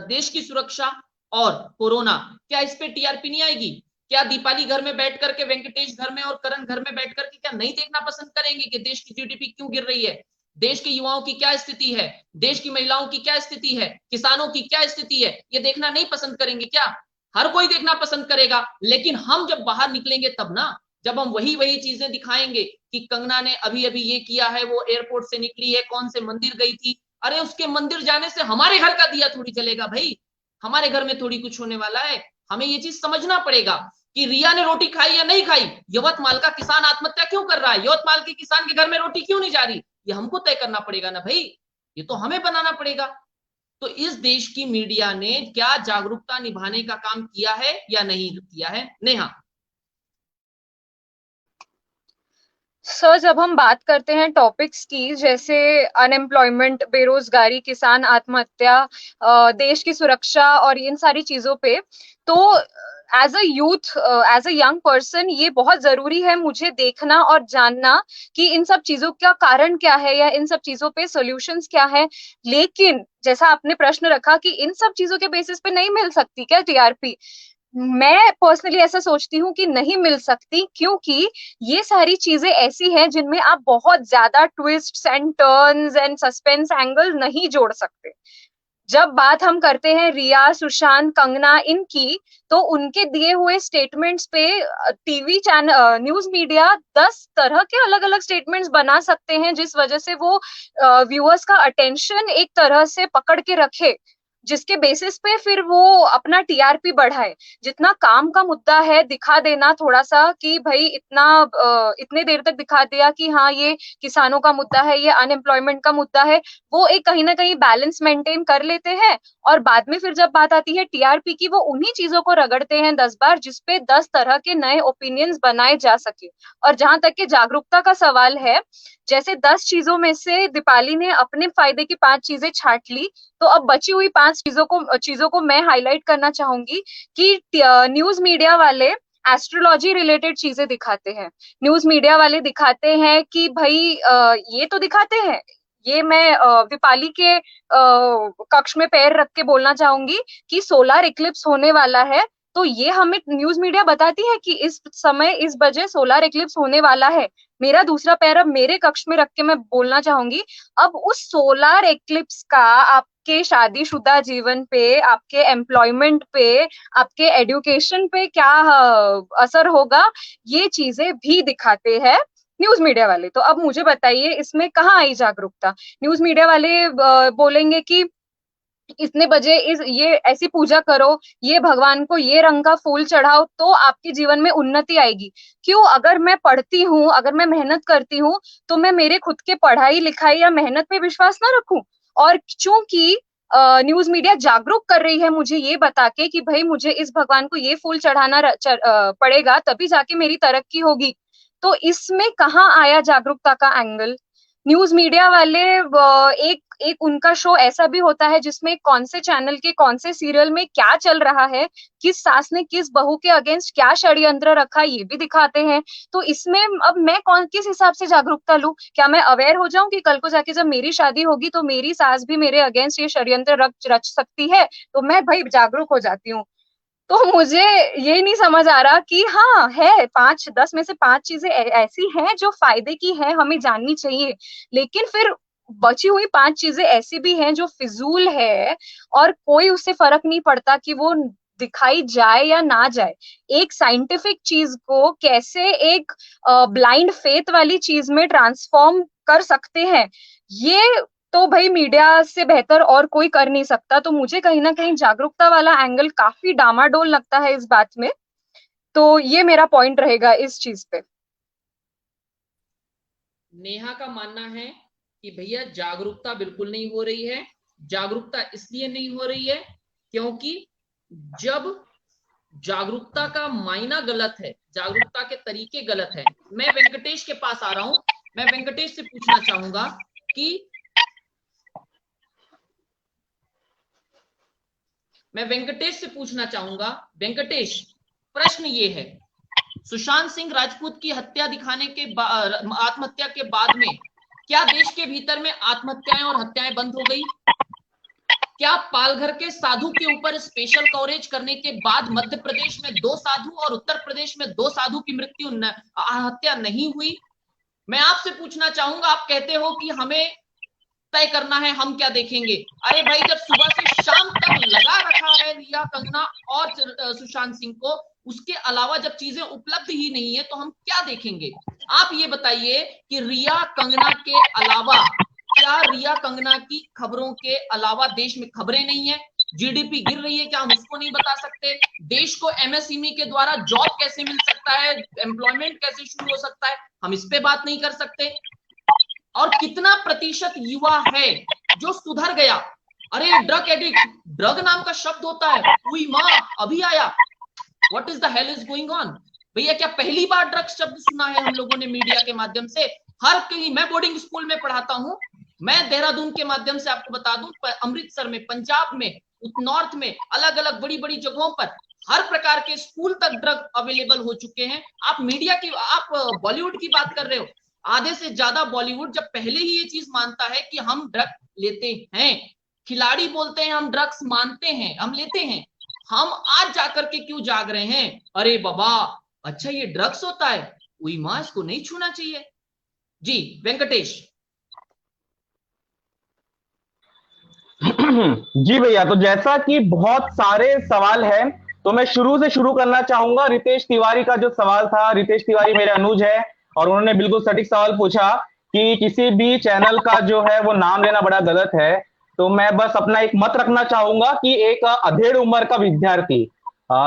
देश की सुरक्षा और कोरोना, क्या इस पे टीआरपी नहीं आएगी? क्या दीपाली घर में बैठ करके, वेंकटेश घर में और करण घर में बैठ करके क्या नहीं देखना पसंद करेंगे कि देश की जीडीपी क्यों गिर रही है, देश के युवाओं की क्या स्थिति है, देश की महिलाओं की क्या स्थिति है, किसानों की क्या स्थिति है? ये देखना नहीं पसंद करेंगे क्या? हर कोई देखना पसंद करेगा, लेकिन हम जब बाहर निकलेंगे तब ना, जब हम वही चीजें दिखाएंगे कि कंगना ने अभी अभी ये किया है, वो एयरपोर्ट से निकली है, कौन से मंदिर गई थी। अरे उसके मंदिर जाने से हमारे घर का दिया थोड़ी जलेगा भाई, हमारे घर में थोड़ी कुछ होने वाला है। हमें ये चीज समझना पड़ेगा कि रिया ने रोटी खाई या नहीं खाई, यवतमाल का किसान आत्महत्या क्यों कर रहा है, यवतमाल के किसान के घर में रोटी क्यों नहीं जा रही, ये हमको तय करना पड़ेगा ना भाई, ये तो हमें बनाना पड़ेगा। तो इस देश की मीडिया ने क्या जागरूकता निभाने का काम किया है या नहीं किया है? नेहा। सर, जब हम बात करते हैं टॉपिक्स की, जैसे अनएम्प्लॉयमेंट, बेरोजगारी, किसान आत्महत्या, देश की सुरक्षा और इन सारी चीजों पे, तो as a youth, as a young person, ये बहुत जरूरी है मुझे देखना और जानना कि इन सब चीजों का कारण क्या है या इन सब चीजों पे सॉल्यूशंस क्या है। लेकिन जैसा आपने प्रश्न रखा कि इन सब चीजों के बेसिस पे नहीं मिल सकती क्या टीआरपी, मैं पर्सनली ऐसा सोचती हूँ कि नहीं मिल सकती, क्योंकि ये सारी चीजें ऐसी हैं जिनमें आप बहुत ज्यादा twists and turns and suspense angle नहीं जोड़ सकते। जब बात हम करते हैं रिया, सुशांत, कंगना इनकी, तो उनके दिए हुए स्टेटमेंट्स पे टीवी चैनल, न्यूज मीडिया 10 तरह के अलग अलग स्टेटमेंट्स बना सकते हैं, जिस वजह से वो व्यूअर्स का अटेंशन एक तरह से पकड़ के रखे, जिसके बेसिस पे फिर वो अपना टीआरपी बढ़ाए। जितना काम का मुद्दा है दिखा देना थोड़ा सा कि भाई इतने देर तक दिखा दिया कि हाँ ये किसानों का मुद्दा है, ये अनएम्प्लॉयमेंट का मुद्दा है, वो एक कहीं ना कहीं बैलेंस मेंटेन कर लेते हैं। और बाद में फिर जब बात आती है टीआरपी की, वो उन्हीं चीजों को रगड़ते हैं 10 बार जिसपे 10 तरह के नए ओपिनियंस बनाए जा सके। और जहां तक के जागरूकता का सवाल है, जैसे 10 चीजों में से दीपाली ने अपने फायदे की 5 चीजें छांट ली, तो अब बची हुई 5 चीजों को मैं हाईलाइट करना चाहूंगी कि न्यूज मीडिया वाले एस्ट्रोलॉजी रिलेटेड चीजें दिखाते हैं। न्यूज मीडिया वाले दिखाते हैं कि भाई ये तो दिखाते हैं, ये मैं दीपाली के कक्ष में पैर रख के बोलना चाहूंगी कि सोलर इक्लिप्स होने वाला है। तो ये हमें न्यूज मीडिया बताती है कि इस समय इस बजे सोलर इक्लिप्स होने वाला है। मेरा दूसरा पैर अब मेरे कक्ष में रख के मैं बोलना चाहूंगी, अब उस सोलर इक्लिप्स का आपके शादीशुदा जीवन पे, आपके एम्प्लॉयमेंट पे, आपके एजुकेशन पे क्या असर होगा, ये चीजें भी दिखाते हैं न्यूज मीडिया वाले। तो अब मुझे बताइए इसमें कहाँ आई जागरूकता। न्यूज मीडिया वाले बोलेंगे कि इतने बजे ये ऐसी पूजा करो, ये भगवान को ये रंग का फूल चढ़ाओ तो आपके जीवन में उन्नति आएगी। क्यों? अगर मैं पढ़ती हूँ, अगर मैं मेहनत करती हूँ, तो मैं मेरे खुद के पढ़ाई लिखाई या मेहनत पे विश्वास ना रखूं? और चूंकि न्यूज मीडिया जागरूक कर रही है मुझे ये बता के कि भाई मुझे इस भगवान को ये फूल चढ़ाना पड़ेगा, तभी जाके मेरी तरक्की होगी, तो इसमें कहाँ आया जागरूकता का एंगल? न्यूज मीडिया वाले एक एक उनका शो ऐसा भी होता है जिसमें कौन से चैनल के कौन से सीरियल में क्या चल रहा है, किस सास ने किस बहू के अगेंस्ट क्या षड्यंत्र रखा, ये भी दिखाते हैं। तो इसमें अब मैं किस हिसाब से जागरूकता लूं? क्या मैं अवेयर हो जाऊं कि कल को जाके जब मेरी शादी होगी तो मेरी सास भी मेरे अगेंस्ट ये षड्यंत्र रच सकती है, तो मैं भाई जागरूक हो जाती हूँ। तो मुझे ये नहीं समझ आ रहा कि हाँ है 5-10 में से 5 चीजें ऐसी हैं जो फायदे की है, हमें जाननी चाहिए, लेकिन फिर बची हुई 5 चीजें ऐसी भी हैं जो फिजूल है और कोई उससे फर्क नहीं पड़ता कि वो दिखाई जाए या ना जाए। एक साइंटिफिक चीज को कैसे एक ब्लाइंड फेथ वाली चीज में ट्रांसफॉर्म कर सकते हैं, ये तो भाई मीडिया से बेहतर और कोई कर नहीं सकता। तो मुझे कहीं ना कहीं जागरूकता वाला एंगल काफी डामाडोल लगता है इस बात में। तो ये मेरा पॉइंट रहेगा इस चीज पे। नेहा का मानना है कि भैया जागरूकता बिल्कुल नहीं हो रही है। जागरूकता इसलिए नहीं हो रही है क्योंकि जब जागरूकता का मायना गलत है, जागरूकता के तरीके गलत है। मैं वेंकटेश के पास आ रहा हूं। मैं वेंकटेश से पूछना चाहूंगा कि वेंकटेश, प्रश्न ये है, सुशांत सिंह राजपूत की हत्या दिखाने के आत्महत्या के बाद में क्या देश के भीतर में आत्महत्याएं और हत्याएं बंद हो गई? क्या पालघर के साधु के ऊपर स्पेशल कवरेज करने के बाद मध्य प्रदेश में 2 साधु और उत्तर प्रदेश में 2 साधु की हत्या नहीं हुई? मैं आपसे पूछना चाहूंगा, आप कहते हो कि हमें तय करना है, हम क्या देखेंगे। अरे भाई, जब सुबह से शाम तक लगा रखा है रिया, कंगना और सुशांत सिंह को, उसके अलावा जब चीजें उपलब्ध ही नहीं है तो हम क्या देखेंगे? आप ये बताइए कि रिया कंगना के अलावा, क्या रिया कंगना की खबरों के अलावा देश में खबरें नहीं है? जीडीपी गिर रही है, क्या हम उसको नहीं बता सकते? देश को एमएसएमई के द्वारा जॉब कैसे मिल सकता है, एम्प्लॉयमेंट कैसे शुरू हो सकता है, हम इस पे बात नहीं कर सकते? और कितना प्रतिशत युवा है जो सुधर गया? अरे ड्रग एडिक्ट, ड्रग नाम का शब्द होता है, हुई माँ अभी आया, what is the hell is going on? भैया क्या पहली बार ड्रग्स शब्द सुना है हम लोगों ने मीडिया के माध्यम से? हर कहीं, मैं बोर्डिंग स्कूल में पढ़ाता हूं, मैं देहरादून के माध्यम से आपको बता दूं, अमृतसर में, पंजाब में, नॉर्थ में, अलग अलग बड़ी बड़ी जगहों पर हर प्रकार के स्कूल तक ड्रग अवेलेबल हो चुके हैं। आप मीडिया की, आप बॉलीवुड की बात कर रहे हो, आधे से ज्यादा बॉलीवुड जब पहले ही ये चीज मानता है कि हम ड्रग लेते हैं, खिलाड़ी बोलते हैं हम ड्रग्स मानते हैं, हम लेते हैं, हम आज जाकर के क्यों जाग रहे हैं, अरे बाबा अच्छा ये ड्रग्स होता है, उई मां इसको नहीं छूना चाहिए। जी वेंकटेश। जी भैया, तो जैसा कि बहुत सारे सवाल हैं, तो मैं शुरू से शुरू करना चाहूंगा। रितेश तिवारी का जो सवाल था, रितेश तिवारी मेरे अनुज है और उन्होंने बिल्कुल सटीक सवाल पूछा कि किसी भी चैनल का जो है वो नाम लेना बड़ा गलत है। तो मैं बस अपना एक मत रखना चाहूंगा कि एक अधेड़ उम्र का विद्यार्थी,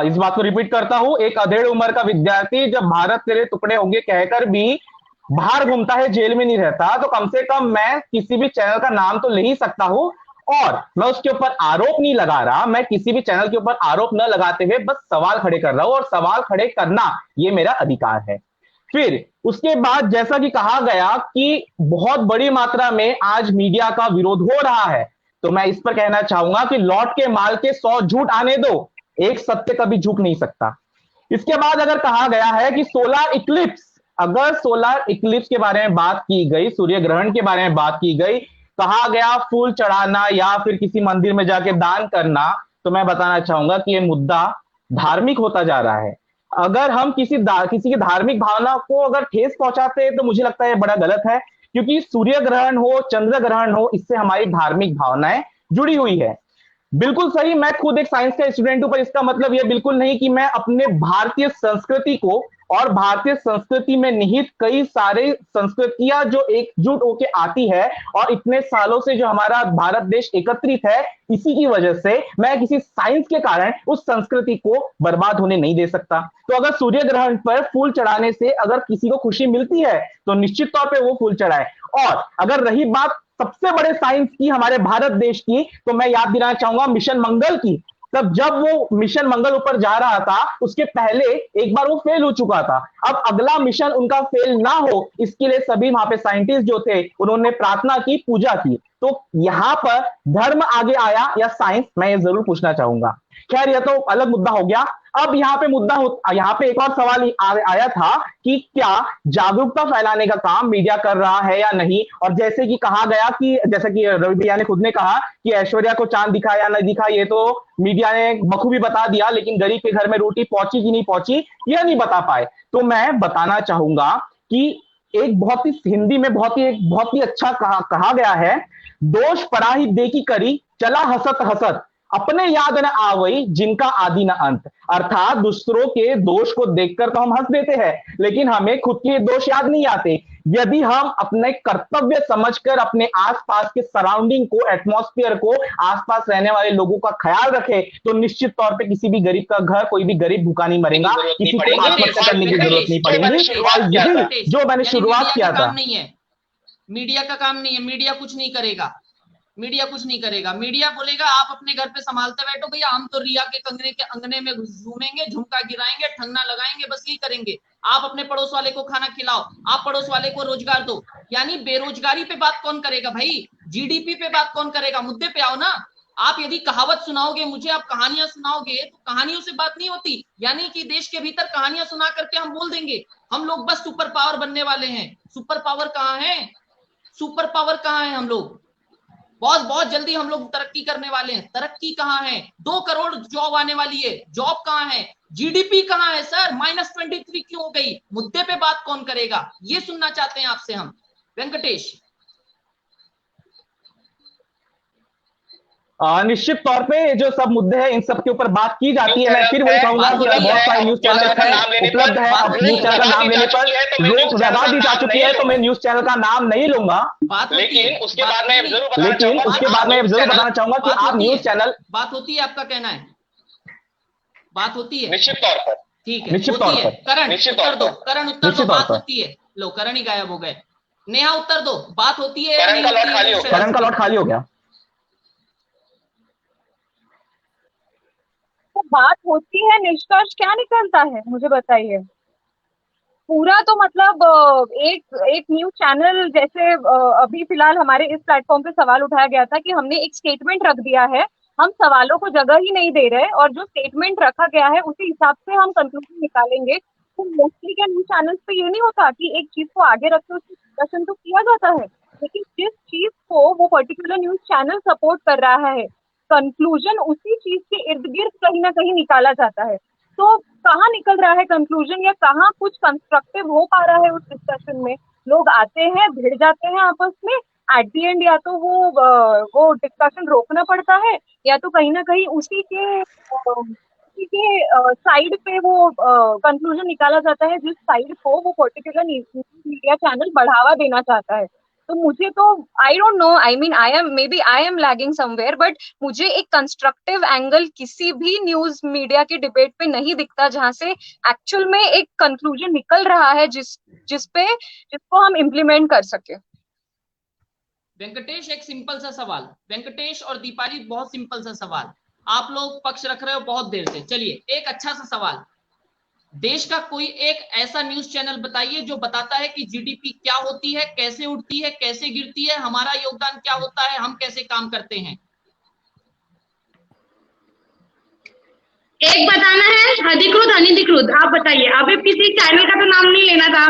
इस बात को रिपीट करता हूं, एक अधेड़ उम्र का विद्यार्थी जब भारत तेरे टुकड़े होंगे कहकर भी बाहर घूमता है, जेल में नहीं रहता, तो कम से कम मैं किसी भी चैनल का नाम तो ले ही सकता हूं। और मैं उसके ऊपर आरोप नहीं लगा रहा, मैं किसी भी चैनल के ऊपर आरोप न लगाते हुए बस सवाल खड़े कर रहा हूं, और सवाल खड़े करना ये मेरा अधिकार है। फिर उसके बाद जैसा कि कहा गया कि बहुत बड़ी मात्रा में आज मीडिया का विरोध हो रहा है, तो मैं इस पर कहना चाहूंगा कि लौट के माल के 100 झूठ आने दो, एक सत्य कभी झुक नहीं सकता। इसके बाद अगर कहा गया है कि सोलर इक्लिप्स, अगर सोलर इक्लिप्स के बारे में बात की गई, सूर्य ग्रहण के बारे में बात की गई, कहा गया फूल चढ़ाना या फिर किसी मंदिर में जाके दान करना, तो मैं बताना चाहूंगा कि यह मुद्दा धार्मिक होता जा रहा है। अगर हम किसी की धार्मिक भावना को अगर ठेस पहुंचाते हैं तो मुझे लगता है बड़ा गलत है, क्योंकि सूर्य ग्रहण हो, चंद्र ग्रहण हो, इससे हमारी धार्मिक भावनाएं जुड़ी हुई है। बिल्कुल सही, मैं खुद एक साइंस का स्टूडेंट हूं, पर इसका मतलब यह बिल्कुल नहीं कि मैं अपने भारतीय संस्कृति को और भारतीय संस्कृति में निहित कई सारे संस्कृतियां जो एकजुट होके आती है और इतने सालों से जो हमारा भारत देश एकत्रित है, इसी की वजह से मैं किसी साइंस के कारण उस संस्कृति को बर्बाद होने नहीं दे सकता। तो अगर सूर्य ग्रहण पर फूल चढ़ाने से अगर किसी को खुशी मिलती है तो निश्चित तौर पर वो फूल चढ़ाए। और अगर रही बात सबसे बड़े साइंस की, हमारे भारत देश की, तो मैं याद दिलाना चाहूंगा मिशन मंगल की। तब जब वो मिशन मंगल ऊपर जा रहा था, उसके पहले एक बार वो फेल हो चुका था। अब अगला मिशन उनका फेल ना हो, इसके लिए सभी वहां पे साइंटिस्ट जो थे उन्होंने प्रार्थना की, पूजा की। तो यहां पर धर्म आगे आया या साइंस, मैं ये जरूर पूछना चाहूंगा। खैर यह तो अलग मुद्दा हो गया। अब यहाँ पे एक और सवाल आया था कि क्या जागरूकता फैलाने का काम मीडिया कर रहा है या नहीं। और जैसे कि कहा गया कि जैसा कि रवि भैया ने खुद ने कहा कि ऐश्वर्या को चांद दिखा या नहीं दिखा, ये तो मीडिया ने बखूबी बता दिया, लेकिन गरीब के घर में रोटी पहुंची कि नहीं पहुंची यह नहीं बता पाए। तो मैं बताना चाहूंगा कि एक बहुत ही हिंदी में बहुत ही अच्छा कहा गया है, दोष पराही देखी करी चला हसत हसत, अपने याद न आवई जिनका आदि न अंत। अर्थात दूसरों के दोष को देखकर तो हम हंस देते हैं, लेकिन हमें खुद के दोष याद नहीं आते। यदि हम अपने कर्तव्य समझकर अपने आसपास के सराउंडिंग को, एटमॉस्फेयर को, आसपास रहने वाले लोगों का ख्याल रखें, तो निश्चित तौर पे किसी भी गरीब का घर, कोई भी गरीब भूखा नहीं मरेगा, किसी को आत्महत्या करने की जरूरत नहीं पड़ेगी। और यही जो मैंने शुरुआत किया था, मीडिया का काम नहीं है, मीडिया कुछ नहीं करेगा, मीडिया कुछ नहीं करेगा। मीडिया बोलेगा आप अपने घर पे संभालते बैठो भैया, हम तो रिया के कंगने के अंगने में घूमेंगे, झुमका गिराएंगे, ठंगना लगाएंगे, बस यही करेंगे। आप अपने पड़ोस वाले को खाना खिलाओ, आप पड़ोस वाले को रोजगार दो। यानी बेरोजगारी पे बात कौन करेगा भाई, जीडीपी पे बात कौन करेगा, मुद्दे पे आओ ना। आप यदि कहावत सुनाओगे मुझे, आप कहानियां सुनाओगे, तो कहानियों से बात नहीं होती। यानी कि देश के भीतर कहानियां सुना करके हम बोल देंगे हम लोग बस सुपर पावर बनने वाले हैं। सुपर पावर कहाँ है, सुपर पावर कहाँ है? हम लोग बहुत जल्दी हम लोग तरक्की करने वाले हैं। तरक्की कहाँ है? 2 करोड़ जॉब आने वाली है, जॉब कहाँ है? जीडीपी कहाँ है सर? -23 क्यों हो गई? मुद्दे पे बात कौन करेगा, ये सुनना चाहते हैं आपसे हम। वेंकटेश। निश्चित तौर पे जो सब मुद्दे हैं इन सब के ऊपर बात की जाती है। मैं फिर वही कहूंगा कि बहुत सारे न्यूज चैनल उपलब्ध है, अब न्यूज चैनल का नाम लेने पर रोक लगा दी जा चुकी है, तो मैं न्यूज चैनल का नाम नहीं लूंगा। लेकिन उसके बाद मैं जरूर बताना चाहूंगा कि आप न्यूज चैनल, बात होती है, आपका कहना है बात होती है निश्चित तौर पर, ठीक है, निश्चित तौर पर। करण उत्तर दो, करण उत्तर दो, बात होती है। लो करण ही गायब हो गए। नेहा उत्तर दो, बात होती है? करण का लॉट खाली हो गया। तो बात होती है, निष्कर्ष क्या निकलता है मुझे बताइए। पूरा तो मतलब एक न्यूज चैनल जैसे अभी फिलहाल हमारे इस प्लेटफॉर्म पे सवाल उठाया गया था कि हमने एक स्टेटमेंट रख दिया है, हम सवालों को जगह ही नहीं दे रहे, और जो स्टेटमेंट रखा गया है उसी हिसाब से हम कंक्लूजन निकालेंगे। तो मोस्टली क्या न्यूज चैनल्स पे ये नहीं होता कि एक चीज को आगे रख के उसकी डिस्कशन तो किया जाता है, लेकिन जिस चीज को वो पर्टिकुलर न्यूज चैनल सपोर्ट कर रहा है कंक्लूजन उसी चीज के इर्द गिर्द कहीं ना कहीं निकाला जाता है। तो कहाँ निकल रहा है कंक्लूजन, या कहाँ कुछ कंस्ट्रक्टिव हो पा रहा है उस डिस्कशन में? लोग आते हैं, भिड़ जाते हैं आपस में, एट दी एंड या तो वो डिस्कशन रोकना पड़ता है, या तो कहीं ना कहीं उसी के साइड पे वो कंक्लूजन निकाला जाता है जिस साइड को वो पर्टिकुलर मीडिया चैनल बढ़ावा देना चाहता है। तो मुझे तो I don't know, I mean I am lagging somewhere, but मुझे एक कंस्ट्रक्टिव एंगल किसी भी न्यूज मीडिया के डिबेट पे नहीं दिखता जहां से एक्चुअल में एक कंक्लूजन निकल रहा है जिसको हम इम्प्लीमेंट कर सके। वेंकटेश, एक सिंपल सा सवाल, वेंकटेश और दीपाली, बहुत सिंपल सा सवाल, आप लोग पक्ष रख रहे हो बहुत देर से, चलिए एक अच्छा सा सवाल, देश का कोई एक ऐसा न्यूज चैनल बताइए जो बताता है कि जीडीपी क्या होती है, कैसे उठती है, कैसे गिरती है, हमारा योगदान क्या होता है, हम कैसे काम करते हैं। एक बताना है अधिकृत अनधिकृत, आप बताइए। अभी किसी चैनल का तो नाम नहीं लेना था,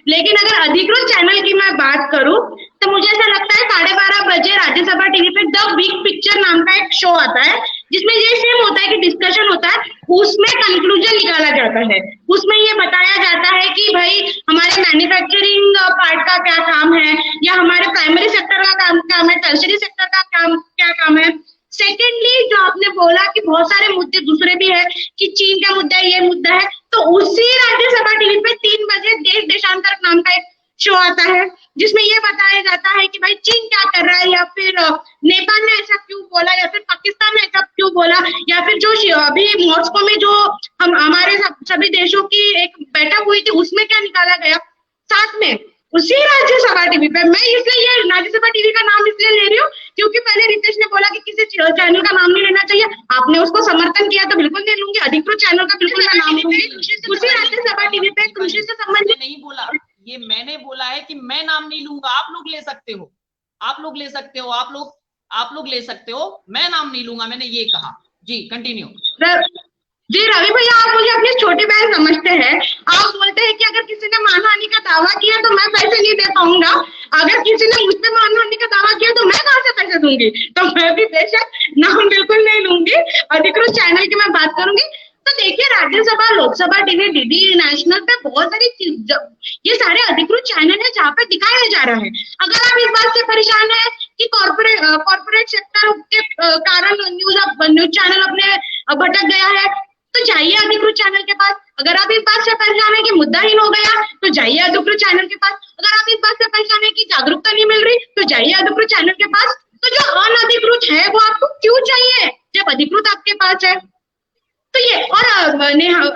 लेकिन अगर अधिकृत चैनल की मैं बात करूं तो मुझे ऐसा लगता है 12:30 बजे राज्यसभा टीवी पे द बिग पिक्चर नाम का एक शो आता है, जिसमें ये सेम होता है कि डिस्कशन होता है, उसमें कंक्लूजन निकाला जाता है। उसमें ये बताया जाता है कि भाई हमारे मैन्युफैक्चरिंग पार्ट का क्या काम है, या हमारे प्राइमरी सेक्टर का काम है, टर्शरी सेक्टर का क्या काम है। सेकेंडली, जो आपने बोला कि बहुत सारे मुद्दे दूसरे भी है कि चीन का मुद्दा है, ये मुद्दा है, तो उसी राज्यसभा टीवी पे 3 बजे देश देशांतर नाम का एक शो आता है, जिसमें ये बताया जाता है कि भाई चीन क्या कर रहा है, या फिर नेपाल ने ऐसा क्यों बोला, या फिर पाकिस्तान ने ऐसा क्यों बोला, या फिर जो अभी मॉस्को में जो हमारे सभी देशों की एक बैठक हुई थी उसमें क्या निकाला गया। साथ में उसी राज्यसभा टीवी पे, मैं इसलिए ये राज्यसभा टीवी का नाम इसलिए ले रही हूँ क्योंकि पहले रितेश ने बोला कि किसी चैनल का नाम नहीं लेना चाहिए, आपने उसको समर्थन किया तो बिल्कुल नहीं लूंगी, अधिकृत चैनल का बिल्कुल मैं नाम लूंगी। उसी राज्यसभा टीवी पे कृषि से संबंधित नहीं बोला, ये मैंने बोला है कि मैं नाम नहीं लूंगा, आप लोग ले सकते हो, आप लोग ले सकते हो, आप लोग ले सकते हो, मैं नाम नहीं लूंगा, मैंने ये कहा। जी कंटिन्यू। जी रवि भैया, आप मुझे अपनी छोटी बहन समझते हैं। आप बोलते हैं कि अगर किसी ने मानहानि का दावा किया तो मैं पैसे नहीं दे पाऊंगा, अगर किसी ने मुझ पे मानहानि का दावा किया तो मैं कहाँ से पैसे दूंगी, तो मैं भी बेशक नाम बिल्कुल नहीं लूंगी। अधिकृत चैनल की मैं बात करूंगी तो देखिए, Rajya Sabha, Lok Sabha TV, DD national पे बहुत सारी चीज, ये सारे अधिकृत चैनल है जहाँ पे दिखाया जा रहा है। अगर आप इस बात से परेशान है कि कॉर्पोरेट सेक्टर के कारण न्यूज चैनल अपने भटक गया है, तो जाइए अधिकृत चैनल के पास। अगर आप इस बात से परेशान है कि मुद्दाहीन हो गया, तो जाइए अधिकृत चैनल के पास। अगर आप इस बात से परेशान है कि जागरूकता नहीं मिल रही, तो जाइए अधिकृत चैनल के पास। तो जो अनधिकृत है वो आपको क्यों चाहिए जब अधिकृत आपके पास है? तो ये, और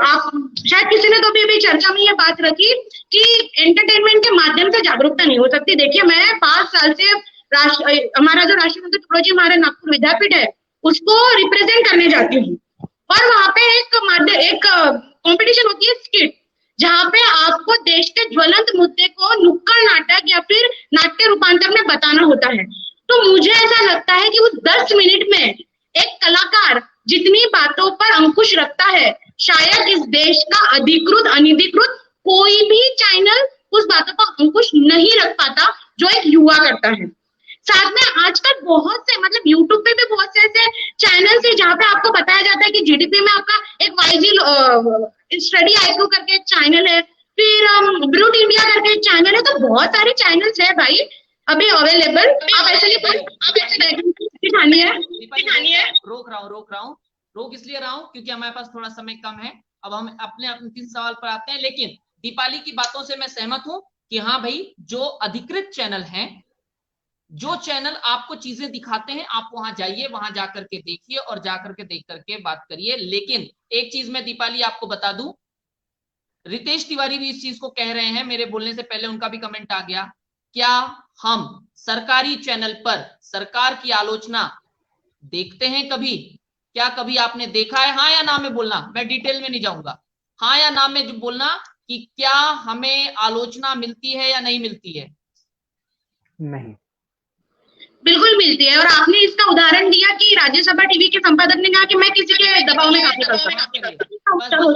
आप शायद किसी ने तो भी चर्चा में ये बात रखी कि एंटरटेनमेंट के माध्यम से जागरूकता नहीं हो सकती। देखिए, मैं 5 साल से हमारा जो राष्ट्रमंत्री तुकडोजी महाराज नागपुर विद्यापीठ है उसको रिप्रेजेंट करने जाती हूँ, और वहां पे एक कंपटीशन होती है स्किट, जहाँ पे आपको देश के ज्वलंत मुद्दे को नुक्कड़ नाटक या फिर नाट्य रूपांतर में बताना होता है। तो मुझे ऐसा लगता है कि उस 10 मिनट में एक कलाकार जितनी बातों पर अंकुश रखता है, शायद इस देश का अधिकृत अनधिकृत कोई भी चैनल उस बातों पर अंकुश नहीं रख पाता जो एक युवा करता है। साथ में आजकल बहुत से, मतलब यूट्यूब पे भी बहुत से ऐसे चैनल्स है जहाँ पे आपको बताया जाता है कि जीडीपी में आपका एक वाईजी स्टडी आईक्यू करके एक चैनल है, फिर ब्रूट इंडिया करके एक चैनल है। तो बहुत सारे चैनल्स है भाई अभी अवेलेबल। आप ऐसे दिखानी है। रोक रहा हूँ, रोक इसलिए रहा हूँ क्योंकि हमारे पास थोड़ा समय कम है। अब हम अपने अंतिम सवाल पर आते हैं, लेकिन दीपाली की बातों से मैं सहमत हूँ कि हाँ भाई, जो अधिकृत चैनल हैं, जो चैनल आपको चीजें दिखाते हैं, आप वहां जाइए, वहां जाकर के देखिए और जाकर के देख करके बात करिए। लेकिन एक चीज मैं दीपाली आपको बता दूं, रितेश तिवारी भी इस चीज को कह रहे हैं, मेरे बोलने से पहले उनका भी कमेंट आ गया, क्या हम सरकारी चैनल पर सरकार की आलोचना देखते हैं कभी? क्या कभी आपने देखा है? हाँ या ना में बोलना, मैं डिटेल में नहीं जाऊंगा, हाँ या ना में जो बोलना कि क्या हमें आलोचना मिलती है या नहीं मिलती है? नहीं, बिल्कुल मिलती है। और आपने इसका उदाहरण दिया कि राज्यसभा टीवी के संपादक ने कहा कि मैं किसी के दबाव में काफी कर सकता हूँ।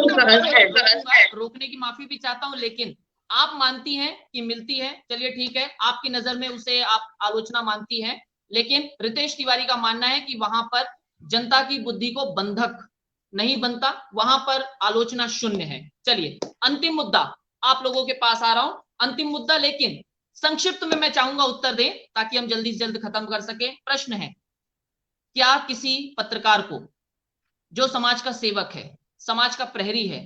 रोकने की माफी भी चाहता हूं, लेकिन आप मानती हैं कि मिलती है, चलिए ठीक है, आपकी नजर में उसे आप आलोचना मानती हैं, लेकिन रितेश तिवारी का मानना है कि वहां पर जनता की बुद्धि को बंधक नहीं बनता, वहां पर आलोचना शून्य है। चलिए अंतिम मुद्दा आप लोगों के पास आ रहा हूं, अंतिम मुद्दा, लेकिन संक्षिप्त में मैं चाहूंगा उत्तर दें ताकि हम जल्दी से जल्द खत्म कर सके। प्रश्न है, क्या किसी पत्रकार को जो समाज का सेवक है, समाज का प्रहरी है,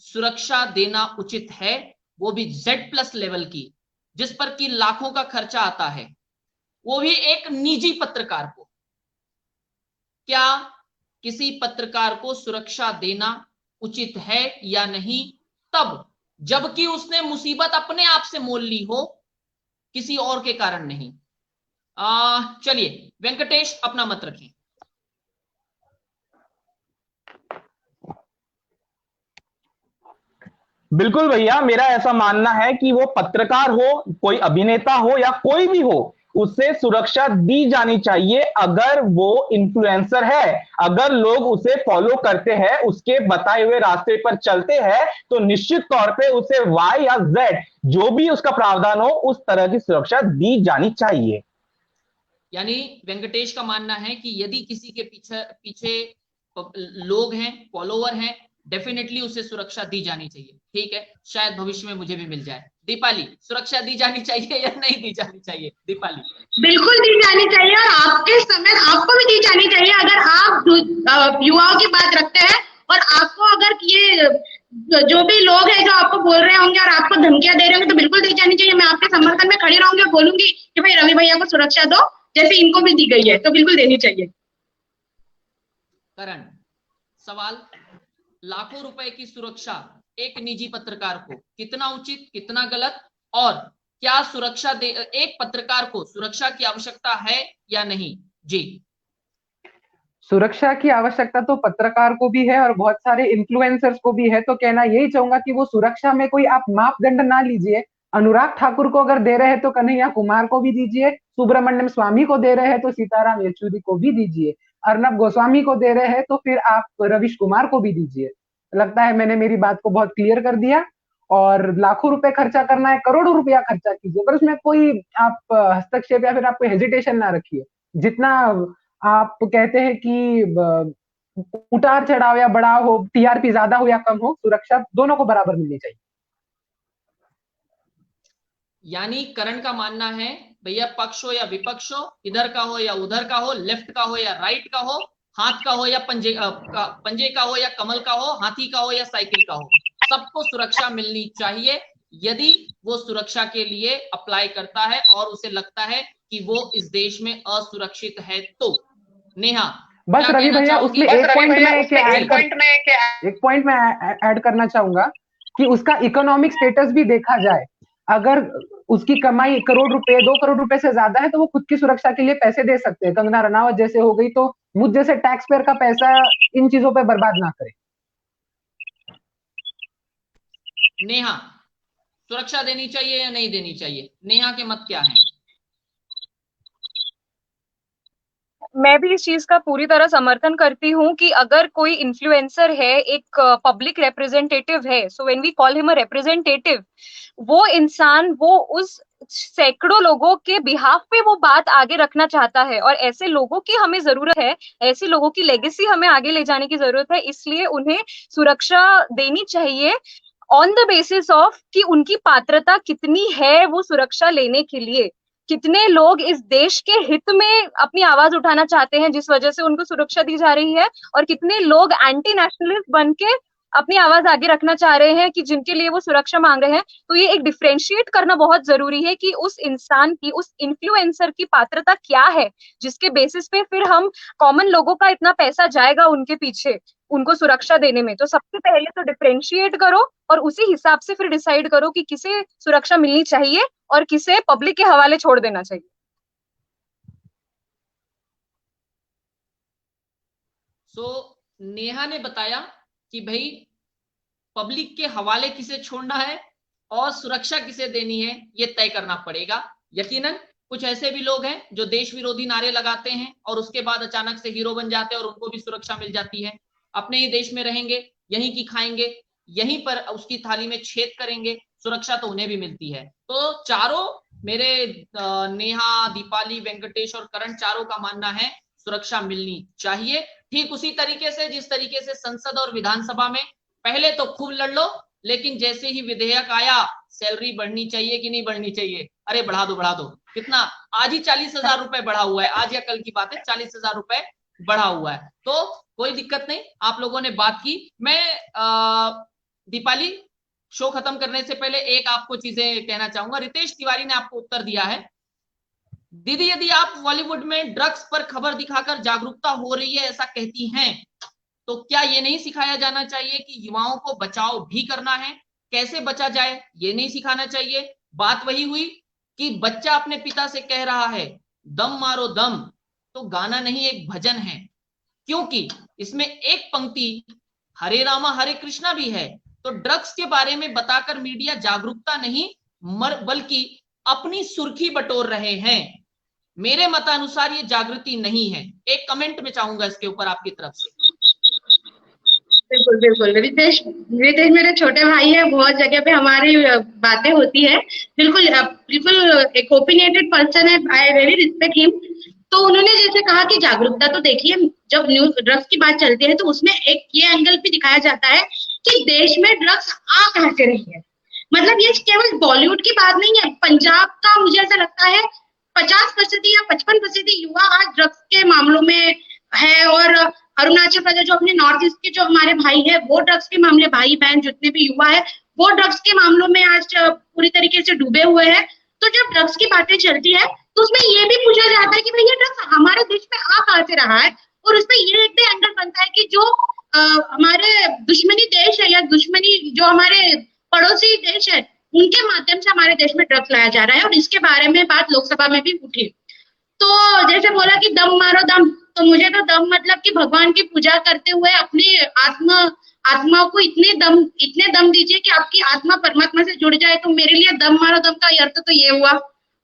सुरक्षा देना उचित है, वो भी Z+ लेवल की, जिस पर कि लाखों का खर्चा आता है, वो भी एक निजी पत्रकार को? क्या किसी पत्रकार को सुरक्षा देना उचित है या नहीं, तब जबकि उसने मुसीबत अपने आप से मोल ली हो, किसी और के कारण नहीं? चलिए वेंकटेश अपना मत रखिए। बिल्कुल भैया, मेरा ऐसा मानना है कि वो पत्रकार हो, कोई अभिनेता हो या कोई भी हो, उसे सुरक्षा दी जानी चाहिए। अगर वो इन्फ्लुएंसर है, अगर लोग उसे फॉलो करते हैं, उसके बताए हुए रास्ते पर चलते हैं, तो निश्चित तौर पे उसे Y या Z जो भी उसका प्रावधान हो, उस तरह की सुरक्षा दी जानी चाहिए। यानी वेंकटेश का मानना है कि यदि किसी के पीछे पीछे लोग हैं, फॉलोवर हैं, डेफिनेटली उसे सुरक्षा दी जानी चाहिए। ठीक है, शायद भविष्य में मुझे भी मिल जाए। दीपाली, सुरक्षा दी जानी चाहिए या नहीं दी जानी चाहिए? दीपाली। बिल्कुल दी जानी चाहिए, और आपके समय आपको भी दी जानी चाहिए। अगर आप युवाओं की बात रखते हैं और आपको अगर ये जो भी लोग हैं जो आपको बोल रहे होंगे और आपको धमकियां दे रहे होंगे, तो बिल्कुल दी जानी चाहिए। मैं आपके समर्थन में खड़ी रहूंगी और बोलूंगी कि भाई रवि भैया को सुरक्षा दो, जैसे इनको भी दी गई है, तो बिल्कुल देनी चाहिए। करण, सवाल, लाखों रुपए की सुरक्षा एक निजी पत्रकार को कितना उचित, कितना गलत, और क्या सुरक्षा दे, एक पत्रकार को सुरक्षा की आवश्यकता है या नहीं? जी। सुरक्षा की आवश्यकता तो पत्रकार को भी है और बहुत सारे इन्फ्लुएंसर्स को भी है। तो कहना यही चाहूंगा कि वो सुरक्षा में कोई आप मापदंड ना लीजिए। अनुराग ठाकुर को अगर दे रहे हैं तो कन्हैया कुमार को भी दीजिए, सुब्रमण्यम स्वामी को दे रहे हैं तो सीताराम येचुरी को भी दीजिए, अर्नब गोस्वामी को दे रहे हैं तो फिर आप रवीश कुमार को भी दीजिए। लगता है मैंने मेरी बात को बहुत क्लियर कर दिया। और लाखों रुपए खर्चा करना है, करोड़ों रुपया खर्चा कीजिए, पर उसमें कोई आप हस्तक्षेप या फिर आप कोई हेजिटेशन ना रखिए। जितना आप कहते हैं कि उतार चढ़ाव या बढ़ाव हो, टीआरपी ज्यादा हो या कम हो, सुरक्षा दोनों को बराबर मिलनी चाहिए। यानी करण का मानना है भैया, पक्ष हो या विपक्ष हो, इधर का हो या उधर का हो, लेफ्ट का हो या राइट का हो, हाथ का हो या पंजे का हो या कमल का हो, हाथी का हो या साइकिल का हो, सबको सुरक्षा मिलनी चाहिए। यदि वो सुरक्षा के लिए अप्लाई करता है और उसे लगता है कि वो इस देश में असुरक्षित है तो। नेहा, बस रवि भैया उसमें एक पॉइंट में ऐड करना चाहूंगा कि उसका इकोनॉमिक स्टेटस भी देखा जाए। अगर उसकी कमाई करोड़ रुपए, 2 करोड़ रुपए से ज्यादा है, तो वो खुद की सुरक्षा के लिए पैसे दे सकते हैं। कंगना रनावत जैसे हो गई, तो मुझ जैसे टैक्स पेयर का पैसा इन चीजों पे बर्बाद ना करे। नेहा, सुरक्षा देनी चाहिए या नहीं देनी चाहिए? नेहा के मत क्या है? मैं भी इस चीज का पूरी तरह समर्थन करती हूँ कि अगर कोई इन्फ्लुएंसर है, एक पब्लिक रिप्रेजेंटेटिव है, so when we call him a representative, वो इंसान वो उस सैकड़ों लोगों के बिहाफ पे वो बात आगे रखना चाहता है, और ऐसे लोगों की हमें जरूरत है, ऐसे लोगों की लेगेसी हमें आगे ले जाने की जरूरत है। इसलिए उन्हें सुरक्षा देनी चाहिए ऑन द बेसिस ऑफ कि उनकी पात्रता कितनी है वो सुरक्षा लेने के लिए। कितने लोग इस देश के हित में अपनी आवाज उठाना चाहते हैं जिस वजह से उनको सुरक्षा दी जा रही है, और कितने लोग एंटी नेशनलिस्ट बन के अपनी आवाज आगे रखना चाह रहे हैं कि जिनके लिए वो सुरक्षा मांग रहे हैं। तो ये एक डिफरेंशिएट करना बहुत जरूरी है कि उस इंसान की, उस इन्फ्लुएंसर की पात्रता क्या है, जिसके बेसिस पे फिर हम कॉमन लोगों का इतना पैसा जाएगा उनके पीछे उनको सुरक्षा देने में। तो सबसे पहले तो डिफरेंशिएट करो और उसी हिसाब से फिर डिसाइड करो कि किसे सुरक्षा मिलनी चाहिए और किसे पब्लिक के हवाले छोड़ देना चाहिए। नेहा ने बताया कि भाई पब्लिक के हवाले किसे छोड़ना है और सुरक्षा किसे देनी है, ये तय करना पड़ेगा। यकीनन कुछ ऐसे भी लोग हैं जो देश विरोधी नारे लगाते हैं और उसके बाद अचानक से हीरो बन जाते हैं और उनको भी सुरक्षा मिल जाती है। अपने ही देश में रहेंगे, यहीं की खाएंगे, यहीं पर उसकी थाली में छेद करेंगे, सुरक्षा तो उन्हें भी मिलती है। तो चारों मेरे नेहा, दीपाली, वेंकटेश और करण, चारों का मानना है सुरक्षा मिलनी चाहिए। ठीक उसी तरीके से जिस तरीके से संसद और विधानसभा में पहले तो खूब लड़ लो, लेकिन जैसे ही विधेयक आया सैलरी बढ़नी चाहिए कि नहीं बढ़नी चाहिए, अरे बढ़ा दो कितना, आज ही 40,000 रुपए बढ़ा हुआ है, आज या कल की बात है 40,000 रुपए बढ़ा हुआ है। तो कोई दिक्कत नहीं, आप लोगों ने बात की। मैं दीपाली शो खत्म करने से पहले एक आपको चीजें कहना चाहूंगा। रितेश तिवारी ने आपको उत्तर दिया है, दीदी यदि आप बॉलीवुड में ड्रग्स पर खबर दिखाकर जागरूकता हो रही है ऐसा कहती हैं, तो क्या ये नहीं सिखाया जाना चाहिए कि युवाओं को बचाव भी करना है, कैसे बचा जाए ये नहीं सिखाना चाहिए? बात वही हुई कि बच्चा अपने पिता से कह रहा है दम मारो दम, तो गाना नहीं एक भजन है, क्योंकि इसमें एक पंक्ति हरे रामा हरे कृष्णा भी है। तो ड्रग्स के बारे में बताकर मीडिया जागरूकता नहीं बल्कि अपनी सुर्खी बटोर रहे हैं। मेरे मतानुसार ये जागृति नहीं है। एक कमेंट में चाहूंगा इसके ऊपर आपकी तरफ से। बिल्कुल बिल्कुल, रितेश मेरे छोटे भाई है, बहुत जगह पे हमारी बातें होती है। बिल्कुल बिल्कुल एक ओपिनियटेड पर्सन है, आई रियली रिस्पेक्ट हिम। तो उन्होंने जैसे कहा कि जागरूकता, तो देखिए जब न्यूज ड्रग्स की बात चलती है तो उसमें एक ये एंगल भी दिखाया जाता है कि देश में ड्रग्स आ कहां से रही है। मतलब ये केवल बॉलीवुड की बात नहीं है, पंजाब का मुझे ऐसा लगता है 50% या 55% युवा आज ड्रग्स के मामलों में है, और अरुणाचल प्रदेश जो अपने नॉर्थ ईस्ट के जो हमारे भाई है वो ड्रग्स के मामले, भाई बहन जितने भी युवा है वो ड्रग्स के मामलों में आज पूरी तरीके से डूबे हुए हैं। तो जब ड्रग्स की बातें चलती है तो उसमें ये भी पूछा जाता है कि भैया ड्रग्स हमारे देश में आ कहां से रहा है, और उसमें ये एक भी एंगल बनता है कि जो हमारे दुश्मनी देश है या दुश्मनी जो हमारे पड़ोसी देश है उनके माध्यम से हमारे देश में ड्रग्स लाया जा रहा है, और इसके बारे में बात लोकसभा में भी उठी। तो जैसे बोला कि दम मारो दम, तो मुझे तो दम मतलब कि भगवान की पूजा करते हुए अपनी आत्मा को इतने दम दीजिए कि आपकी आत्मा परमात्मा से जुड़ जाए। तो मेरे लिए दम मारो दम का अर्थ तो ये हुआ।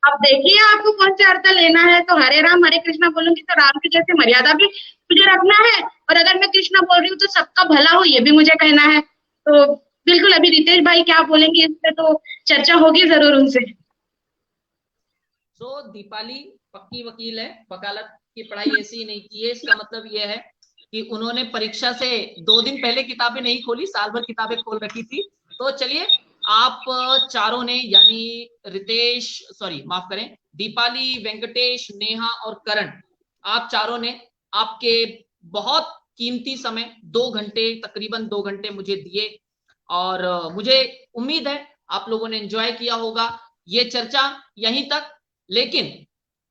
अब देखिए आपको कौन सा अर्थ लेना है। तो हरे राम हरे कृष्णा बोलूंगी तो राम की जैसे मर्यादा भी मुझे रखना है, और अगर मैं कृष्णा बोल रही हूँ तो सबका भला हो ये भी मुझे कहना है। तो बिल्कुल, अभी रितेश भाई क्या बोलेंगे इस पे तो चर्चा होगी जरूर उनसे। तो दीपाली पक्की वकील है, वकालत की पढ़ाई ऐसे ही नहीं की है। इसका मतलब यह है कि उन्होंने परीक्षा से 2 दिन पहले किताबें नहीं खोली, साल भर किताबें खोल रखी थी। तो चलिए आप चारों ने, यानी माफ करें, दीपाली, वेंकटेश, नेहा और करण, आप चारों ने आपके बहुत कीमती समय 2 घंटे, तकरीबन 2 घंटे मुझे दिए, और मुझे उम्मीद है आप लोगों ने एंजॉय किया होगा ये चर्चा यहीं तक। लेकिन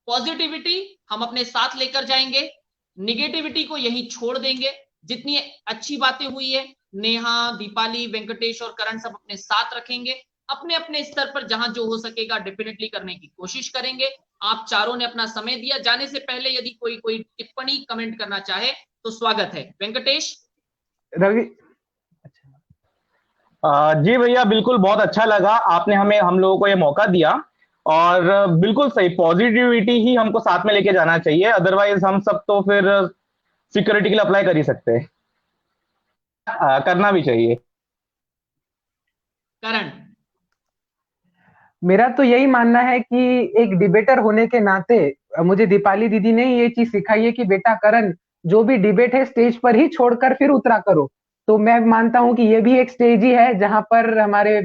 पॉजिटिविटी हम अपने साथ लेकर जाएंगे, निगेटिविटी को यहीं छोड़ देंगे। जितनी अच्छी बातें हुई है नेहा, दीपाली, वेंकटेश और करण सब अपने साथ रखेंगे, अपने अपने स्तर पर जहां जो हो सकेगा डेफिनेटली करने की कोशिश करेंगे। आप चारों ने अपना समय दिया। जाने से पहले यदि कोई टिप्पणी कमेंट करना चाहे तो स्वागत है। वेंकटेश। रवि जी भैया, बिल्कुल बहुत अच्छा लगा, आपने हम लोगों को ये मौका दिया, और बिल्कुल सही, पॉजिटिविटी ही हमको साथ में लेके जाना चाहिए, अदरवाइज हम सब तो फिर सिक्योरिटी के लिए अप्लाई कर ही सकते हैं, करना भी चाहिए। करण। मेरा तो यही मानना है कि एक डिबेटर होने के नाते मुझे दीपाली दीदी ने ये चीज सिखाई है कि बेटा करण, जो भी डिबेट है स्टेज पर ही छोड़कर फिर उतरा करो। तो मैं मानता हूं कि ये भी एक स्टेज ही है जहां पर हमारे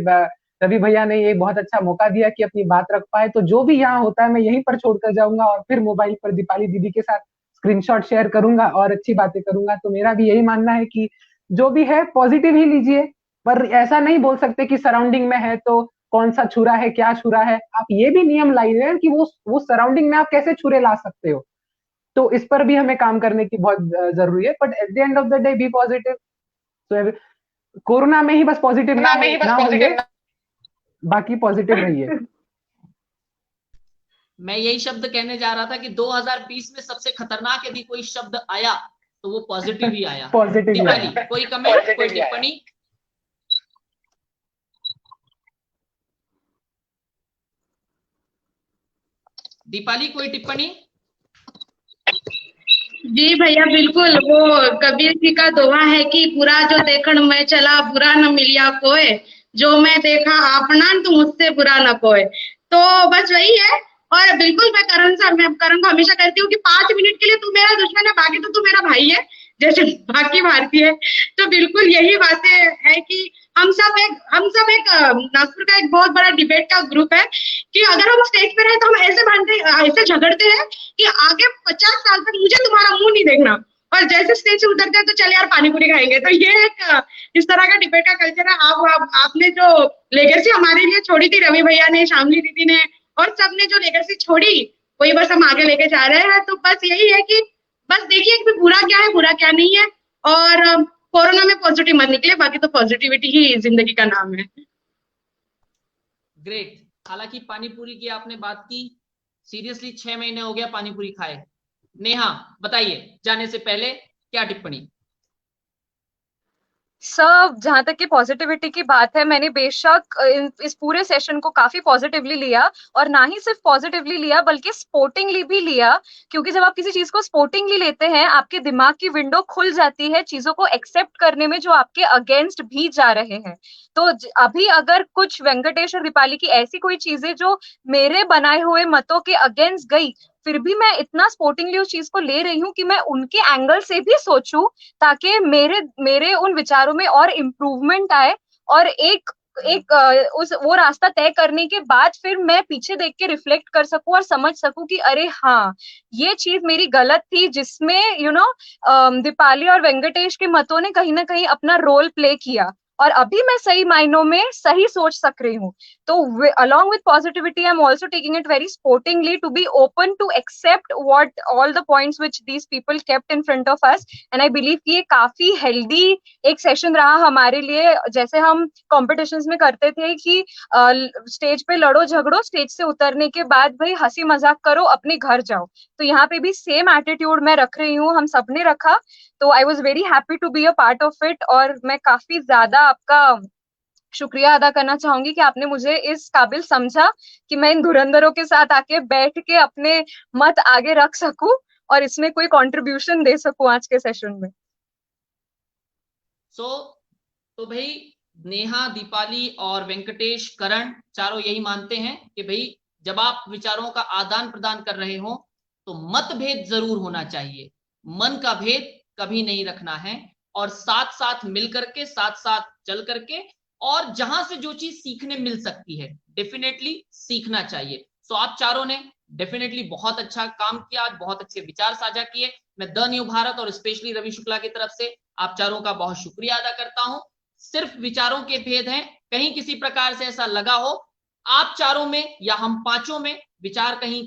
रवि भैया ने ये बहुत अच्छा मौका दिया कि अपनी बात रख पाए। तो जो भी यहाँ होता है मैं यहीं पर छोड़कर जाऊंगा और फिर मोबाइल पर दीपाली दीदी के साथ स्क्रीनशॉट शेयर करूंगा और अच्छी बातें करूंगा। तो मेरा भी यही मानना है कि जो भी है पॉजिटिव ही लीजिए, पर ऐसा नहीं बोल सकते कि सराउंडिंग में है तो कौन सा छुरा है, क्या छुरा है। आप ये भी नियम लाइए कि वो सराउंडिंग में आप कैसे छुरे ला सकते हो। तो इस पर भी हमें काम करने की बहुत जरूरी है। But at the end of the day be positive. तो कोरोना में ही बस पॉजिटिव ना होइए, बाकी पॉजिटिव रहिए। मैं यही शब्द कहने जा रहा था कि 2020 में सबसे खतरनाक यदि कोई शब्द आया तो वो पॉजिटिव ही आया। पॉजिटिव। कोई कमेंट, कोई टिप्पणी? दीपाली कोई टिप्पणी? जी भैया बिल्कुल, वो कबीर जी का दोहा है कि पूरा जो देखण मैं चला बुरा न मिलिया कोय, जो मैं देखा आपना तो मुझसे बुरा न कोय। तो बस वही है और बिल्कुल मैं करण को हमेशा कहती हूँ कि 5 मिनट के लिए तू मेरा दुश्मन है, बाकी तो तू मेरा भाई है, जैसे बाकी भारतीय है। तो बिल्कुल यही बातें है कि हम सब एक नागपुर का एक बहुत बड़ा डिबेट का ग्रुप है कि अगर हम स्टेज पे रहे तो हम ऐसे झगड़ते हैं कि आगे 50 साल तक मुझे तुम्हारा मुंह नहीं देखना, और जैसे स्टेज से उतरते हैं तो चल यार पानी पूरी खाएंगे। तो ये एक इस तरह का डिबेट का कल्चर है। आपने जो लेगेसी हमारे लिए छोड़ी थी, रवि भैया ने, शामली दीदी ने और सबने जो लेगेसी छोड़ी, वही बस हम आगे लेके जा रहे हैं। तो बस यही है कि बस देखिए कि बुरा क्या है, बुरा क्या नहीं है, और कोरोना में पॉजिटिव मत निकले, बाकी तो पॉजिटिविटी ही जिंदगी का नाम है। ग्रेट। हालांकि पानी पूरी की आपने बात की, सीरियसली 6 महीने हो गया पानी पूरी खाए। नेहा बताइए जाने से पहले क्या टिप्पणी? सर, जहां तक कि पॉजिटिविटी की बात है, मैंने बेशक इस पूरे सेशन को काफी पॉजिटिवली लिया, और ना ही सिर्फ पॉजिटिवली लिया बल्कि स्पोर्टिंगली भी लिया, क्योंकि जब आप किसी चीज को स्पोर्टिंगली लेते हैं, आपके दिमाग की विंडो खुल जाती है चीजों को एक्सेप्ट करने में जो आपके अगेंस्ट भी जा रहे हैं। तो अभी अगर कुछ वेंकटेश और दीपाली की ऐसी कोई चीजें जो मेरे बनाए हुए मतों के अगेंस्ट गई, फिर भी मैं इतना स्पोर्टिंगली उस चीज को ले रही हूँ कि मैं उनके एंगल से भी सोचूं, ताकि मेरे उन विचारों में और इम्प्रूवमेंट आए, और एक उस वो रास्ता तय करने के बाद फिर मैं पीछे देख के रिफ्लेक्ट कर सकूं और समझ सकूं कि अरे हाँ, ये चीज मेरी गलत थी, जिसमें दीपाली और वेंकटेश के मतों ने कहीं ना कहीं अपना रोल प्ले किया, और अभी मैं सही मायनों में सही सोच सक रही हूँ। तो along with positivity, I'm also taking it very sportingly to be open to accept what all the points which these people kept in front of us, and I believe कि ये काफी healthy एक सेशन रहा हमारे लिए। जैसे हम competitions में करते थे कि स्टेज पे लड़ो झगड़ो, स्टेज से उतरने के बाद भाई हंसी मजाक करो, अपने घर जाओ, तो यहाँ पे भी सेम एटीट्यूड मैं रख रही हूँ, हम सबने रखा। तो I was very happy to be a part of it, और मैं काफी ज्यादा आपका शुक्रिया अदा करना चाहूंगी कि आपने मुझे इस काबिल समझा कि मैं इन धुरंधरों के साथ आके बैठ के अपने मत आगे रख सकूं और इसमें कोई कंट्रीब्यूशन दे सकूं आज के सेशन में। तो भाई नेहा, दीपाली और वेंकटेश, करण, चारों यही मानते हैं कि भाई जब आप विचारों का आदान प्रदान कर रहे हो तो मतभेद जरूर होना चाहिए, मन का भेद कभी नहीं रखना है, और साथ साथ मिल करके, साथ साथ चल करके, और जहां से जो चीज सीखने मिल सकती है डेफिनेटली सीखना चाहिए। सो आप चारों ने डेफिनेटली बहुत अच्छा काम किया, आज बहुत अच्छे विचार साझा किए। मैं द न्यू भारत और स्पेशली रवि शुक्ला की तरफ से आप चारों का बहुत शुक्रिया अदा करता हूं। सिर्फ विचारों के भेद हैं, कहीं किसी प्रकार से ऐसा लगा हो आप चारों में या हम पांचों में विचार कहीं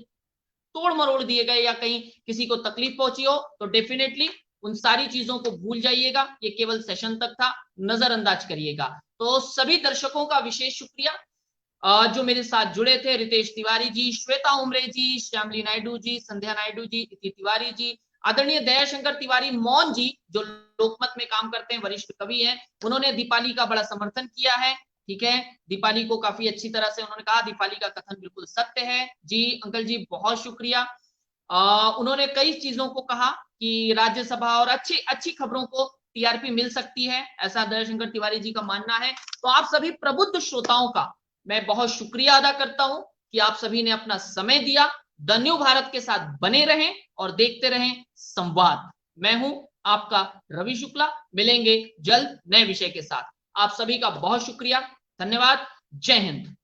तोड़ मरोड़ दिए गए या कहीं किसी को तकलीफ पहुंची हो, तो डेफिनेटली उन सारी चीजों को भूल जाइएगा, ये केवल सेशन तक था, नजरअंदाज करिएगा। तो सभी दर्शकों का विशेष शुक्रिया जो मेरे साथ जुड़े थे, रितेश तिवारी जी, श्वेता उमरे जी, श्यामली नायडू जी, संध्या नायडू जी, इति तिवारी जी, आदरणीय दयाशंकर तिवारी मौन जी जो लोकमत में काम करते हैं, वरिष्ठ कवि हैं, उन्होंने दीपाली का बड़ा समर्थन किया है। ठीक है, दीपाली को काफी अच्छी तरह से उन्होंने कहा दीपाली का कथन बिल्कुल सत्य है जी। अंकल जी बहुत शुक्रिया। उन्होंने कई चीजों को कहा कि राज्यसभा और अच्छी खबरों को टीआरपी मिल सकती है, ऐसा दयाशंकर तिवारी जी का मानना है। तो आप सभी प्रबुद्ध श्रोताओं का मैं बहुत शुक्रिया अदा करता हूं कि आप सभी ने अपना समय दिया, द न्यू भारत के साथ बने रहें और देखते रहें संवाद। मैं हूं आपका रवि शुक्ला, मिलेंगे जल्द नए विषय के साथ। आप सभी का बहुत शुक्रिया, धन्यवाद, जय हिंद।